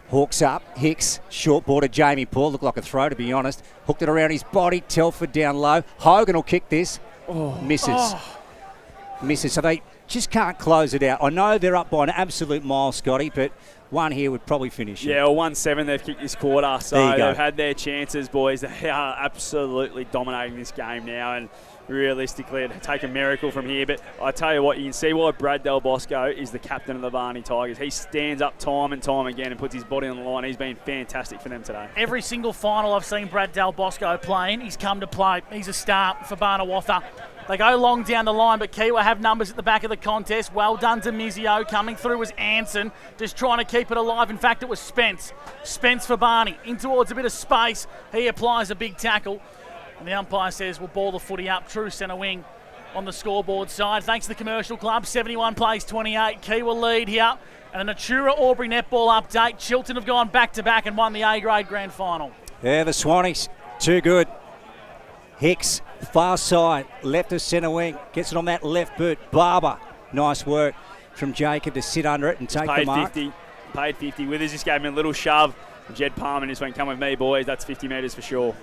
Hawks up. Hicks, short ball to Jamie Paul. Looked like a throw, to be honest. Hooked it around his body. Telford down low. Hogan will kick this. Misses. Misses. So they just can't close it out. I know they're up by an absolute mile, Scotty, but one here would probably finish it. Yeah, well, 1-7 they've kicked this quarter. So they've had their chances, boys. They are absolutely dominating this game now, and realistically it'd take a miracle from here. But I tell you what, you can see why Brad Del Bosco is the captain of the Barney Tigers. He stands up time and time again and puts his body on the line. He's been fantastic for them today. Every single final I've seen Brad Del Bosco playing, he's come to play. He's a star for Barnawartha. They go long down the line, but Kiewa have numbers at the back of the contest. Well done to Mizio. Coming through was Anson, just trying to keep it alive. In fact, it was Spence. Spence for Barney. In towards a bit of space. He applies a big tackle. And the umpire says we'll ball the footy up. True centre wing on the scoreboard side. Thanks to the Commercial Club. 71 plays 28. Kiewa lead here And the Natura Albury netball update. Chilton have gone back-to-back and won the A-grade grand final. Yeah, the Swannies, too good. Hicks, far side, left of centre wing, gets it on that left boot. Barber, nice work from Jacob to sit under it and take the mark. Paid 50. Withers just gave him a little shove. Jed Palmer just went, come with me, boys. That's 50 metres for sure.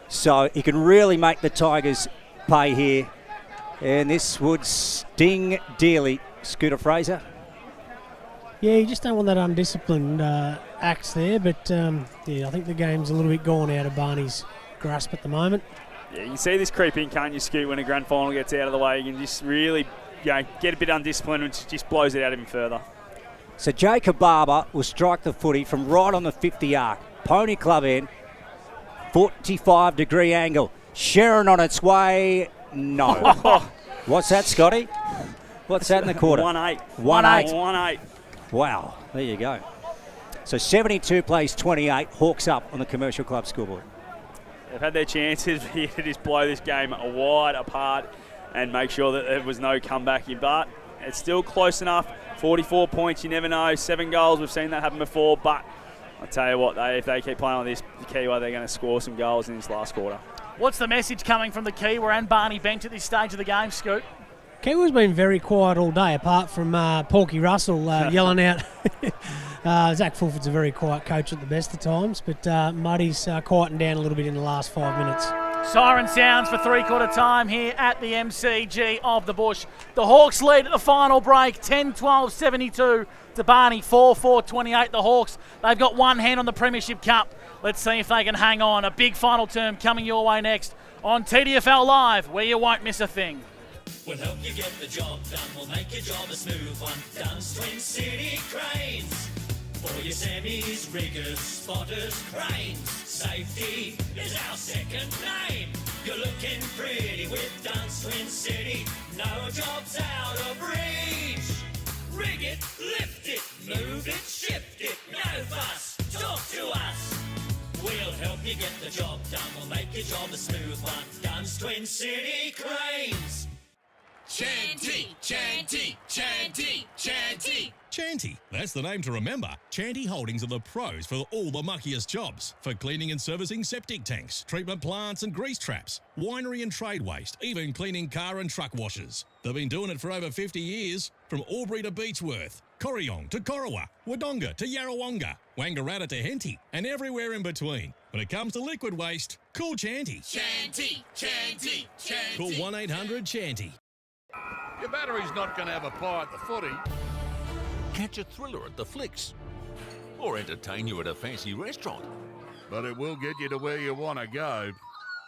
So he can really make the Tigers pay here. And this would sting dearly. Scooter Fraser. Yeah, you just don't want that undisciplined acts there. But, I think the game's a little bit gone out of Barney's grasp at the moment. Yeah, you can see this creep in, can't you, Scoot, when a grand final gets out of the way. You can just really get a bit undisciplined, which just blows it out of him further. So Jacob Barber will strike the footy from right on the 50 arc. Pony Club end, 45-degree angle. Sharon on its way. No. What's that, Scotty? What's that in the quarter? 1-8. 1-8. Wow, there you go. So 72 plays 28. Hawks up on the Commercial Club scoreboard. They've had their chances here to just blow this game wide apart and make sure that there was no comeback here. But it's still close enough. 44 points, you never know. 7 goals, we've seen that happen before. But I'll tell you what, if they keep playing on this, the Kiewa, they're going to score some goals in this last quarter. What's the message coming from the Kiewa and Barney bench at this stage of the game, Scoot? Kiewa's been very quiet all day, apart from Porky Russell yelling out. Zach Fulford's a very quiet coach at the best of times, but Muddy's quieting down a little bit in the last 5 minutes. Siren sounds for three-quarter time here at the MCG of the Bush. The Hawks lead at the final break, 10-12-72 to Barney, 4-4-28. The Hawks, they've got one hand on the Premiership Cup. Let's see if they can hang on. A big final term coming your way next on TDFL Live, where you won't miss a thing. We'll help you get the job done. We'll make your job a smooth one. Dunn's Twin City Cranes. For your semis, riggers, spotters, cranes. Safety is our second name. You're looking pretty with Dunn's Twin City. No job's out of reach. Rig it, lift it, move it, shift it. No fuss, talk to us. We'll help you get the job done. We'll make your job a smooth one. Dunn's Twin City Cranes. Chanty, Chanty, Chanty, Chanty. Chanty, that's the name to remember. Chanty Holdings are the pros for all the muckiest jobs. For cleaning and servicing septic tanks, treatment plants and grease traps, winery and trade waste, even cleaning car and truck washers. They've been doing it for over 50 years. From Albury to Beechworth, Corryong to Corowa, Wodonga to Yarrawonga, Wangaratta to Henty, and everywhere in between. When it comes to liquid waste, call Chanty. Chanty, Chanty, Chanty. Call 1-800-CHANTY. Your battery's not going to have a pie at the footy. Catch a thriller at the flicks. Or entertain you at a fancy restaurant. But it will get you to where you want to go.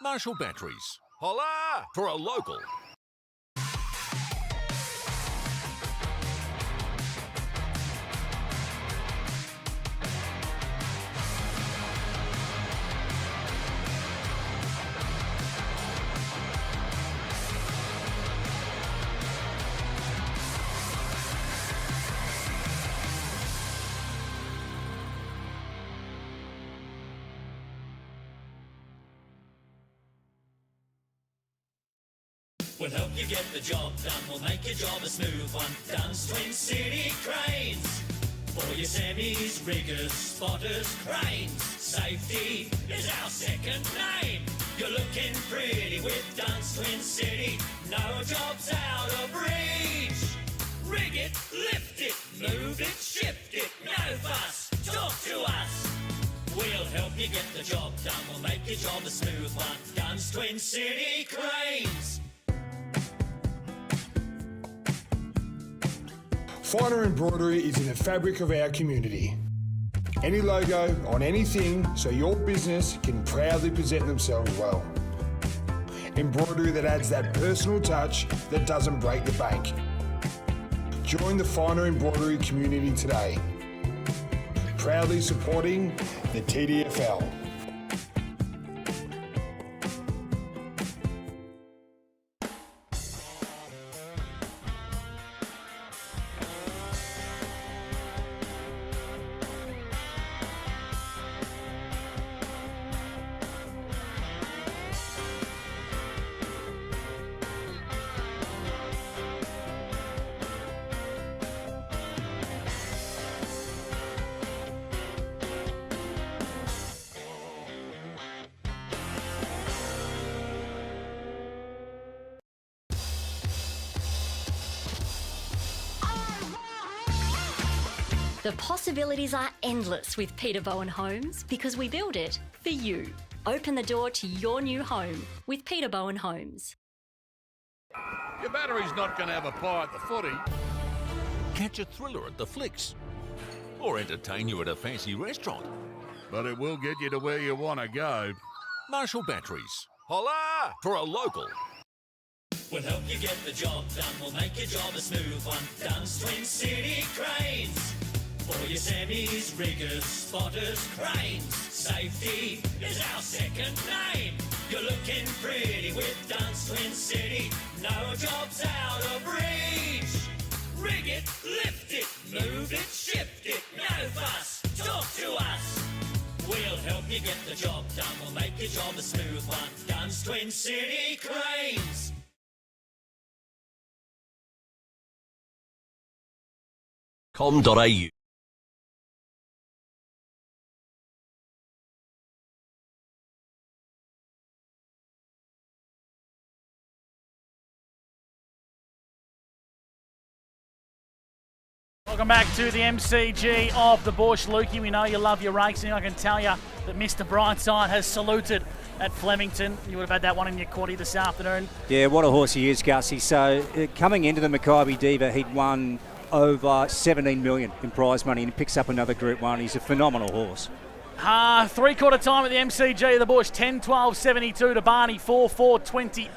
Marshall Batteries. Holla! For a local. We'll help you get the job done. We'll make your job a smooth one. Dunn's Twin City Cranes. For your semis, riggers, spotters, cranes. Safety is our second name. You're looking pretty with Dunn's Twin City. No job's out of reach. Rig it, lift it, move it, shift it. No fuss, talk to us. We'll help you get the job done. We'll make your job a smooth one. Dunn's Twin City Cranes. Finer embroidery is in the fabric of our community. Any logo on anything so your business can proudly present themselves well. Embroidery that adds that personal touch that doesn't break the bank. Join the Finer embroidery community today. Proudly supporting the TDFL. The possibilities are endless with Peter Bowen Homes because we build it for you. Open the door to your new home with Peter Bowen Homes. Your battery's not going to have a pie at the footy. Catch a thriller at the flicks. Or entertain you at a fancy restaurant. But it will get you to where you want to go. Marshall Batteries. Holla! For a local. We'll help you get the job done. We'll make your job a smooth one. Dunn's Twin City Cranes. For your semis, riggers, spotters, cranes. Safety is our second name. You're looking pretty with Dunn's Twin City. No job's out of reach. Rig it, lift it, move it, shift it. No fuss, talk to us. We'll help you get the job done. We'll make your job a smooth one. Dunn's Twin City Cranes. .com.au. Welcome back to the MCG of the Bush. Lukey, we know you love your racing. I can tell you that Mr. Brightside has saluted at Flemington. You would have had that one in your quaddy this afternoon. Yeah, what a horse he is, Gussie. So coming into the Mackay Diva, he'd won over 17 million in prize money and he picks up another Group 1. He's a phenomenal horse. Three-quarter time at the MCG of the Bush, 10-12-72 to Barney, 4-4-28.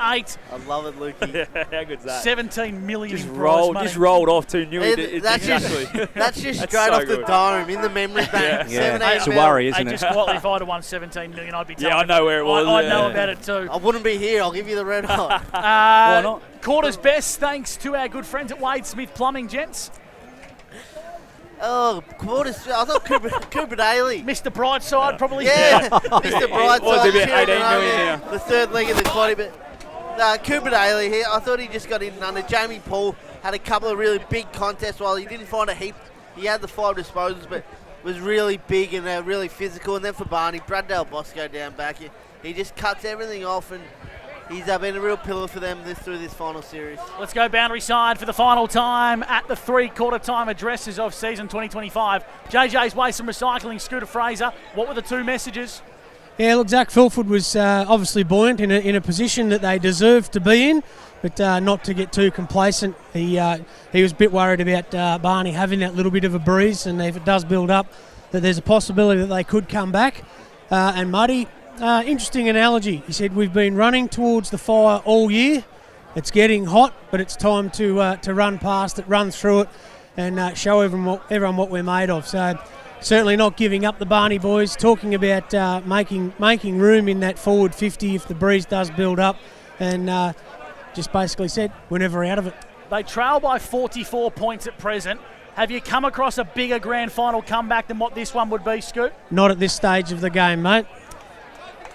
I love it, Lukey. How good's that? 17 million just in prize money. Just rolled off too new. That's just straight off the dome in the memory bank. Yeah. It's a worry, isn't it? Just quietly, if I'd have won 17 million, I'd be telling I know where it was. I'd know about it too. I wouldn't be here. I'll give you the red hot. Why not? Quarters best, thanks to our good friends at Wade Smith Plumbing, gents. Oh, quarters. I thought Cooper Daly. Mr. Brightside, probably. Yeah, Mr. Brightside. Was about 18 million now. The third leg of the quaddy, but Cooper Daly here. I thought he just got in under. Jamie Paul had a couple of really big contests while he didn't find a heap. He had the 5 disposals, but was really big and really physical. And then for Barney, Braddale Bosco down back here. He just cuts everything off and he's been a real pillar for them through this final series. Let's go boundary side for the final time at the three-quarter time addresses of season 2025. JJ's Waste and Recycling, Scooter Fraser. What were the two messages? Yeah, look, Zach Fulford was obviously buoyant in a position that they deserved to be in, but not to get too complacent. He was a bit worried about Barney having that little bit of a breeze, and if it does build up, that there's a possibility that they could come back. And Muddy, interesting analogy. He said, we've been running towards the fire all year. It's getting hot, but it's time to run past it, run through it, and show everyone what we're made of. So certainly not giving up the Barney boys, talking about making room in that forward 50 if the breeze does build up, and just basically said, we're never out of it. They trail by 44 points at present. Have you come across a bigger grand final comeback than what this one would be, Scoot? Not at this stage of the game, mate.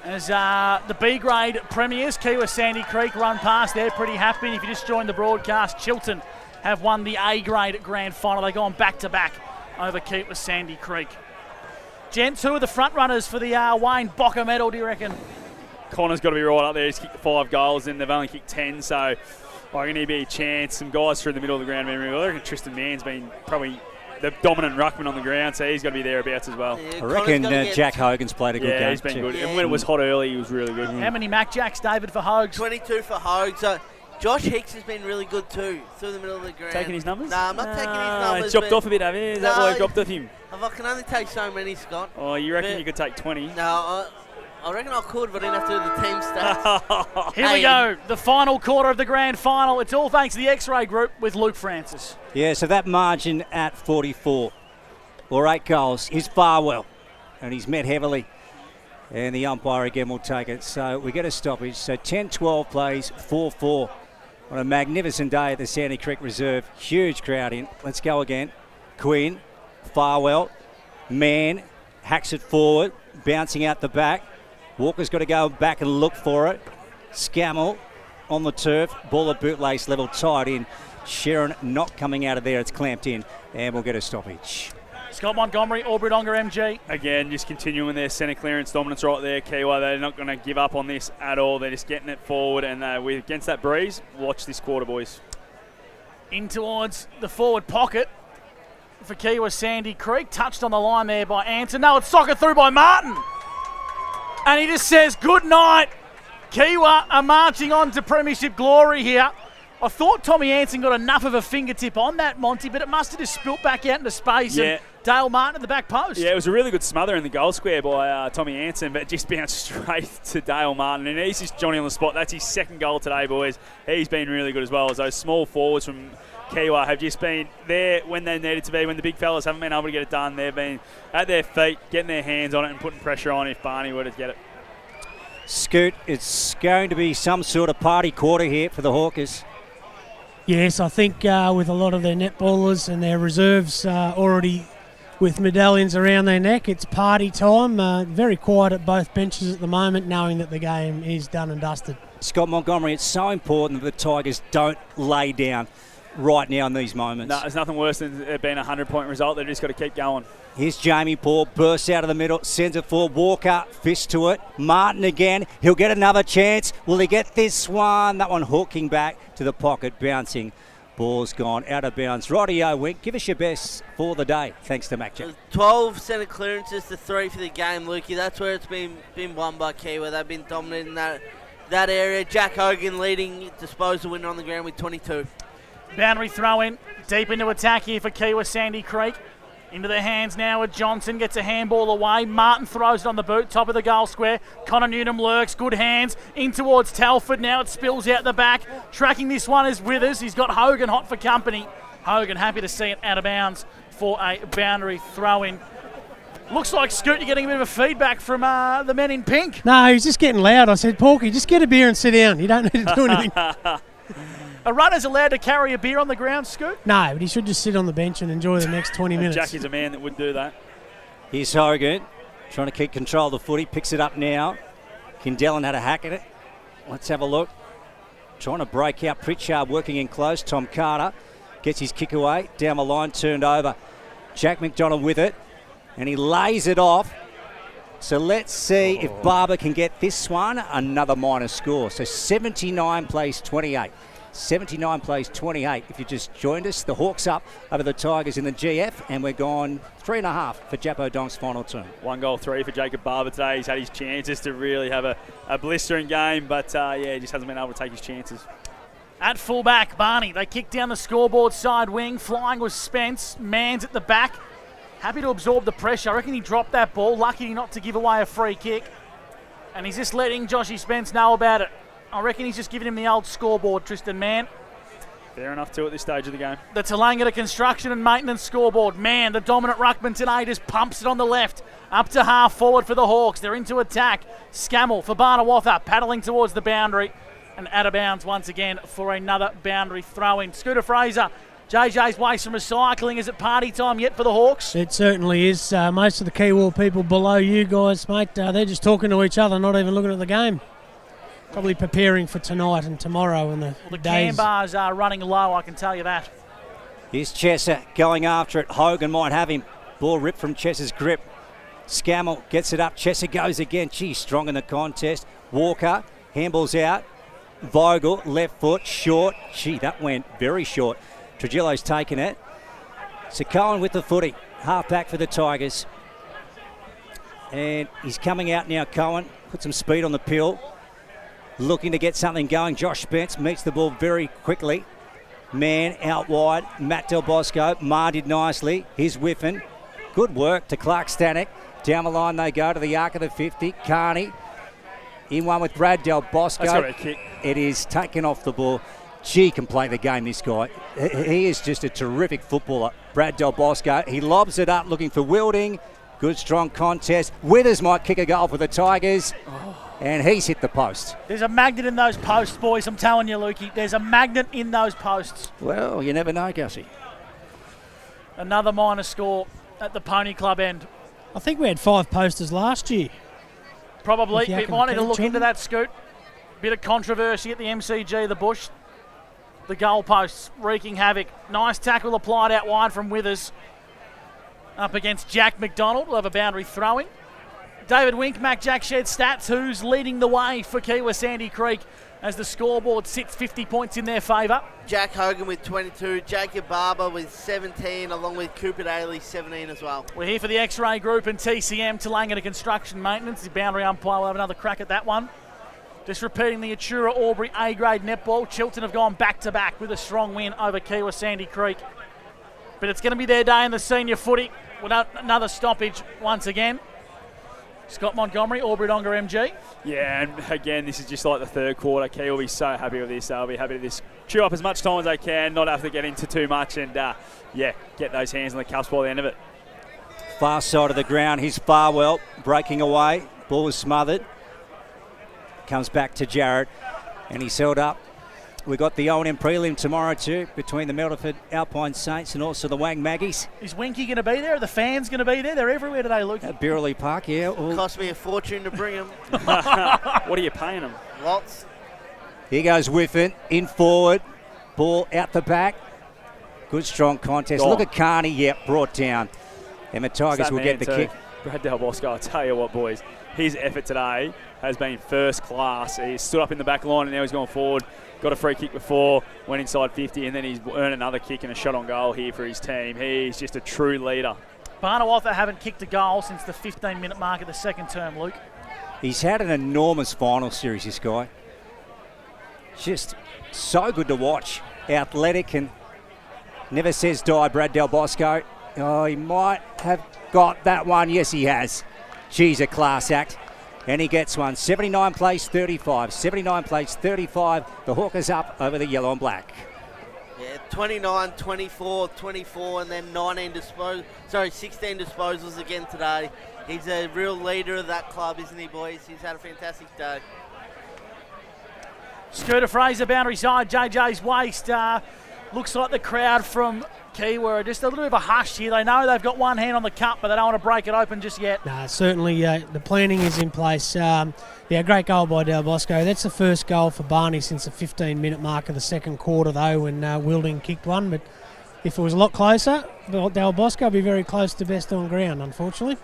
As the B-grade premiers, Kiewa Sandy Creek, run past, they're pretty happy. If you just joined the broadcast, Chilton have won the A-grade grand final. They've gone back-to-back over Kiewa Sandy Creek. Gents, who are the front runners for the Wayne Bocker medal, do you reckon? Connor's got to be right up there. He's kicked the 5 goals and they've only kicked 10, so I reckon he'd be a chance. Some guys through the middle of the ground. I reckon Tristan Mann's been probably the dominant ruckman on the ground, so he's got to be thereabouts as well. Yeah, I reckon Jack Hogan's played a good game. Yeah, he's been good. Yeah. And when it was hot early, he was really good. How many Mac Jacks, David, for Hogs? 22 for Hogs. Josh Hicks has been really good too, through the middle of the ground. Taking his numbers? No, I'm not taking his numbers. Dropped off a bit, have you? Is that why I dropped off him? I can only take so many, Scott. Oh, you reckon you could take 20? No, I reckon I could, but I didn't have to do the team stats. Here we go, the final quarter of the grand final. It's all thanks to the X-Ray Group with Luke Francis. Yeah, so that margin at 44 or 8 goals is Farwell, and he's met heavily. And the umpire again will take it. So we get a stoppage. So 10-12 plays, 4-4 on a magnificent day at the Sandy Creek Reserve. Huge crowd in. Let's go again. Quinn, Farwell, Mann, hacks it forward, bouncing out the back. Walker's got to go back and look for it. Scammell on the turf. Ball at bootlace level, tied in. Sharon not coming out of there. It's clamped in, and we'll get a stoppage. Scott Montgomery, Aubrey Donga, MG. Again, just continuing their centre clearance dominance right there, Kiewa. They're not going to give up on this at all. They're just getting it forward, and against that breeze, watch this quarter, boys. In towards the forward pocket for Kiewa Sandy Creek. Touched on the line there by Anson. No, it's soccer through by Martin. And he just says, good night. Kiewa are marching on to premiership glory here. I thought Tommy Anson got enough of a fingertip on that, Monty, but it must have just spilt back out into space. Yeah. And Dale Martin at the back post. Yeah, it was a really good smother in the goal square by Tommy Anson, but it just bounced straight to Dale Martin. And he's just Johnny on the spot. That's his second goal today, boys. He's been really good as well, as those small forwards from Kiewa have just been there when they needed to be. When the big fellas haven't been able to get it done, they've been at their feet, getting their hands on it and putting pressure on if Barney were to get it. Scoot, it's going to be some sort of party quarter here for the Hawkers. Yes, I think with a lot of their netballers and their reserves already with medallions around their neck, it's party time. Very quiet at both benches at the moment, knowing that the game is done and dusted. Scott Montgomery, it's so important that the Tigers don't lay down right now in these moments. No, there's nothing worse than it being a 100-point result. They've just got to keep going. Here's Jamie Paul, bursts out of the middle, sends it forward. Walker, fist to it. Martin again. He'll get another chance. Will he get this one? That one hooking back to the pocket, bouncing. Ball's gone out of bounds. Rightio, Wink. Give us your best for the day. Thanks to Mac Jack. 12 centre clearances to 3 for the game, Lukey. That's where it's been won by Kiewa. They've been dominating that area. Jack Hogan leading disposal winner on the ground with 22. Boundary throw in, deep into attack here for Kiewa Sandy Creek. Into their hands now with Johnson, gets a handball away. Martin throws it on the boot, top of the goal square. Connor Newnham lurks, good hands, in towards Telford. Now it spills out the back. Tracking this one is Withers. He's got Hogan hot for company. Hogan happy to see it out of bounds for a boundary throw in. Looks like Scoot, you're getting a bit of a feedback from the men in pink. No, he's just getting loud. I said, Porky, just get a beer and sit down. You don't need to do anything. A runner's allowed to carry a beer on the ground, Scoot? No, but he should just sit on the bench and enjoy the next 20 minutes. Jackie's a man that would do that. Here's Hogan, trying to keep control of the footy. Picks it up now. Kindellan had a hack at it. Let's have a look. Trying to break out. Pritchard working in close. Tom Carter gets his kick away. Down the line, turned over. Jack McDonald with it. And he lays it off. So let's see if Barber can get this one. Another minor score. So 79 plays 28. 79 plays 28. If you just joined us, the Hawks up over the Tigers in the GF, and we're gone 3.5 for Japo Donk's final turn. 1 goal, 3 for Jacob Barber today. He's had his chances to really have a blistering game, but he just hasn't been able to take his chances. At fullback, Barney, they kick down the scoreboard side wing. Flying was Spence. Mann's at the back. Happy to absorb the pressure. I reckon he dropped that ball. Lucky not to give away a free kick. And he's just letting Joshy Spence know about it. I reckon he's just giving him the old scoreboard, Tristan Mann. Fair enough too at this stage of the game. The Tallangatta construction and maintenance scoreboard. Mann, the dominant ruckman today, just pumps it on the left. Up to half forward for the Hawks. They're into attack. Scammell for Barnawartha, paddling towards the boundary. And out of bounds once again for another boundary throw-in. Scooter Fraser, JJ's waste from recycling. Is it party time yet for the Hawks? It certainly is. Most of the Kiewa people below you guys, mate, they're just talking to each other, not even looking at the game. Probably preparing for tonight and tomorrow and the days. Can bars are running low, I can tell you that. Here's Chesser going after it. Hogan might have him. Ball ripped from Chesser's grip. Scammell gets it up. Chesser goes again. Gee, strong in the contest. Walker, handballs out. Vogel, left foot, short. Gee, that went very short. Trujillo's taken it. So Cohen with the footy. Half back for the Tigers. And he's coming out now, Cohen. Put some speed on the pill. Looking to get something going. Josh Spence meets the ball very quickly. Man out wide. Matt Del Bosco. Ma did nicely. Here's Whiffen. Good work to Clark Stanek. Down the line they go to the arc of the 50. Carney in one with Brad Del Bosco. That's got a kick. It is taken off the ball. Gee, can play the game, this guy. He is just a terrific footballer. Brad Del Bosco. He lobs it up looking for Wilding. Good strong contest. Withers might kick a goal for the Tigers. And he's hit the post. There's a magnet in those posts, boys. I'm telling you, Lukey. There's a magnet in those posts. Well, you never know, Gussie. Another minor score at the Pony Club end. I think we had 5 posters last year. Probably. We might need to look into that, Scoot. Bit of controversy at the MCG, the Bush. The goalposts wreaking havoc. Nice tackle applied out wide from Withers. Up against Jack McDonald. We'll have a boundary throw-in. David Wink, Mac Jack shared stats. Who's leading the way for Kiewa Sandy Creek as the scoreboard sits 50 points in their favour. Jack Hogan with 22, Jacob Barber with 17, along with Cooper Daly 17 as well. We're here for the X-Ray Group and TCM, Tallangatta Construction Maintenance. The boundary umpire will have another crack at that one. Just repeating the Atura Albury A-grade netball. Chilton have gone back-to-back with a strong win over Kiewa Sandy Creek. But it's going to be their day in the senior footy without another stoppage once again. Scott Montgomery, Albury Donga MG. Yeah, and again, this is just like the third quarter. Key will be so happy with this. They'll be happy to just chew up as much time as they can, not have to get into too much, and get those hands on the cups by the end of it. Far side of the ground, here's Farwell breaking away. Ball was smothered. Comes back to Jarrett, and he's held up. We've got the O&M prelim tomorrow too, between the Melderford Alpine Saints and also the Wang Maggies. Is Winky going to be there? Are the fans going to be there? They're everywhere today, Luke. At Birrelly Park, yeah. Cost me a fortune to bring them. What are you paying them? Lots. Here goes Whiffen, in forward, ball out the back. Good strong contest. Oh. Look at Carney, brought down. And the Tigers will get the kick. Brad Del Bosco, I'll tell you what, boys, his effort today has been first class. He stood up in the back line and now he's gone forward. Got a free kick before, went inside 50, and then he's earned another kick and a shot on goal here for his team. He's just a true leader. Barnawartha haven't kicked a goal since the 15-minute mark of the second term, Luke. He's had an enormous final series, this guy. Just so good to watch. Athletic and never says die, Brad Del Bosco. Oh, he might have got that one. Yes, he has. She's a class act. And he gets one. 79 plays 35. 79 plays 35. The Hawkers up over the yellow and black. Yeah, 29, 24, 24, and then 16 disposals again today. He's a real leader of that club, isn't he, boys? He's had a fantastic day. Scooter Fraser, boundary side, JJ's waist. Looks like the crowd from Kiewa are just a little bit of a hush here. They know they've got one hand on the cup, but they don't want to break it open just yet. No, certainly the planning is in place. Great goal by Del Bosco. That's the first goal for Barney since the 15-minute mark of the second quarter, though, when Wilding kicked one. But if it was a lot closer, Del Bosco would be very close to best on ground, unfortunately.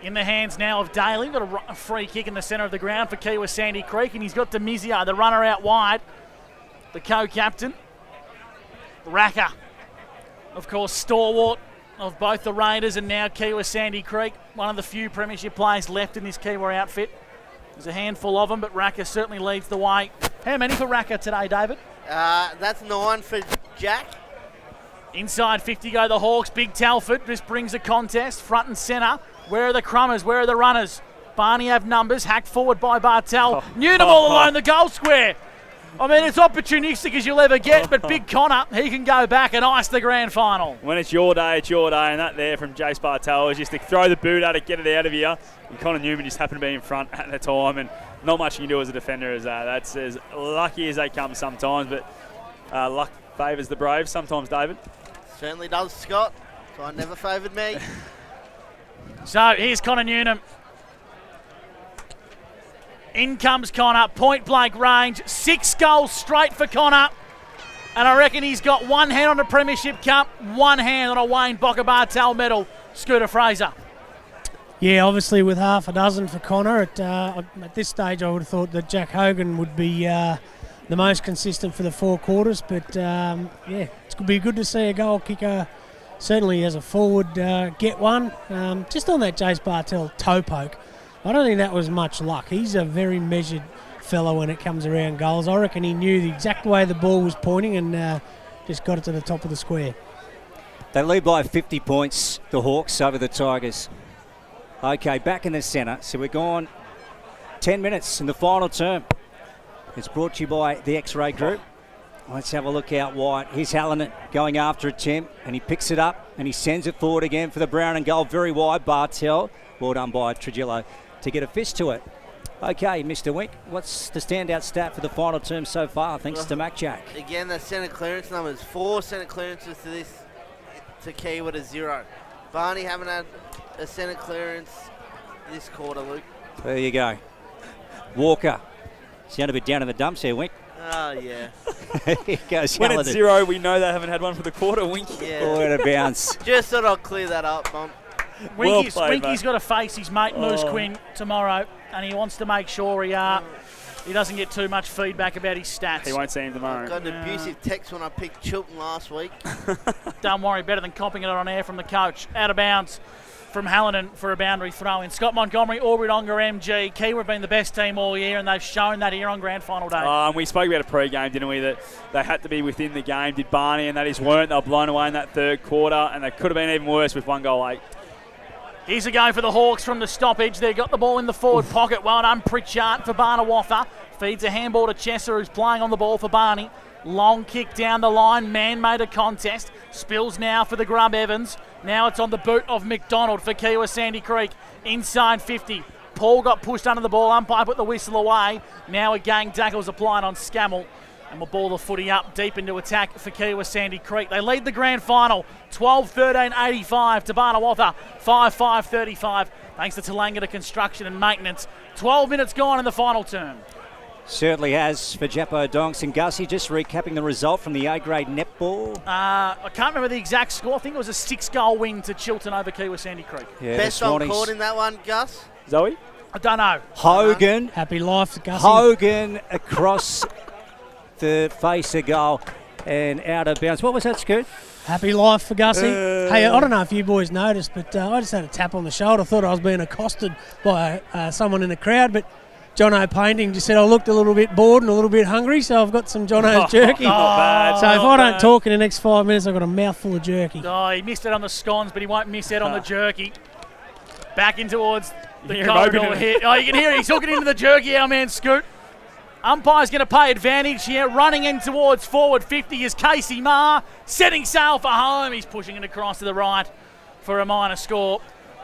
In the hands now of Daly. Got a free kick in the centre of the ground for Kiewa Sandy Creek, and he's got Demizio, the runner out wide, the co-captain. Racker, of course, stalwart of both the Raiders and now Kiewa Sandy Creek. One of the few premiership players left in this Kiewa outfit. There's a handful of them, but Racker certainly leads the way. How many for Racker today, David? That's 9 for Jack. Inside 50 go the Hawks. Big Telford just brings a contest front and centre. Where are the crummers? Where are the runners? Barney have numbers. Hacked forward by Bartel. Newnham all alone, the goal square. I mean, it's opportunistic as you'll ever get, but Big Connor, he can go back and ice the grand final. When it's your day, and that there from Jace Bartel is just to throw the boot at it, get it out of here. And Connor Newman just happened to be in front at the time, and not much you can do as a defender as that. That's as lucky as they come sometimes, but luck favours the brave sometimes, David. Certainly does, Scott. So I never favoured me. So here's Connor Newman. In comes Connor, point blank range, 6 goals straight for Connor. And I reckon he's got one hand on the Premiership Cup, one hand on a Wayne Bocker Bartel medal. Scooter Fraser. Yeah, obviously with half a dozen for Connor. At this stage, I would have thought that Jack Hogan would be the most consistent for the 4 quarters. But it's going to be good to see a goal kicker, certainly as a forward, get one. Just on that Jace Bartel toe poke. I don't think that was much luck. He's a very measured fellow when it comes around goals. I reckon he knew the exact way the ball was pointing and just got it to the top of the square. They lead by 50 points, the Hawks, over the Tigers. Okay, back in the centre. So we're gone 10 minutes in the final term. It's brought to you by the X-Ray Group. Let's have a look out wide. Here's Hallinan going after a Tim, and he picks it up and he sends it forward again for the Brown and goal. Very wide, Bartel. Well done by Trujillo to get a fist to it. Okay, Mr. Wink, what's the standout stat for the final term so far, thanks to Mac Jack? Again, the centre clearance numbers. 4 centre clearances to Kiewa to 0. Barney haven't had a centre clearance this quarter, Luke. There you go. Walker. Sound a bit down in the dumps here, Wink. Oh, yeah. Here goes when Hallinan. it's 0, we know they haven't had one for the quarter, Wink. Yeah. What a bounce. Just thought I'd clear that up, Mum. Winky's got to face his mate Moose Quinn tomorrow, and he wants to make sure he he doesn't get too much feedback about his stats. He won't see him tomorrow. I got an abusive text when I picked Chilton last week. Don't worry, better than copping it on air from the coach. Out of bounds from Hallinan for a boundary throw-in. Scott Montgomery, Aubrey Donga, MG. Kiewa have been the best team all year, and they've shown that here on grand final day. And we spoke about a pre-game, didn't we, that they had to be within the game. Did Barney, and that is weren't. They were blown away in that third quarter, and they could have been even worse with 1 goal late. Here's a go for the Hawks from the stoppage. They got the ball in the forward pocket. Well done, Pritchard for Barnawartha. Feeds a handball to Chesser, who's playing on the ball for Barney. Long kick down the line. Man made a contest. Spills now for the Grub Evans. Now it's on the boot of McDonald for Kiewa Sandy Creek. Inside 50. Paul got pushed under the ball. Umpire put the whistle away. Now a gang tackle's applied on Scammell. And we'll ball the footy up deep into attack for Kiewa Sandy Creek. They lead the grand final 12-13-85 to Barnawartha 5-5-35 thanks to Tallangatta Construction and Maintenance. 12 minutes gone in the final term. Certainly has for Jappo Donks and Gussie. Just recapping the result from the A-grade netball. I can't remember the exact score. I think it was a 6-goal win to Chilton over Kiewa Sandy Creek. Yeah, Best on court in that one, Gus? Zoe? I don't know. Hogan. Happy life, Gussie. Hogan across the face of goal and out of bounds. What was that, Scoot? Happy life for Gussie. Hey, I don't know if you boys noticed, but I just had a tap on the shoulder. Thought I was being accosted by someone in the crowd, but Jono Painting just said I looked a little bit bored and a little bit hungry, so I've got some Jono's jerky. Not bad. So if I don't talk in the next 5 minutes, I've got a mouthful of jerky. Oh, he missed it on the scones, but he won't miss it on the jerky. Back in towards the Hear him corridor opening it. here. Oh, you can hear it. He's hooking into the jerky, our man Scoot. Umpire's going to pay advantage here. Running in towards forward 50 is Casey Marr. Setting sail for home. He's pushing it across to the right for a minor score.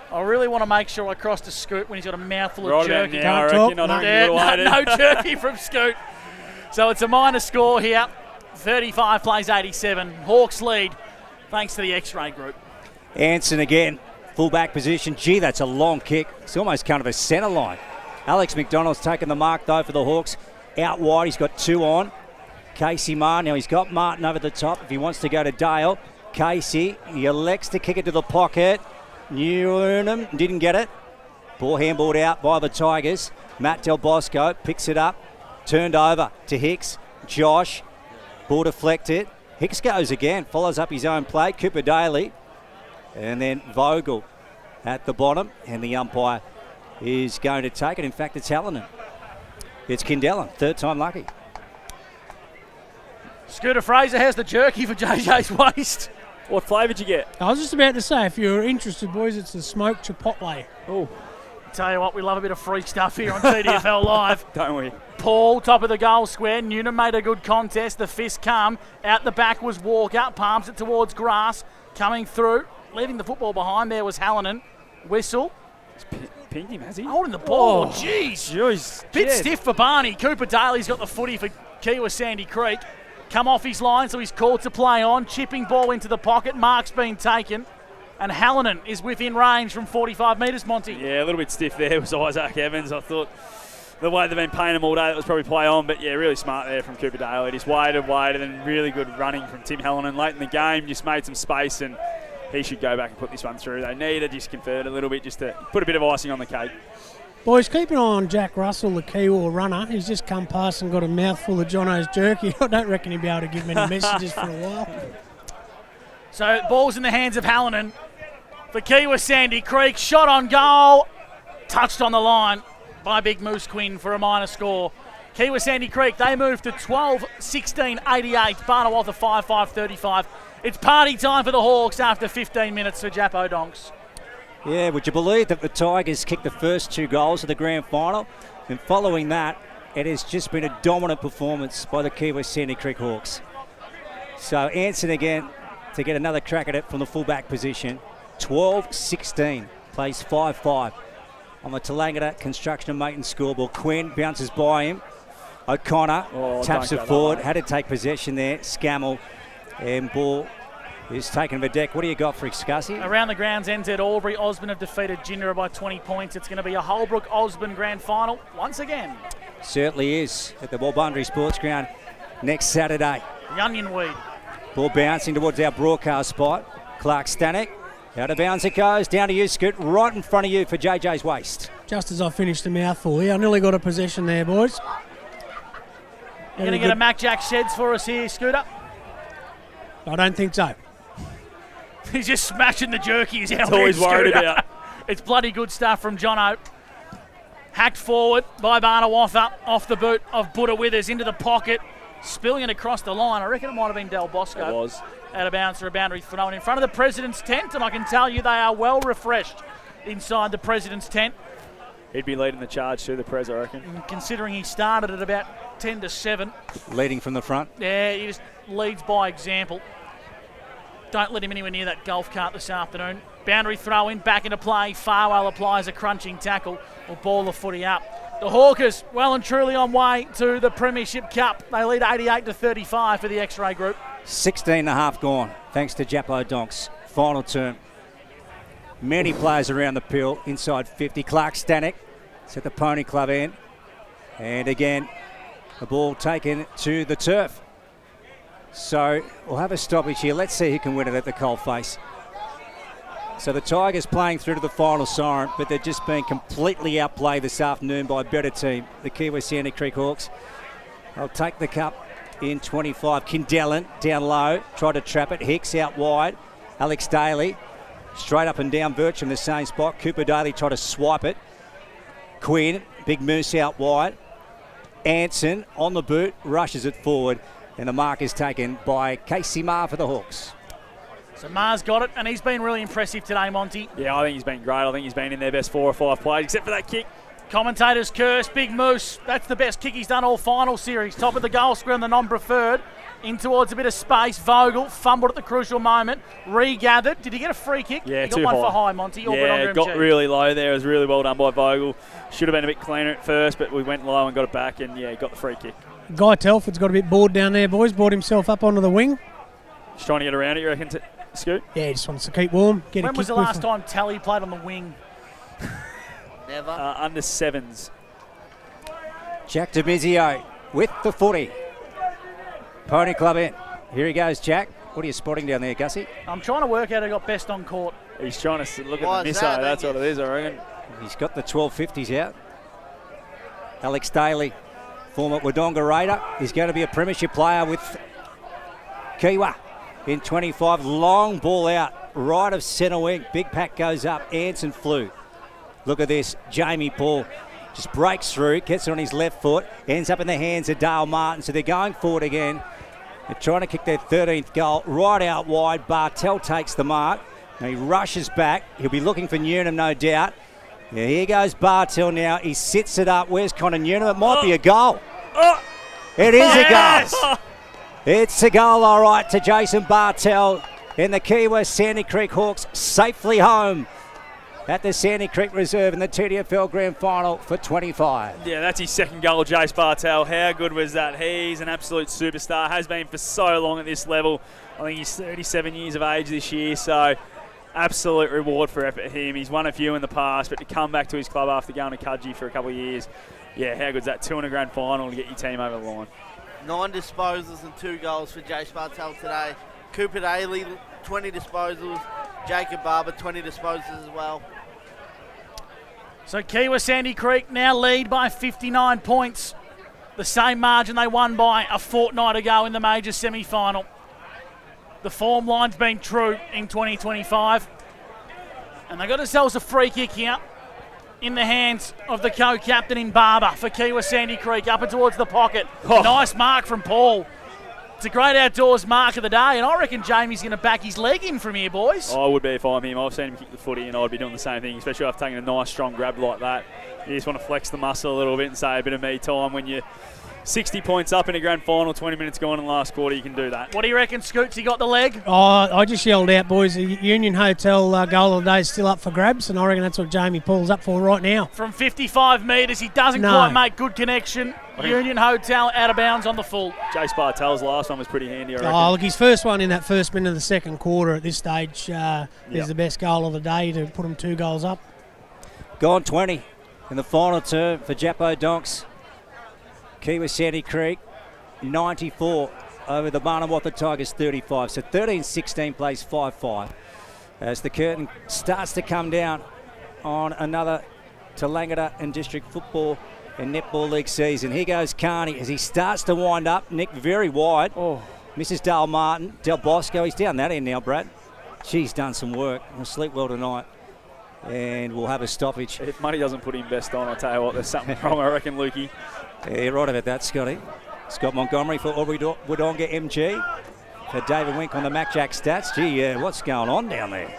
I really want to make sure I cross to Scoot when he's got a mouthful of jerky. Now, I reckon. I don't think we'll wait No jerky from Scoot. So it's a minor score here. 35 plays 87. Hawks lead thanks to the X-ray group. Anson again, full-back position. Gee, that's a long kick. It's almost kind of a centre line. Alex McDonald's taken the mark, though, for the Hawks. Out wide, he's got 2 on. Casey Marr, now he's got Martin over the top if he wants to go to Dale. Casey, he elects to kick it to the pocket. Newham didn't get it. Ball handballed out by the Tigers. Matt Del Bosco picks it up. Turned over to Hicks. Josh. Ball deflected. Hicks goes again. Follows up his own play. Cooper Daly. And then Vogel at the bottom. And the umpire is going to take it. In fact, it's Hallinan. It's Kindellan. Third time lucky. Scooter Fraser has the jerky for JJ's waist. What flavour did you get? I was just about to say, if you're interested, boys, it's the smoked chipotle. Oh, Tell you what, we love a bit of free stuff here on TDFL Live. don't we? Paul, top of the goal square. Noonan made a good contest. The fist come. Out the back was Walker. Palms it towards grass. Coming through. Leaving the football behind there was Hallinan. Whistle. Pinged him, has he? Holding the ball. Oh, Jeez. Jeez. Bit Jed. stiff for Barney. Cooper Daly's got the footy for Kiewa Sandy Creek. Come off his line, so he's called to play on. Chipping ball into the pocket. Mark's been taken. And Hallinan is within range from 45 metres, Monty. Yeah, a little bit stiff there was Isaac Evans. I thought the way they've been paying him all day, that was probably play on. But yeah, really smart there from Cooper Daly. Just waited, and really good running from Tim Hallinan late in the game. Just made some space, and he should go back and put this one through. They need to just convert a little bit, just to put a bit of icing on the cake. Boys, keep an eye on Jack Russell, the Kiewa runner. He's just come past and got a mouthful of Jono's jerky. I don't reckon he'll be able to give many messages for a while. So ball's in the hands of Hallinan. For Kiewa Sandy Creek, shot on goal, touched on the line by Big Moose Quinn for a minor score. Kiewa Sandy Creek, they move to 12-16-88, Barnawartha 5-5-35. It's party time for the Hawks after 15 minutes for Jappo Donks. Yeah, would you believe that the Tigers kicked the first 2 goals of the grand final? And following that, it has just been a dominant performance by the Kiewa Sandy Creek Hawks. So Anson again to get another crack at it from the fullback position. 12-16, plays 5-5 on the Tallangatta Construction and Maintenance scoreboard. Quinn bounces by him. O'Connor taps it forward, had to take possession there. Scammell and ball is taken to the deck. What do you got for Excussi? Around the grounds, NZ Albury, Osborne have defeated Gindera by 20 points. It's going to be a Holbrook-Osborne grand final once again. Certainly is at the Walbundry Sports Ground next Saturday. The Onion Weed. Ball bouncing towards our broadcast spot. Clark Stanek. Out of bounds it goes. Down to you, Scoot. Right in front of you for JJ's waist. Just as I finished the mouthful here, I nearly got a possession there, boys. You're going to get a Mac Jack Sheds for us here, Scooter? I don't think so. He's just smashing the jerkies out. That's all he's worried about. It's bloody good stuff from Jono. Hacked forward by Barnawartha off the boot of Buddha Withers into the pocket, spilling it across the line. I reckon it might have been Del Bosco. It was. Out of bounds for a boundary throw in front of the President's tent, and I can tell you they are well refreshed inside the President's tent. He'd be leading the charge too, the Prez, I reckon. And considering he started at about 10-7. Leading from the front. Yeah, he just leads by example. Don't let him anywhere near that golf cart this afternoon. Boundary throw in, back into play. Farwell applies a crunching tackle. Will ball the footy up. The Hawkers well and truly on way to the Premiership Cup. They lead 88-35 for the X-Ray group. 16 and a half gone, thanks to Japo Donks. Final term. Many players around the pill, inside 50. Clark Stanek, it's at the Pony Club end. And again, the ball taken to the turf. So we'll have a stoppage here. Let's see who can win it at the coalface. So the Tigers playing through to the final siren, but they're just being completely outplayed this afternoon by a better team, the Kiewa Sandy Creek Hawks. They'll take the cup in 25. Kindellan down low, tried to trap it. Hicks out wide. Alex Daly straight up and down, Birch in the same spot. Cooper Daly tried to swipe it. Quinn, big moose out wide. Anson on the boot, rushes it forward, and the mark is taken by Casey Marr for the Hawks. So Marr's got it, and he's been really impressive today, Monty. Yeah, I think he's been great. I think he's been in their best 4 or 5 plays, except for that kick. Commentators curse, Big Moose. That's the best kick he's done all final series. Top of the goal square on the non-preferred. In towards a bit of space. Vogel fumbled at the crucial moment. Regathered. Did he get a free kick? Yeah, he got one for high, Monty. Yeah, got really low there. It was really well done by Vogel. Should have been a bit cleaner at first, but we went low and got it back, and yeah, got the free kick. Guy Telford's got a bit bored down there, boys. Brought himself up onto the wing. Just trying to get around it, you reckon, Scoot? Yeah, he just wants to keep warm. When was the last time Tally played on the wing? Never. Under 7s. Jack DeMizio with the footy. Pony Club in. Here he goes, Jack. What are you spotting down there, Gussie? I'm trying to work out who got best on court. He's trying to look Why at the is misso. that, That's I what it is, I reckon. He's got the 1250s out. Alex Daly, former Wodonga Raider, is going to be a premiership player with Kiewa in 25. Long ball out, right of centre wing. Big pack goes up. Anson flew. Look at this. Jamie Paul just breaks through, gets it on his left foot, ends up in the hands of Dale Martin. So they're going forward again. They're trying to kick their 13th goal right out wide. Bartel takes the mark. Now he rushes back. He'll be looking for Newnham, no doubt. Yeah, here goes Bartel now. He sits it up. Where's Connor Newnham? It might be a goal. It is a goal. It's a goal, all right, to Jason Bartel. And the Kiewa Sandy Creek Hawks safely home at the Sandy Creek Reserve in the TDFL Grand Final for 25. Yeah, that's his second goal, Jace Bartel. How good was that? He's an absolute superstar, has been for so long at this level. I think he's 37 years of age this year, so absolute reward for effort him. He's won a few in the past, but to come back to his club after going to Kudgee for a couple of years, yeah, how good's that? 2 in a grand final to get your team over the line. 9 disposals and 2 goals for Jace Bartel today. Cooper Daly, 20 disposals. Jacob Barber, 20 disposals as well. So Kiewa Sandy Creek now lead by 59 points. The same margin they won by a fortnight ago in the major semi-final. The form line's been true in 2025. And they got themselves a free kick here in the hands of the co-captain in Barber for Kiewa Sandy Creek, up and towards the pocket. Oh. Nice mark from Paul. It's a great outdoors mark of the day, and I reckon Jamie's going to back his leg in from here, boys. I would be if I'm him. I've seen him kick the footy, and I'd be doing the same thing, especially after taking a nice, strong grab like that. You just want to flex the muscle a little bit and say a bit of me time. When you're 60 points up in a grand final, 20 minutes gone in the last quarter, you can do that. What do you reckon, Scoots? He got the leg? Oh, I just yelled out, boys. The Union Hotel goal of the day is still up for grabs, and I reckon that's what Jamie Paul's up for right now. From 55 metres, he doesn't quite make good connection. Union Hotel out of bounds on the full. Jace Bartel's last one was pretty handy, I reckon. Oh, look, his first one in that first minute of the second quarter at this stage is the best goal of the day to put him 2 goals up. Gone 20 in the final term for Japo Donks. Kiewa Sandy Creek 94 over the Barnawartha Tigers 35. So 13-16 plays 5-5 as the curtain starts to come down on another Tallangatta and District Football in Netball League season. Here goes Carney as he starts to wind up. Nick very wide. Mrs. Dale Martin. Del Bosco, he's down that end now, Brad. She's done some work. We'll sleep well tonight. And we'll have a stoppage. If Muddy doesn't put him best on, I'll tell you what, there's something wrong, I reckon, Lukey. Yeah, you're right about that, Scotty. Scott Montgomery for Aubrey Wodonga MG. For David Wink on the MacJack stats. Gee, what's going on down there?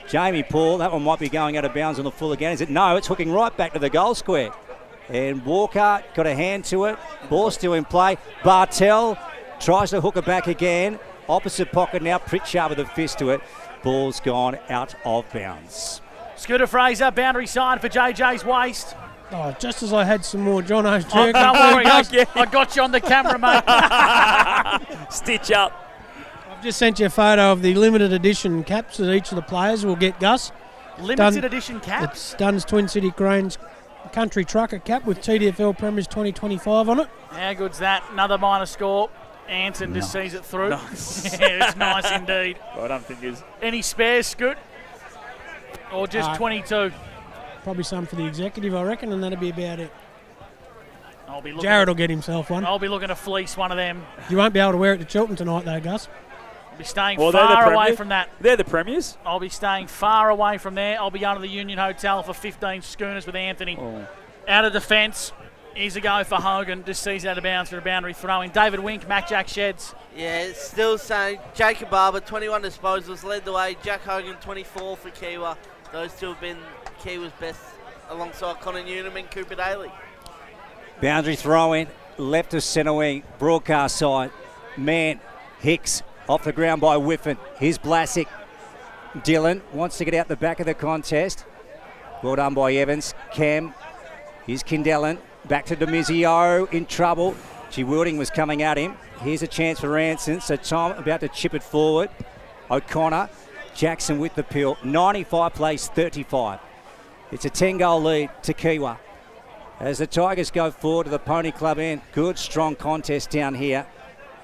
Jamie Paul, that one might be going out of bounds on the full again. Is it? No, it's hooking right back to the goal square. And Walker got a hand to it. Ball still in play. Bartel tries to hook it back again. Opposite pocket now. Pritchard with a fist to it. Ball's gone out of bounds. Scooter Fraser, boundary side for JJ's waist. Oh, just as I had some more Jono's jerky. Don't worry, I got you on the camera, mate. Stitch up. I've just sent you a photo of the limited edition caps that each of the players will get, Gus. Limited edition caps? It's Dunn's Twin City Cranes Country Trucker cap with TDFL Premiers 2025 on it. How good's that? Another minor score. Anson just sees it through. Nice. Yeah, it's nice indeed. I don't think it's... Any spares, Scoot? Or just 22? Probably some for the executive, I reckon, and that'll be about it. I'll be Jared will get himself one. I'll be looking to fleece one of them. You won't be able to wear it to Chiltern tonight, though, Gus. I'll be staying far away from that. They're the premiers. I'll be staying far away from there. I'll be going to the Union Hotel for 15 schooners with Anthony. Out of defence. Here's a go for Hogan. Just sees it out of bounds for a boundary throw-in. David Wink, MacJack Sheds. Yeah, it's still saying Jacob Barber, 21 disposals, led the way. Jack Hogan, 24 for Kiewa. Those two have been Kiewa's best alongside Connor Newnham and Cooper Daly. Boundary throw-in, left of centre wing, broadcast side. Man, Hicks off the ground by Whiffen. Here's Blasick. Dylan wants to get out the back of the contest. Well done by Evans. Cam. Here's Kindellan. Back to Demizio in trouble. G. Wilding was coming at him. Here's a chance for Ranson. So Tom about to chip it forward. O'Connor. Jackson with the pill. 95 plays 35. It's a 10-goal lead to Kiewa. As the Tigers go forward to the Pony Club end. Good, strong contest down here.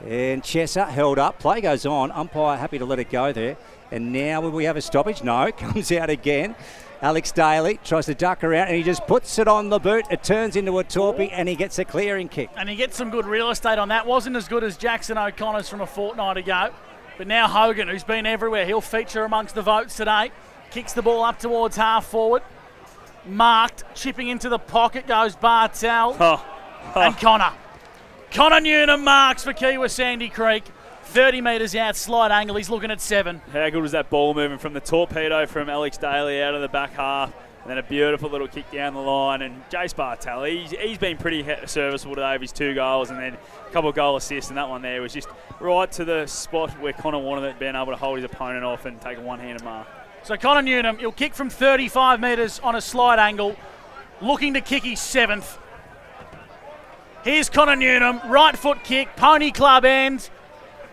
And Chesser held up. Play goes on. Umpire happy to let it go there. And now will we have a stoppage? No. Comes out again. Alex Daly tries to duck around and he just puts it on the boot. It turns into a torpy and he gets a clearing kick. And he gets some good real estate on that. Wasn't as good as Jackson O'Connor's from a fortnight ago. But now Hogan, who's been everywhere, he'll feature amongst the votes today. Kicks the ball up towards half forward. Marked, chipping into the pocket goes Bartel and Connor. Connor Newnham marks for Kiewa Sandy Creek. 30 metres out, slight angle. He's looking at 7. How good was that ball moving from the torpedo from Alex Daly out of the back half, and then a beautiful little kick down the line. And Jace Bartel, he's been pretty serviceable today with his 2 goals and then a couple of goal assists, and that one there was just right to the spot where Connor wanted it, being able to hold his opponent off and take a one-handed mark. So Connor Newnham, he'll kick from 35 metres on a slight angle, looking to kick his 7th. Here's Connor Newnham, right foot kick, Pony Club end.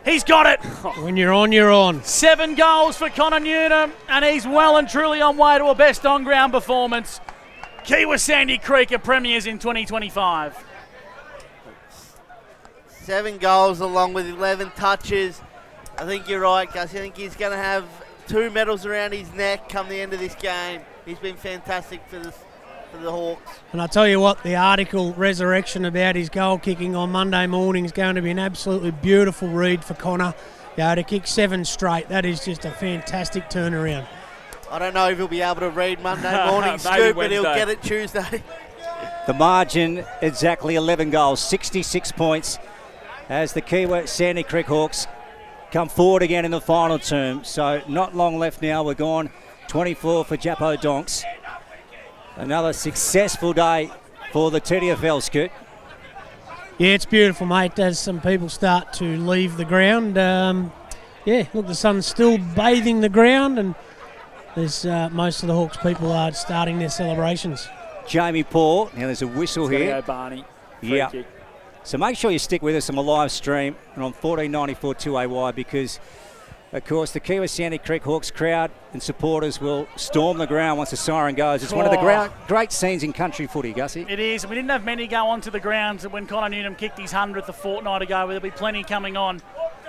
He's got it. When you're on, you're on. 7 goals for Connor Newnham, and he's well and truly on way to a best on-ground performance. Kiewa Sandy Creek are premiers in 2025. 7 goals along with 11 touches. I think you're right, Gus. I think he's going to have 2 medals around his neck come the end of this game. He's been fantastic for the Hawks. And I tell you what, the article Resurrection about his goal kicking on Monday morning is going to be an absolutely beautiful read for Connor. To kick 7 straight, that is just a fantastic turnaround. I don't know if he'll be able to read Monday morning, Scoop, but he'll get it Tuesday. The margin, exactly 11 goals, 66 points, as the Kiewa Sandy Creek Hawks come forward again in the final term. So not long left now. We're gone 24 for Japo Donks. Another successful day for the TDFL, Scoot. Yeah, it's beautiful, mate, as some people start to leave the ground. Look, the sun's still bathing the ground, and there's most of the Hawks people are starting their celebrations. Jamie Paul, now there's a whistle here. Go Barney. Free kick. So make sure you stick with us on the live stream and on 1494 2AY, because of course, the Kiewa Sandy Creek Hawks crowd and supporters will storm the ground once the siren goes. It's one of the great scenes in country footy, Gussie. It is. We didn't have many go onto the grounds when Connor Newnham kicked his 100th a fortnight ago. There'll be plenty coming on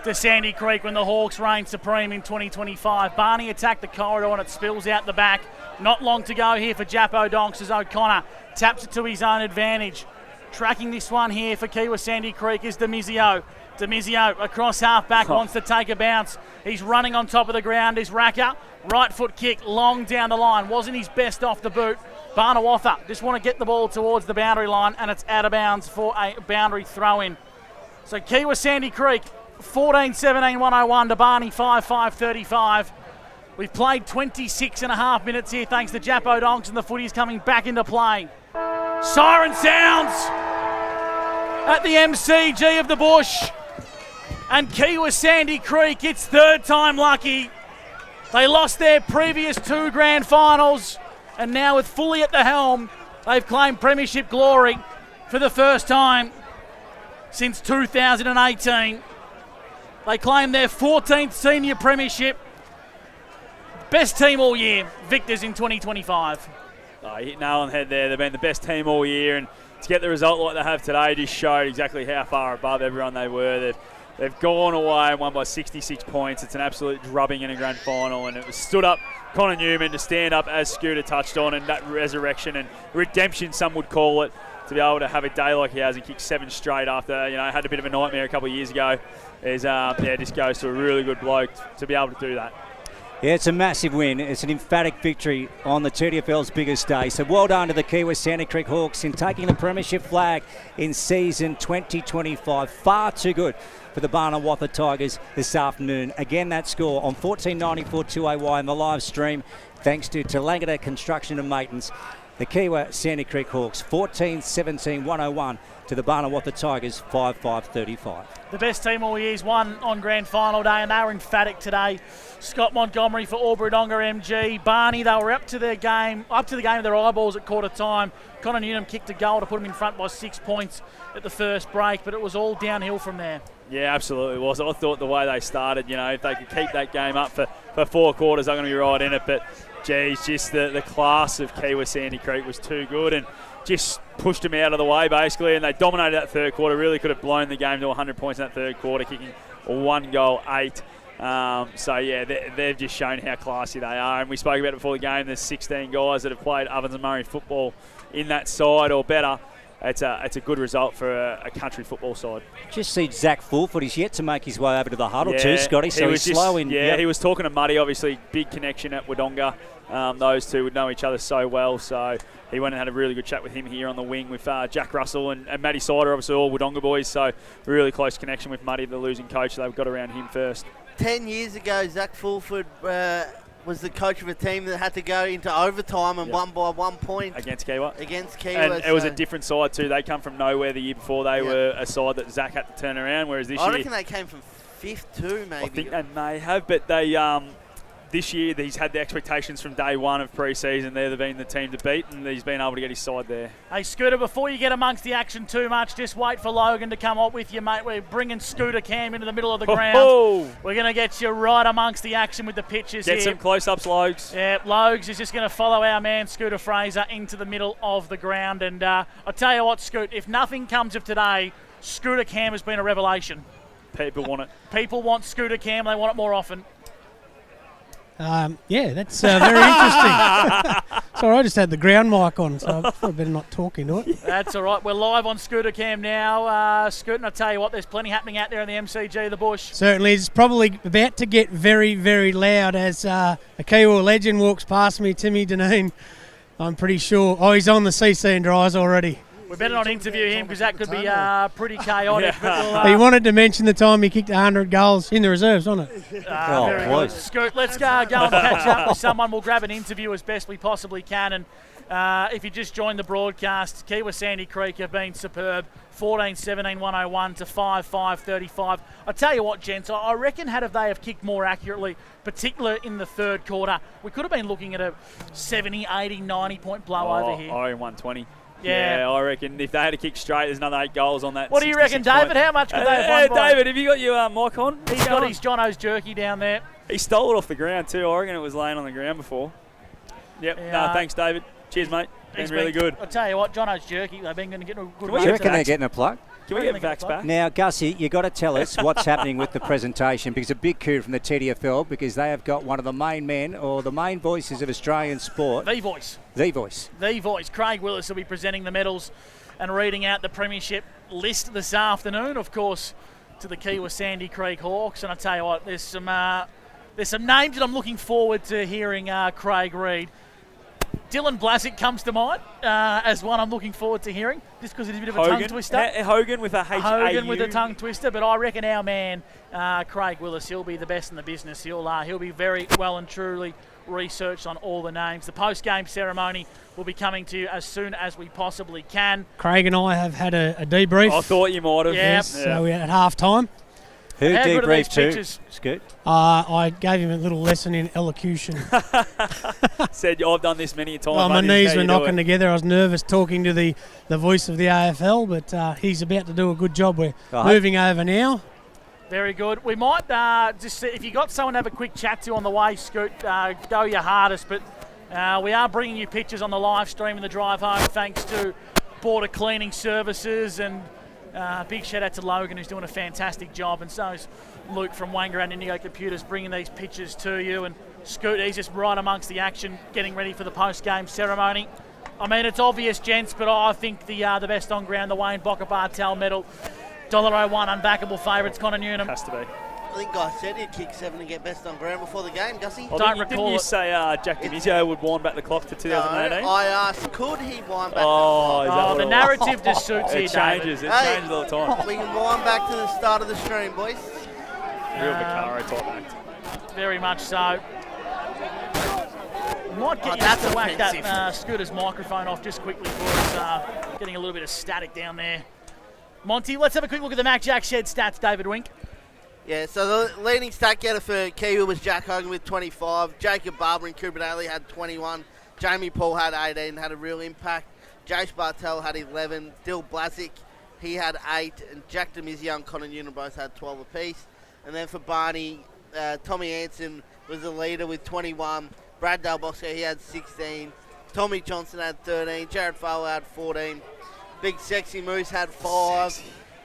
to Sandy Creek when the Hawks reign supreme in 2025. Barney attacked the corridor and it spills out the back. Not long to go here for Jappo Donks as O'Connor taps it to his own advantage. Tracking this one here for Kiewa Sandy Creek is Demizio. Demizio across half back wants to take a bounce. He's running on top of the ground. Is Racker. Right foot kick long down the line. Wasn't his best off the boot. Barnawartha just want to get the ball towards the boundary line and it's out of bounds for a boundary throw in. So Kiewa Sandy Creek 14-17-101 to Barney 5-5-35. We've played 26 and a half minutes here thanks to Jappo Donks and the footy's coming back into play. Siren sounds at the MCG of the Bush. And Kiewa Sandy Creek, it's third time lucky. They lost their previous 2 grand finals and now with Fully at the helm, they've claimed premiership glory for the first time since 2018. They claim their 14th senior premiership. Best team all year, victors in 2025. Oh, you hit nail on the head there. They've been the best team all year, and to get the result like they have today just showed exactly how far above everyone they were. They've gone away and won by 66 points. It's an absolute drubbing in a grand final, and it was stood up Connor Newman to stand up, as Scooter touched on, and that resurrection and redemption, some would call it, to be able to have a day like he has and kick 7 straight after, had a bit of a nightmare a couple of years ago. Just goes to a really good bloke to be able to do that. Yeah, it's a massive win. It's an emphatic victory on the TDFL's biggest day. So well done to the Kiewa Sandy Creek Hawks in taking the premiership flag in season 2025. Far too good for the Barnawartha Tigers this afternoon. Again, that score on 1494 2AY in the live stream, thanks to Tallangatta Construction and Maintenance. The Kiewa Sandy Creek Hawks 14-17-101 to the Barnawartha Tigers 5-5-35. The best team all year's won on grand final day, and they were emphatic today. Scott Montgomery for Albury-Wodonga MG. Barney, they were up to the game of their eyeballs at quarter time. Connor Newnham kicked a goal to put them in front by 6 points at the first break, but it was all downhill from there. Yeah, absolutely it was. I thought the way they started, if they could keep that game up for 4 quarters, they're going to be right in it. But, geez, just the class of Kiewa Sandy Creek was too good and just pushed them out of the way, basically. And they dominated that third quarter, really could have blown the game to 100 points in that third quarter, kicking 1 goal, 8. They've just shown how classy they are. And we spoke about it before the game, there's 16 guys that have played Ovens and Murray football in that side or better. It's a good result for a country football side. Just see Zach Fullfoot. He's yet to make his way over to the huddle too, Scotty, so he's slow in. Yeah, he was talking to Muddy, obviously, big connection at Wodonga. Those two would know each other so well, so he went and had a really good chat with him here on the wing with Jack Russell and Matty Sider, obviously all Wodonga boys, so really close connection with Muddy, the losing coach. They've got around him first. 10 years ago, Zach Fulford was the coach of a team that had to go into overtime and won by 1 point. Against Kiewa. And it was a different side too. They come from nowhere the year before. They were a side that Zach had to turn around, whereas this year... I reckon they came from 5th too, maybe. I think they may have, but they... this year, he's had the expectations from day one of pre-season. They've been the team to beat, and he's been able to get his side there. Hey, Scooter, before you get amongst the action too much, just wait for Logan to come up with you, mate. We're bringing Scooter Cam into the middle of the ground. We're going to get you right amongst the action with the pitches here. Get some close-ups, Logs. Yeah, Logs is just going to follow our man, Scooter Fraser, into the middle of the ground. And I'll tell you what, Scoot, if nothing comes of today, Scooter Cam has been a revelation. People want it. People want Scooter Cam. They want it more often. That's very interesting. Sorry, I just had the ground mic on, so I better not talk into it. That's all right. We're live on Scooter Cam now. Scoot, and I tell you what, there's plenty happening out there in the MCG of the Bush. Certainly, it's probably about to get very, very loud as a Kiewa legend walks past me, Timmy Deneen. I'm pretty sure. Oh, he's on the CC and dries already. We better not interview him because that could be pretty chaotic. Yeah. He wanted to mention the time he kicked 100 goals in the reserves, wasn't it? Very good. Scoot, let's go and catch up with someone. We'll grab an interview as best we possibly can. And if you just joined the broadcast, Kiewa Sandy Creek have been superb. 14-17-101 to 5-5-35. I tell you what, gents, I reckon they have kicked more accurately, particularly in the third quarter, we could have been looking at a 70, 80, 90-point blowover here. I 120. Yeah, I reckon if they had to kick straight, there's another 8 goals on that. What do you reckon, David? How much could they have won by? David, have you got your mic on? He's got his Jono's jerky down there. He stole it off the ground too. I reckon it was laying on the ground before. Yep. No, thanks, David. Cheers, mate. Been really good. I'll tell you what, Jono's jerky, they've been going to get a good Do you reckon they're getting a plug? Can we get Vax back? Now, Gussie, you've got to tell us what's happening with the presentation, because a big coup from the TDFL, because they have got one of the main men or the main voices of Australian sport. The voice. The voice. The voice. Craig Willis will be presenting the medals and reading out the premiership list this afternoon, of course, to the Kiewa Sandy Creek Hawks. And I tell you what, there's some names that I'm looking forward to hearing Craig read. Dylan Blasick comes to mind as one I'm looking forward to hearing, just because it's a bit of a tongue twister. Hogan with a H-A-U. Hogan with a tongue twister, but I reckon our man, Craig Willis, he'll be the best in the business. He'll be very well and truly researched on all the names. The post-game ceremony will be coming to you as soon as we possibly can. Craig and I have had a debrief. I thought you might have. Yep. So we're at half-time. Who debriefed to? Pictures? Scoot. I gave him a little lesson in elocution. Said, I've done this many times. Well, my knees were knocking together. I was nervous talking to the voice of the AFL, but he's about to do a good job. We're moving over now. Very good. We might just see, if you got someone to have a quick chat to on the way, Scoot, go your hardest. But we are bringing you pictures on the live stream in the drive home, thanks to Border Cleaning Services, and big shout out to Logan, who's doing a fantastic job, and so is Luke from Wangaratta Indigo Computers bringing these pictures to you. And Scoot, he's just right amongst the action, getting ready for the post-game ceremony. I mean, it's obvious, gents, but I think the best on ground, the Wayne Bocker-Bartel medal, $1.01 unbackable favourites, Connor Newnham. Has to be. I think Guy said he'd kick 7 to get best on ground before the game, Gussie. Didn't you say Jack DiMizio would wind back the clock to 2018? No, I asked, could he wind back the narrative just suits you, It changes. David. It changes all the time. We can wind back to the start of the stream, boys. Real Vaccaro type act. Very much so. Might get you to whack that Scooter's microphone off just quickly for us. Getting a little bit of static down there. Monty, let's have a quick look at the Mac Jack Shed stats, David Wink. Yeah, so the leading stat getter for Kiewa was Jack Hogan with 25. Jacob Barber and Cooper Daly had 21. Jamie Paul had 18, had a real impact. Jace Bartel had 11. Dill Blasick, he had 8. And Jack DeMizio and Connor Newnham both had 12 apiece. And then for Barney, Tommy Anson was the leader with 21. Brad Delbosco, he had 16. Tommy Johnson had 13. Jared Fowler had 14. Big Sexy Moose had 5.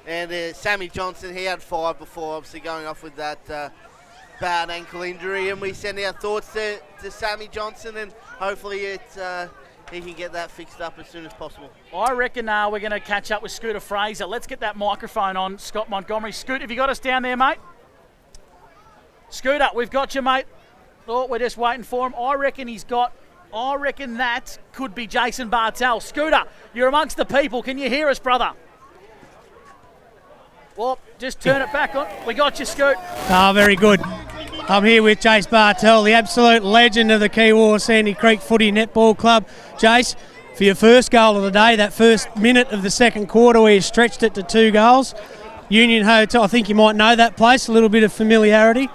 And Sammy Johnson, he had 5 before, obviously going off with that bad ankle injury. And we send our thoughts to Sammy Johnson, and hopefully he can get that fixed up as soon as possible. I reckon we're going to catch up with Scooter Fraser. Let's get that microphone on, Scott Montgomery. Scoot, have you got us down there, mate? Scooter, we've got you, mate. Oh, we're just waiting for him. I reckon that could be Jason Bartel. Scooter, you're amongst the people. Can you hear us, brother? Well, just turn it back on. We got you, Scoot. Very good. I'm here with Jace Bartel, the absolute legend of the Kiewa Sandy Creek Footy Netball Club. Jace, for your first goal of the day, that first minute of the second quarter where you stretched it to 2 goals. Union Hotel, I think you might know that place, a little bit of familiarity.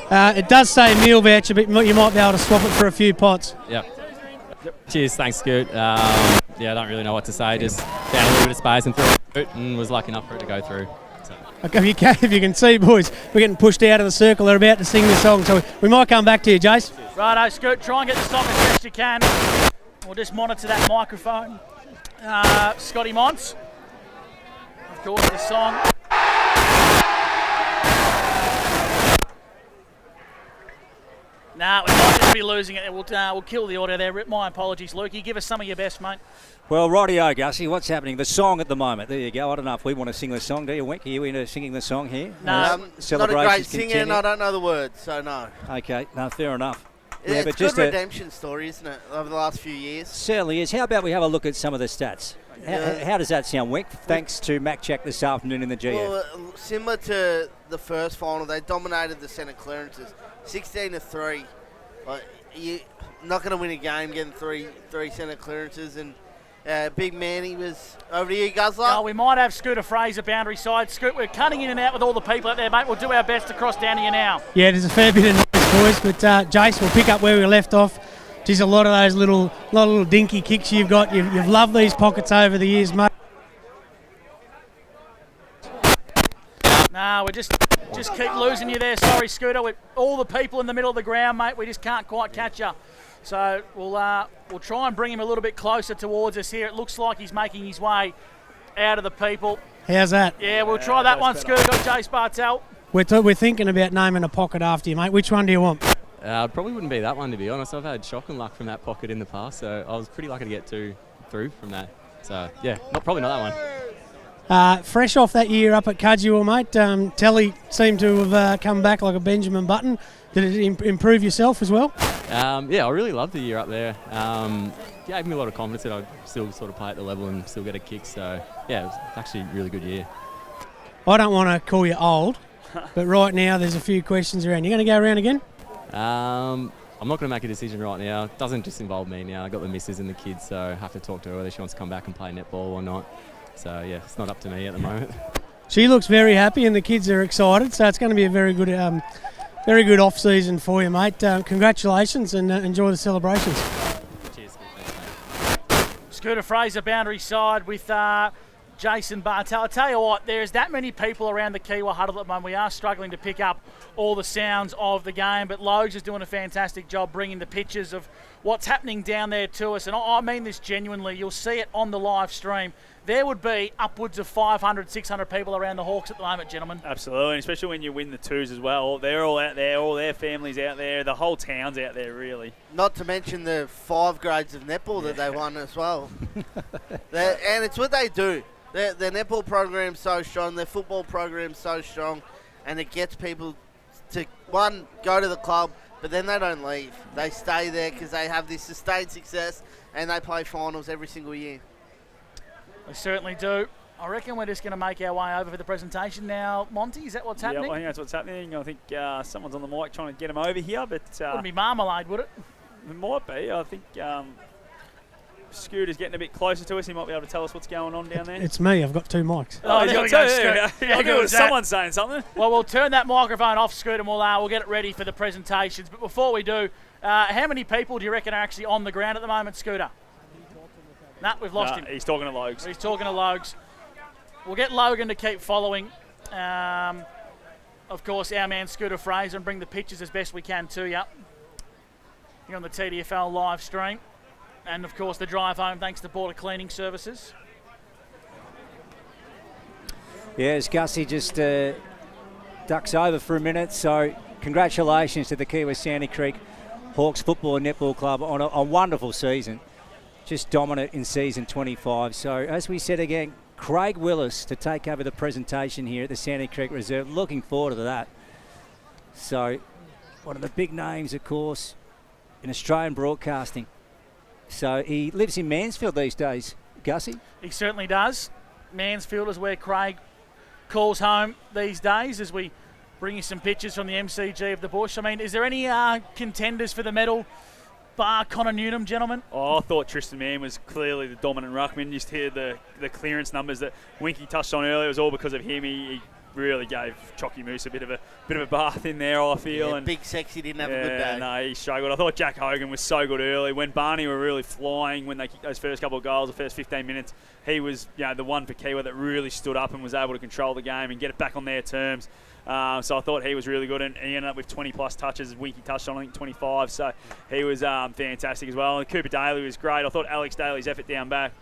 It does say meal voucher, but you might be able to swap it for a few pots. Yep. Cheers, thanks, Scoot. I don't really know what to say. Just found a little bit of space and threw it and was lucky enough for it to go through. So. Okay, if you can see, boys, we're getting pushed out of the circle. They're about to sing the song, so we might come back to you, Jace. Righto, Scoot, try and get the song as best you can. We'll just monitor that microphone. Scotty Monts, of course, the song. Nah, we might just be losing it. We'll kill the audio there. My apologies, Lukey. Give us some of your best, mate. Well, rightio, Gussie, what's happening? The song at the moment. There you go. I don't know if we want to sing the song. Do you, Wink? Are you into singing the song here? No, not a great singer, and I don't know the words, so no. Okay, no, fair enough. Yeah, it's a good redemption story, isn't it, over the last few years? Certainly is. How about we have a look at some of the stats? How does that sound, Wink? Thanks to Mac Jack this afternoon in the GF. Well, similar to the first final, they dominated the centre clearances, 16-3. Like, you're not going to win a game getting three centre clearances, and Big Manny was over to you, Guzzler. Oh, we might have Scooter Fraser boundary side. Scoot, we're cutting in and out with all the people out there, mate. We'll do our best to cross down to you now. Yeah, there's a fair bit of noise, boys, but Jace, we'll pick up where we left off. Geez, a lot of those little dinky kicks you've got. You've loved these pockets over the years, mate. Nah, we're just keep losing you there. Sorry, Scooter. With all the people in the middle of the ground, mate, we just can't quite catch you. So we'll try and bring him a little bit closer towards us here. It looks like he's making his way out of the people. How's that? Yeah, we'll try that one, Scooter. Got Jace Bartel. We're thinking about naming a pocket after you, mate. Which one do you want? Probably wouldn't be that one, to be honest. I've had shock and luck from that pocket in the past, so I was pretty lucky to get 2 through from that. So, yeah, probably not that one. Fresh off that year up at Kiewa, mate, Telly seemed to have come back like a Benjamin Button. Did it improve yourself as well? Yeah, I really loved the year up there. Gave me a lot of confidence that I'd still sort of play at the level and still get a kick. So, yeah, it was actually a really good year. I don't want to call you old, but right now there's a few questions around. You going to go around again? I'm not going to make a decision right now. It doesn't just involve me now. I've got the missus and the kids, so I have to talk to her whether she wants to come back and play netball or not. So, yeah, it's not up to me at the moment. She looks very happy and the kids are excited, so it's going to be a very good off-season for you, mate. Congratulations and enjoy the celebrations. Cheers. Scooter Fraser, boundary side with Jason Bartel. I tell you what, there's that many people around the Kiewa huddle at the moment. We are struggling to pick up all the sounds of the game, but Logs is doing a fantastic job bringing the pictures of what's happening down there to us. And I mean this genuinely. You'll see it on the live stream. There would be upwards of 500, 600 people around the Hawks at the moment, gentlemen. Absolutely, and especially when you win the twos as well. They're all out there, all their families out there, the whole town's out there, really. Not to mention the 5 grades of netball that they won as well. And it's what they do. Their netball program's so strong, their football program's so strong, and it gets people to, one, go to the club, but then they don't leave. They stay there because they have this sustained success, and they play finals every single year. They certainly do. I reckon we're just going to make our way over for the presentation now. Monty, is that what's happening? Yeah, I think that's what's happening. I think someone's on the mic trying to get him over here, but... wouldn't be Marmalade, would it? It might be. I think Scooter's getting a bit closer to us. He might be able to tell us what's going on down there. It's me. I've got 2 mics. Oh, he's got 2. I knew it was someone saying something. Well, we'll turn that microphone off, Scooter, and we'll get it ready for the presentations. But before we do, how many people do you reckon are actually on the ground at the moment, Scooter? Nah, we've lost him. He's talking to Logs. He's talking to Logs. We'll get Logan to keep following. Of course, our man Scooter Fraser, and bring the pictures as best we can to you here on the TDFL live stream. And, of course, the drive home thanks to Border Cleaning Services. Yeah, as Gussie just ducks over for a minute. So congratulations to the Kiewa Sandy Creek Hawks Football and Netball Club on a wonderful season. Just dominant in season 25. So as we said again, Craig Willis to take over the presentation here at the Sandy Creek Reserve. Looking forward to that. So one of the big names, of course, in Australian broadcasting. So he lives in Mansfield these days, Gussie. He certainly does. Mansfield is where Craig calls home these days as we bring you some pictures from the MCG of the Bush. I mean, is there any contenders for the medal? Bar Connor Newnham, gentlemen? Oh, I thought Tristan Mann was clearly the dominant ruckman. Just hear the clearance numbers that Winky touched on earlier. It was all because of him. He really gave Chalky Moose a bit of a bath in there, I feel. Yeah, and Big Sexy didn't have a good day. No, he struggled. I thought Jack Hogan was so good early. When Barney were really flying, when they kicked those first couple of goals, the first 15 minutes, he was the one for Kiewa that really stood up and was able to control the game and get it back on their terms. So I thought he was really good, and he ended up with 20-plus touches. Winky touched on, I think, 25. So he was fantastic as well. And Cooper Daly was great. I thought Alex Daly's effort down back.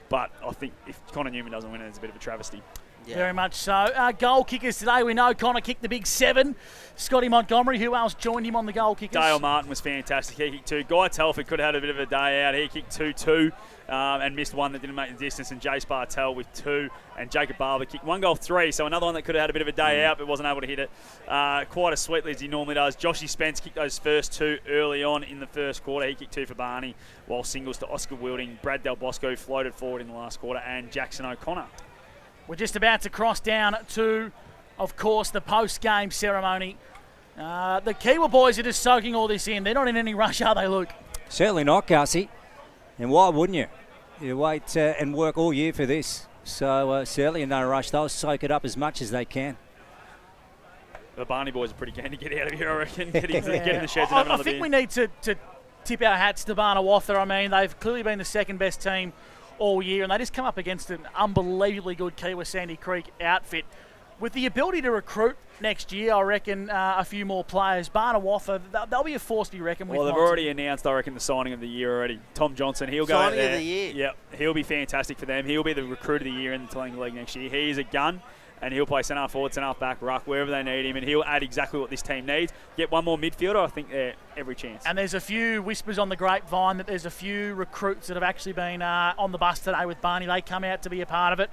But I think if Connor Newman doesn't win it, it's a bit of a travesty. Yeah. Very much so. Goal kickers today, we know Connor kicked the big 7. Scotty Montgomery, who else joined him on the goal kickers? Dale Martin was fantastic. He kicked 2. Guy Telford could have had a bit of a day out. He kicked 2-2 and missed one that didn't make the distance. And Jace Bartel with 2. And Jacob Barber kicked 1 goal 3. So another one that could have had a bit of a day out but wasn't able to hit it quite as sweetly as he normally does. Joshy Spence kicked those first 2 early on in the first quarter. He kicked 2 for Barney, while singles to Oscar Wilding. Brad Del Bosco floated forward in the last quarter, and Jackson O'Connor. We're just about to cross down to, of course, the post-game ceremony. The Kiewa boys are just soaking all this in. They're not in any rush, are they, Luke? Certainly not, Gussie. And why wouldn't you? You wait and work all year for this. So certainly in no rush. They'll soak it up as much as they can. The Barney boys are pretty keen to get out of here, I reckon. Get in the sheds and have another I think beer. we need to tip our hats to Barnawartha. I mean, they've clearly been the second best team all year, and they just come up against an unbelievably good Kiewa Sandy Creek outfit with the ability to recruit next year, I reckon a few more players. Barnawartha, they'll be a force to be reckoned with. Well, they've Monty. already announced, I reckon, the signing of the year already. Tom Johnson, he'll go out Signing there. of the year. Yep, he'll be fantastic for them. He'll be the recruit of the year in the Tallangatta League next year. He is a gun, and he'll play centre forward, centre back, ruck, wherever they need him, and he'll add exactly what this team needs. Get one more midfielder, I think they're every chance. And there's a few whispers on the grapevine that there's a few recruits that have actually been on the bus today with Barney. They come out to be a part of it.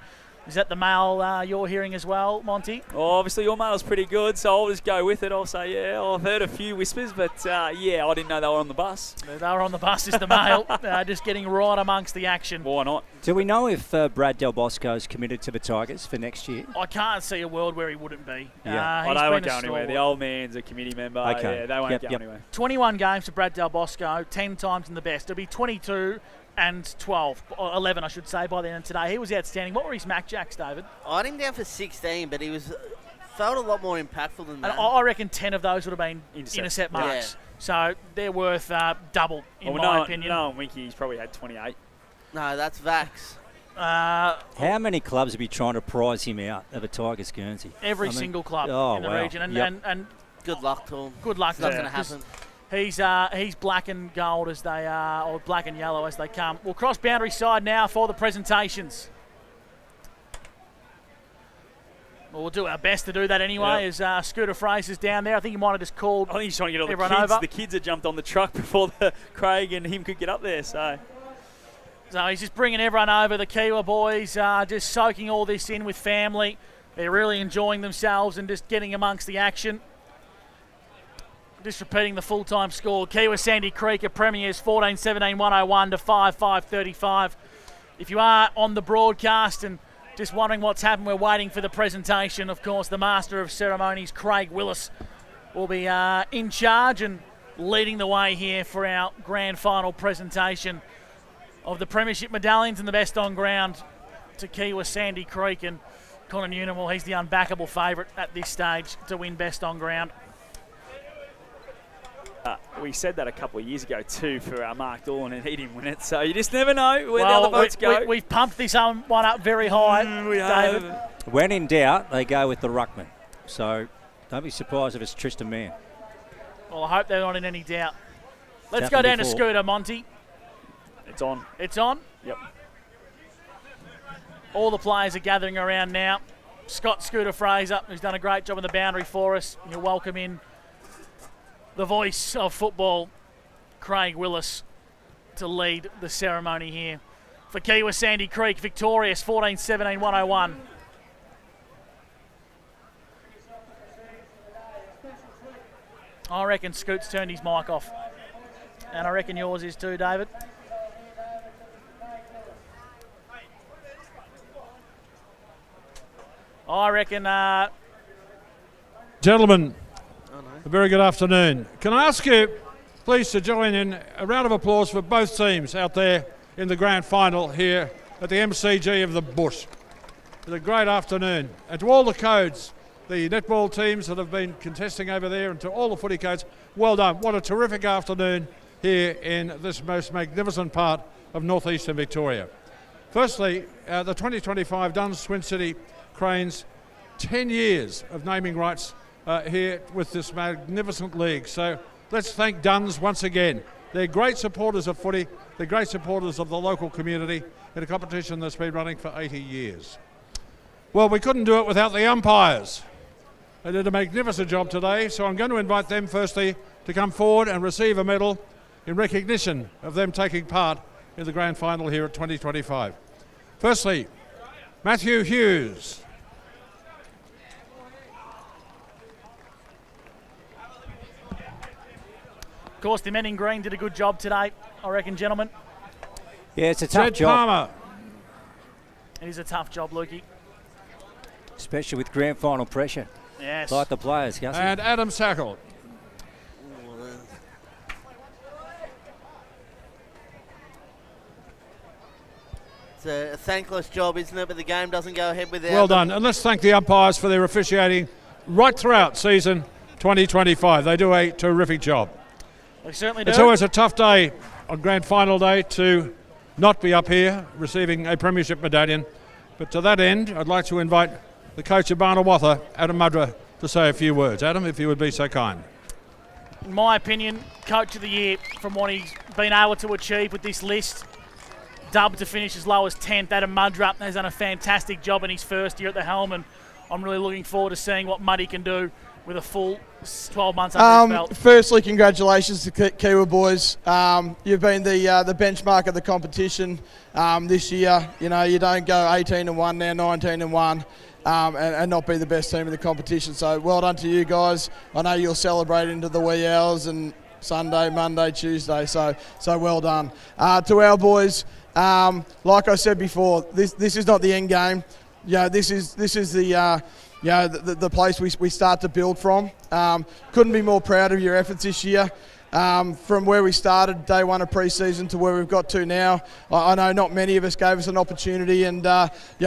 Is that the mail you're hearing as well, Monty? Oh, obviously your mail's pretty good, so I'll just go with it. I'll say, yeah, I've heard a few whispers, but yeah, I didn't know they were on the bus. They were on the bus is the mail, just getting right amongst the action. Why not? Do we know if Brad Del Bosco's committed to the Tigers for next year? I can't see a world where he wouldn't be. Yeah. They won't go anywhere. The old man's a committee member. Okay. Yeah, they won't go anywhere. 21 games for Brad Del Bosco, 10 times in the best. It'll be 22 and 12, or 11 I should say, by the end of today. He was outstanding. What were his Mac Jacks, David? I had him down for 16, but he felt a lot more impactful than that. And I reckon 10 of those would have been intercept marks. Yeah. So they're worth double, in my opinion. No, Winky's probably had 28. No, that's Vax. How many clubs would be trying to prize him out of a Tigers Guernsey? Every single club in the region. And good luck to him. Good luck. It's not going to happen. He's black and gold as they are, or black and yellow as they come. We'll cross boundary side now for the presentations. Well, we'll do our best to do that anyway. As Scooter Fraser's down there, I think he might have just called. I think he's trying to get all the everyone kids. over. The kids had jumped on the truck before Craig and him could get up there. So he's just bringing everyone over. The Kiewa boys just soaking all this in with family. They're really enjoying themselves and just getting amongst the action. Just repeating the full-time score. Kiewa Sandy Creek at Premiers 14-17-101 to 5-5-35. If you are on the broadcast and just wondering what's happened, we're waiting for the presentation. Of course, the Master of Ceremonies, Craig Willis, will be in charge and leading the way here for our grand final presentation of the Premiership medallions and the best on ground to Kiewa Sandy Creek. And Connor Newnham, well, he's the unbackable favourite at this stage to win best on ground. we said that a couple of years ago too for Mark Doolan, and he didn't win it. So you just never know where the other votes go. We've pumped this one up very high, David. When in doubt, they go with the ruckman. So don't be surprised if it's Tristan Mann. Well, I hope they're not in any doubt. Let's go down to Scooter, Monty. It's on. It's on? Yep. All the players are gathering around now. Scott Scooter Fraser, who's done a great job on the boundary for us. You'll welcome in the voice of football, Craig Willis, to lead the ceremony here. For Kiewa Sandy Creek, victorious 14-17-101. I reckon Scoot's turned his mic off. And I reckon yours is too, David. I reckon... Gentlemen, a very good afternoon. Can I ask you, please, to join in a round of applause for both teams out there in the grand final here at the MCG of the Bush. It's a great afternoon. And to all the codes, the netball teams that have been contesting over there, and to all the footy codes, well done. What a terrific afternoon here in this most magnificent part of northeastern Victoria. Firstly, the 2025 Dunn's Twin City Cranes, 10 years of naming rights here with this magnificent league. So let's thank Dunn's once again. They're great supporters of footy. They're great supporters of the local community in a competition that's been running for 80 years. Well, we couldn't do it without the umpires. They did a magnificent job today, so I'm going to invite them firstly to come forward and receive a medal in recognition of them taking part in the grand final here at 2025. Firstly, Matthew Hughes. Of course, the men in green did a good job today, I reckon, gentlemen. Yeah, it's a tough job. Palmer. It is a tough job, Lukey. Especially with grand final pressure. Yes. Like the players, Gussie. And Adam Sackle. It's a thankless job, isn't it? But the game doesn't go ahead without Well them. done. And let's thank the umpires for their officiating right throughout season 2025. They do a terrific job. They certainly do. It's always a tough day on grand final day to not be up here receiving a premiership medallion. But to that end, I'd like to invite the coach of Barnawartha, Adam Mudra, to say a few words. Adam, if you would be so kind. In my opinion, Coach of the Year from what he's been able to achieve with this list. Dubbed to finish as low as 10th. Adam Muldrup has done a fantastic job in his first year at the helm, and I'm really looking forward to seeing what Muddy can do with a full 12 months under his belt. Firstly, congratulations to Kiewa boys. You've been the benchmark of the competition this year. You know, you don't go 18-1 now, 19-1. And not be the best team in the competition. So well done to you guys. I know you'll celebrate into the wee hours and Sunday, Monday, Tuesday. So well done. To our boys, like I said before, this is not the end game. Yeah, this is the the place we start to build from. Couldn't be more proud of your efforts this year. From where we started day one of pre-season to where we've got to now, I know not many of us gave us an opportunity, and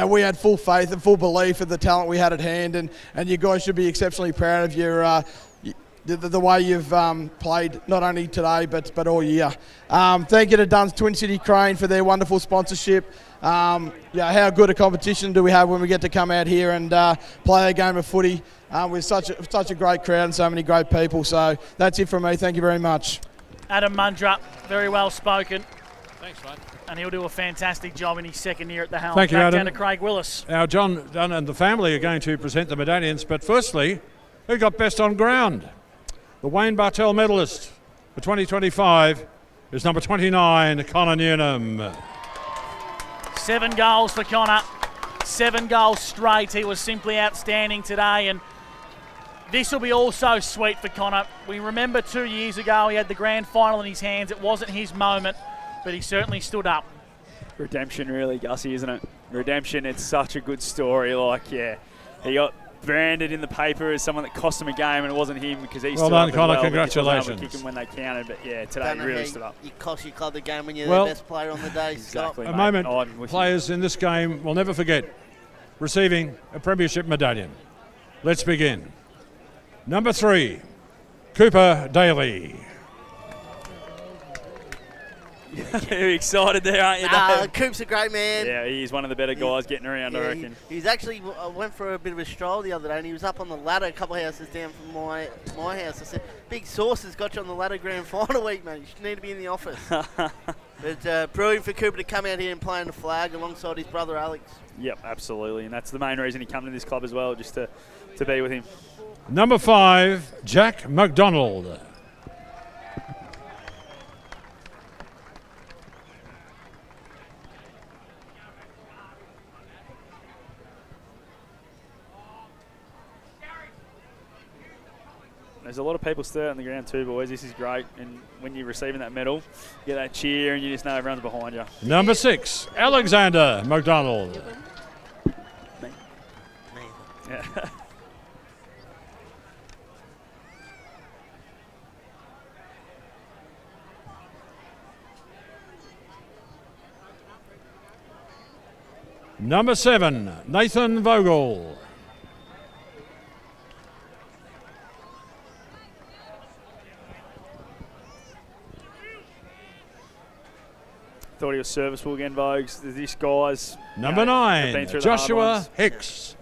we had full faith and full belief in the talent we had at hand, and you guys should be exceptionally proud of your the way you've played not only today but all year. Thank you to Dunn's Twin City Crane for their wonderful sponsorship. How good a competition do we have when we get to come out here and play a game of footy with such a great crowd and so many great people. So that's it from me. Thank you very much. Adam Muldrup, very well spoken. Thanks, mate. And he'll do a fantastic job in his second year at the helm. Thank you, Back Adam. down to Craig Willis. Now, John Dunn and the family are going to present the medallions, but firstly, who got best on ground? The Wayne Bartell medalist for 2025 is number 29, Connor Newnham. 7 goals for Connor. 7 goals straight. He was simply outstanding today, and this will be also sweet for Connor. We remember 2 years ago he had the grand final in his hands. It wasn't his moment, but he certainly stood up. Redemption, really, Gussie, isn't it? Redemption, it's such a good story. He got branded in the paper as someone that cost him a game, and it wasn't him because he well stood done, up. Connor. Well, congratulations. Kick him when they counted, but today he really stood up. You cost your club the game when you're Well, the best player on the day. Exactly. A moment players in this game will never forget receiving a premiership medallion. Let's begin. Number 3, Cooper Daly. You're excited there, aren't you, Dave? Coop's a great man. Yeah, he's one of the better guys getting around, I reckon. He's actually went for a bit of a stroll the other day, and he was up on the ladder a couple of houses down from my house. I said, "Big Sauce has got you on the ladder grand final week, mate. You need to be in the office." But brilliant for Cooper to come out here and play on the flag alongside his brother Alex. Yep, absolutely, and that's the main reason he came to this club as well, just to be with him. Number 5, Jack McDonald. There's a lot of people still out on the ground too, boys. This is great. And when you're receiving that medal, you get that cheer and you just know everyone's behind you. Number 6, Alexander McDonald. Yeah. Number 7, Nathan Vogel. Thought he was serviceable again, Vogues. This guy's Number 9, Joshua Hicks.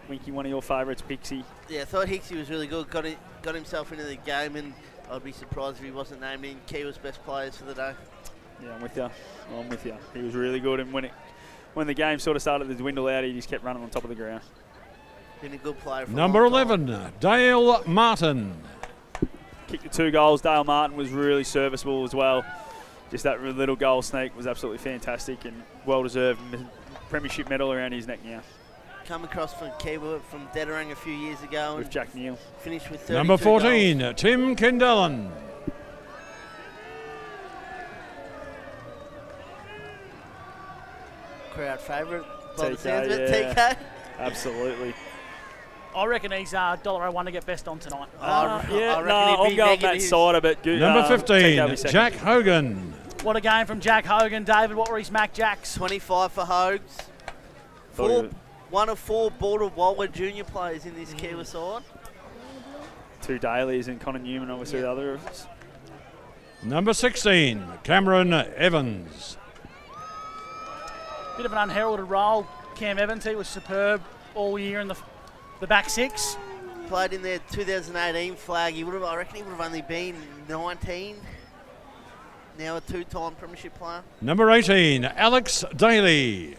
Winky, one of your favourites, Pixie. Yeah, I thought Hicksy was really good. Got himself into the game, and I'd be surprised if he wasn't named in Kiewa's best players for the day. Yeah, I'm with you. He was really good, and when the game sort of started to dwindle out, he just kept running on top of the ground. Been a good player for Number a long 11, Dale Martin. Kicked the 2 goals. Dale Martin was really serviceable as well. Just that little goal sneak was absolutely fantastic and well-deserved premiership medal around his neck now. Come across from Kiewa from Dedarang a few years ago. With Jack Neal. Finished with 32 Number 14, goals. Tim Kendellen. Crowd favourite by the TK, sounds of it, yeah. TK. Absolutely. I reckon he's $1.01 to get best on tonight. I'm going that side of it. Number 15, Jack Hogan. What a game from Jack Hogan. David, what were his Mac Jacks? 25 for Hogs. One of 4 Border Waller junior players in this Kiewa side. 2 Dailies and Connor Newman, obviously the other of us. Number 16, Cameron Evans. Bit of an unheralded role. Cam Evans, he was superb all year in the back 6. played in their 2018 flag. I reckon he would have only been 19. Now a two-time premiership player. Number 18, Alex Daly.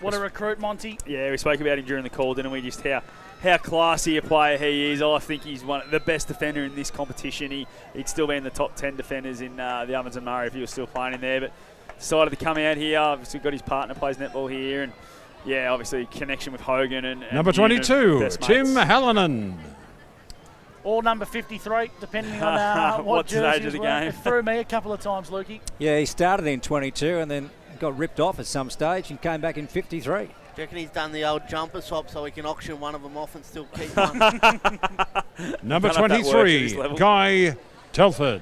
What a recruit, Monty. Yeah, we spoke about him during the call, didn't we? Just how classy a player he is. I think he's the best defender in this competition. He'd still be in the top 10 defenders in the Ovens and Murray if he was still playing in there. But decided to come out here. Obviously got his partner plays netball here. And, yeah, obviously connection with Hogan. And Number 22, Tim Hallinan. Or number 53, depending on what stage jersey of the well. game. It threw me a couple of times, Lukey. Yeah, he started in 22 and then got ripped off at some stage and came back in 53. Do you reckon he's done the old jumper swap so he can auction one of them off and still keep one? Number 23, Guy Telford.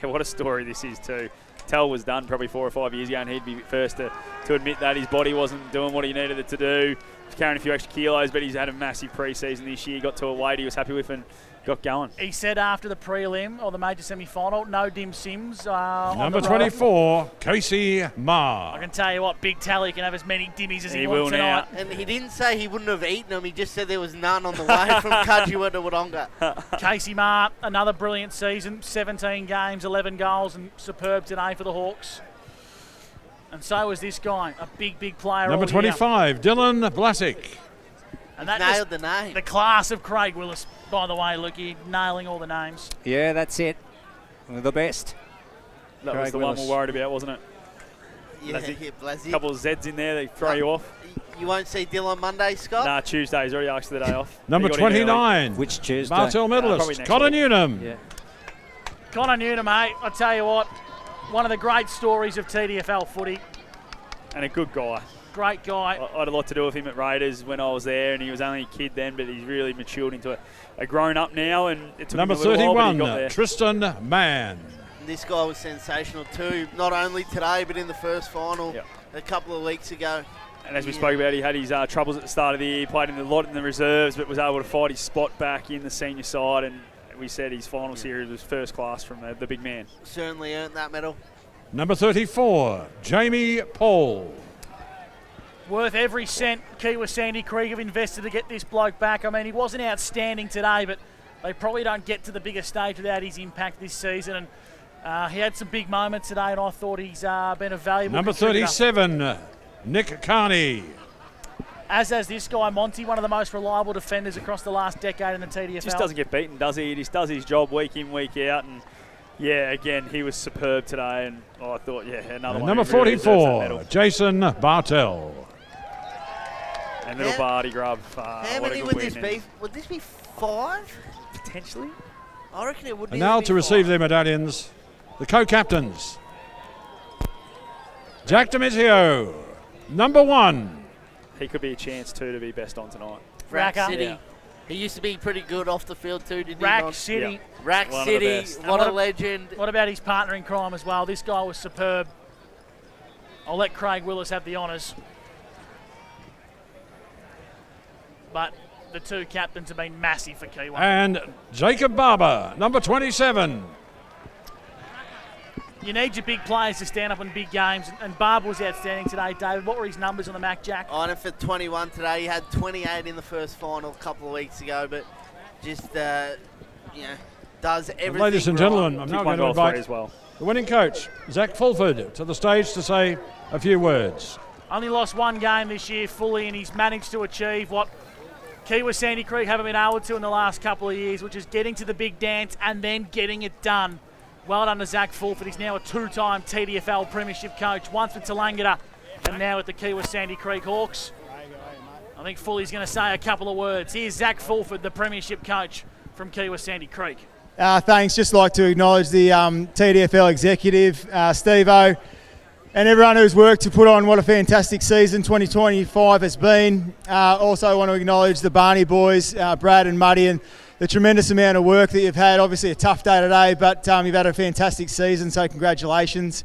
What a story this is too. Tell was done probably 4 or 5 years ago, and he'd be first to admit that his body wasn't doing what he needed it to do. He's carrying a few extra kilos, but he's had a massive pre-season this year. Got to a weight he was happy with and got going. He said after the prelim or the major semi-final, no Dim Sims. Number 24, Casey Marr. I can tell you what, Big Tally can have as many dimmies as he will wants tonight. And he didn't say he wouldn't have eaten them. He just said there was none on the way from Kiewa to Wodonga. Casey Marr, another brilliant season. 17 games, 11 goals, and superb today for the Hawks. And so is this guy, a big player. Number 25, Dylan Blasick. And that nailed the name. The class of Craig Willis, by the way, Lukey, nailing all the names. Yeah, that's it. One of the best. That Craig was the Willis. one we're worried about, wasn't it? Yeah, A couple of Zs in there, they throw you off. You won't see Dylan Monday, Scott? Nah, Tuesday's already asked for the day off. Number 29, which Tuesday? Martel medalist, Connor Newnham. Yeah. Connor Newnham, mate, I tell you what, one of the great stories of TDFL footy. And a good guy. Great guy. I had a lot to do with him at Raiders when I was there, and he was only a kid then, but he's really matured into a grown-up now. And it took Number him a little while, but he 31, got there. Tristan Mann. This guy was sensational too, not only today but in the first final a couple of weeks ago. And as we spoke about, he had his troubles at the start of the year, played in a lot in the reserves, but was able to fight his spot back in the senior side. And we said his final series was first class from the big man. Certainly earned that medal. Number 34, Jamie Paul. Worth every cent Kiewa Sandy Creek have invested to get this bloke back. I mean, he wasn't outstanding today, but they probably don't get to the biggest stage without his impact this season. And he had some big moments today, and I thought he's been a valuable Number contributor. 37, Nick Carney. As has this guy, Monty, one of the most reliable defenders across the last decade in the TDFL. Just doesn't get beaten, does he? He just does his job week in, week out. And, yeah, again, he was superb today. And I thought, yeah, another one. Number who really deserves that 44, medal. Jason Bartell. And little Barty Grub. How what a many good would this win. be? Would this be 5? Potentially. I reckon it would be. And now to receive their medallions, the co-captains. Jack Demizio, number 1. He could be a chance, too, to be best on tonight. Rack Racker. City. Yeah. He used to be pretty good off the field too, didn't he? Rack Ron? City. Yeah. Rack One of the City, best. what And a legend. What about his partner in crime as well? This guy was superb. I'll let Craig Willis have the honours. But the two captains have been massive for Kiewa. And Jacob Barber, number 27. You need your big players to stand up in big games, and Barber was outstanding today, David. What were his numbers on the Mac, Jack? On it for 21 today. He had 28 in the first final a couple of weeks ago, but just, does everything Ladies and right. gentlemen, I'm now going to invite the winning coach, Zach Fulford, to the stage to say a few words. Only lost one game this year fully, and he's managed to achieve what Kiewa Sandy Creek haven't been able to in the last couple of years, which is getting to the big dance and then getting it done. Well done to Zach Fulford. He's now a 2-time TDFL Premiership coach, once with Tallangatta and now with the Kiewa Sandy Creek Hawks. I think Fully's going to say a couple of words. Here's Zach Fulford, the Premiership coach from Kiewa Sandy Creek. Thanks. Just like to acknowledge the TDFL executive, Steve-O, and everyone who's worked to put on what a fantastic season 2025 has been. Also want to acknowledge the Barney boys, Brad and Muddy, and the tremendous amount of work that you've had. Obviously a tough day today, but you've had a fantastic season, so congratulations.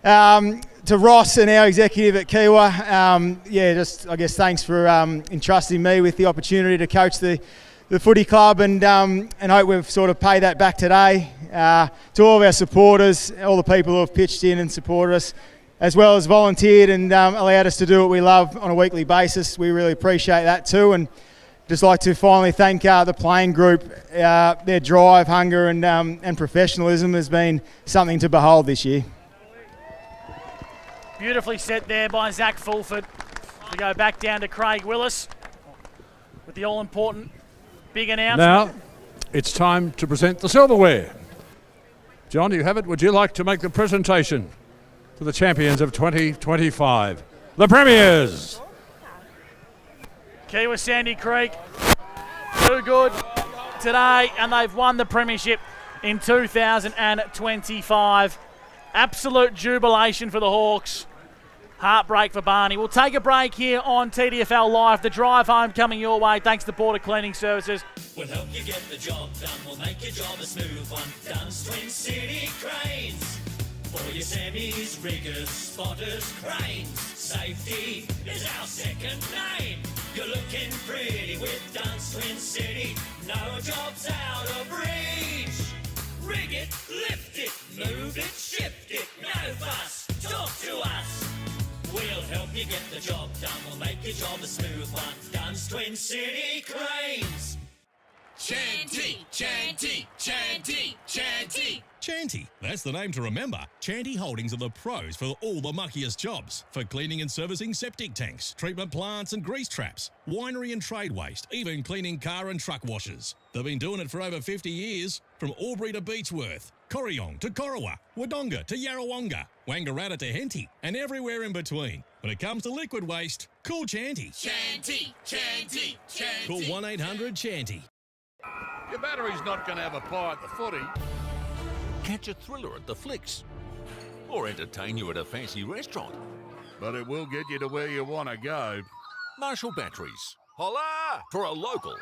To Ross and our executive at Kiewa, I guess thanks for entrusting me with the opportunity to coach the footy club, and hope we've sort of paid that back today. To all of our supporters, all the people who have pitched in and supported us, as well as volunteered and allowed us to do what we love on a weekly basis. We really appreciate that too. And just like to finally thank the playing group. Their drive, hunger and professionalism has been something to behold this year. Beautifully set there by Zach Fulford. We go back down to Craig Willis with the all-important big announcement. Now, it's time to present the silverware. John, you have it. Would you like to make the presentation to the champions of 2025? The Premiers! Kiewa Sandy Creek, too good today, and they've won the premiership in 2025. Absolute jubilation for the Hawks. Heartbreak for Barney. We'll take a break here on TDFL Live. The drive home coming your way thanks to Border Cleaning Services. We'll help you get the job done. We'll make your job a smooth one. Dunn's Twin City Cranes. For your semis, riggers, spotters, cranes. Safety is our second name. You're looking pretty with Dunn's Twin City. No job's out of reach. Rig it, lift it, move it, shift it. No fuss, talk to us. We'll help you get the job done. We'll make your job a smooth one. Dunn's Twin City Cranes. Chanty, Chanty, Chanty, Chanty. Chanty, that's the name to remember. Chanty Holdings are the pros for all the muckiest jobs. For cleaning and servicing septic tanks, treatment plants and grease traps, winery and trade waste, even cleaning car and truck washers. They've been doing it for over 50 years, from Albury to Beechworth, Corryong to Corowa, Wodonga to Yarrawonga, Wangaratta to Henty, and everywhere in between. When it comes to liquid waste, call Chanty. Chanty, Chanty, Chanty. Call 1-800-CHANTY. Your battery's not going to have a pie at the footy. Catch a thriller at the flicks. Or entertain you at a fancy restaurant. But it will get you to where you want to go. Marshall Batteries. Holla! For a local.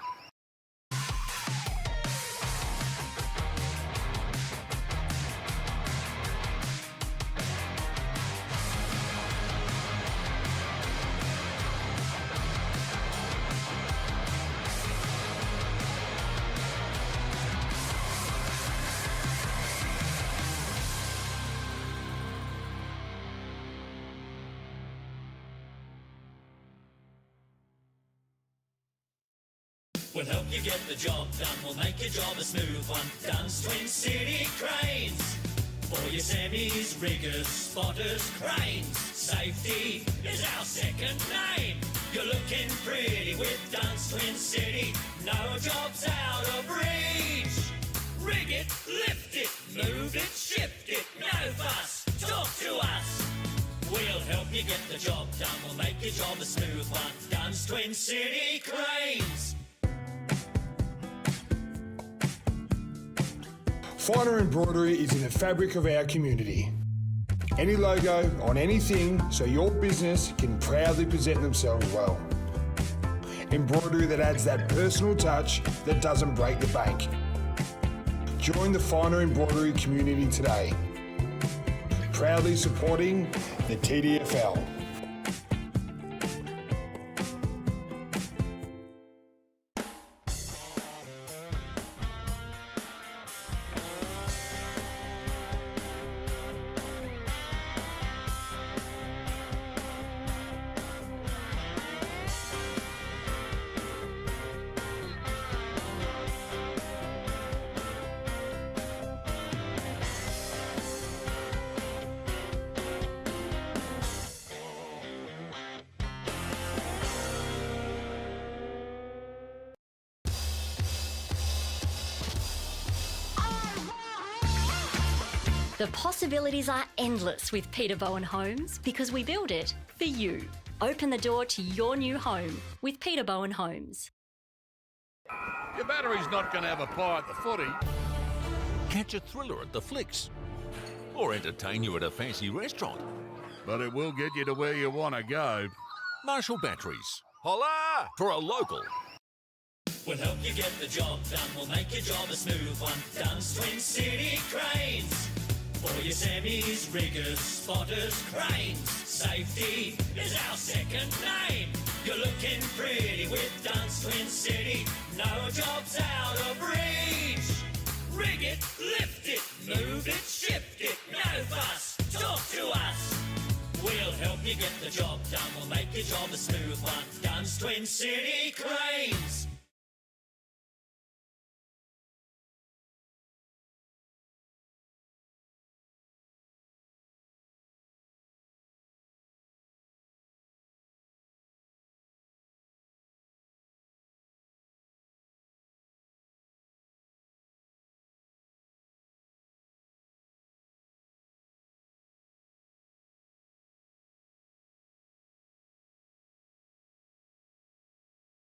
We'll help you get the job done. We'll make your job a smooth one. Dunn's Twin City Cranes. For your semis, riggers, spotters, cranes. Safety is our second name. You're looking pretty with Dunn's Twin City. No job's out of reach. Rig it, lift it, move it, shift it. No fuss, talk to us. We'll help you get the job done. We'll make your job a smooth one. Dunn's Twin City Cranes. Finer embroidery is in the fabric of our community. Any logo on anything so your business can proudly present themselves well. Embroidery that adds that personal touch that doesn't break the bank. Join the Finer embroidery community today. Proudly supporting the TDFL. The possibilities are endless with Peter Bowen Homes because we build it for you. Open the door to your new home with Peter Bowen Homes. Your battery's not going to have a pie at the footy. Catch a thriller at the flicks. Or entertain you at a fancy restaurant. But it will get you to where you want to go. Marshall Batteries. Holla! For a local. We'll help you get the job done. We'll make your job a smooth one. Dunn's Twin City Cranes. For your semis, riggers, spotters, cranes. Safety is our second name. You're looking pretty with Dunn's Twin City. No job's out of reach. Rig it, lift it, move it, shift it. No fuss, talk to us. We'll help you get the job done. We'll make your job a smooth one. Dunn's Twin City Cranes.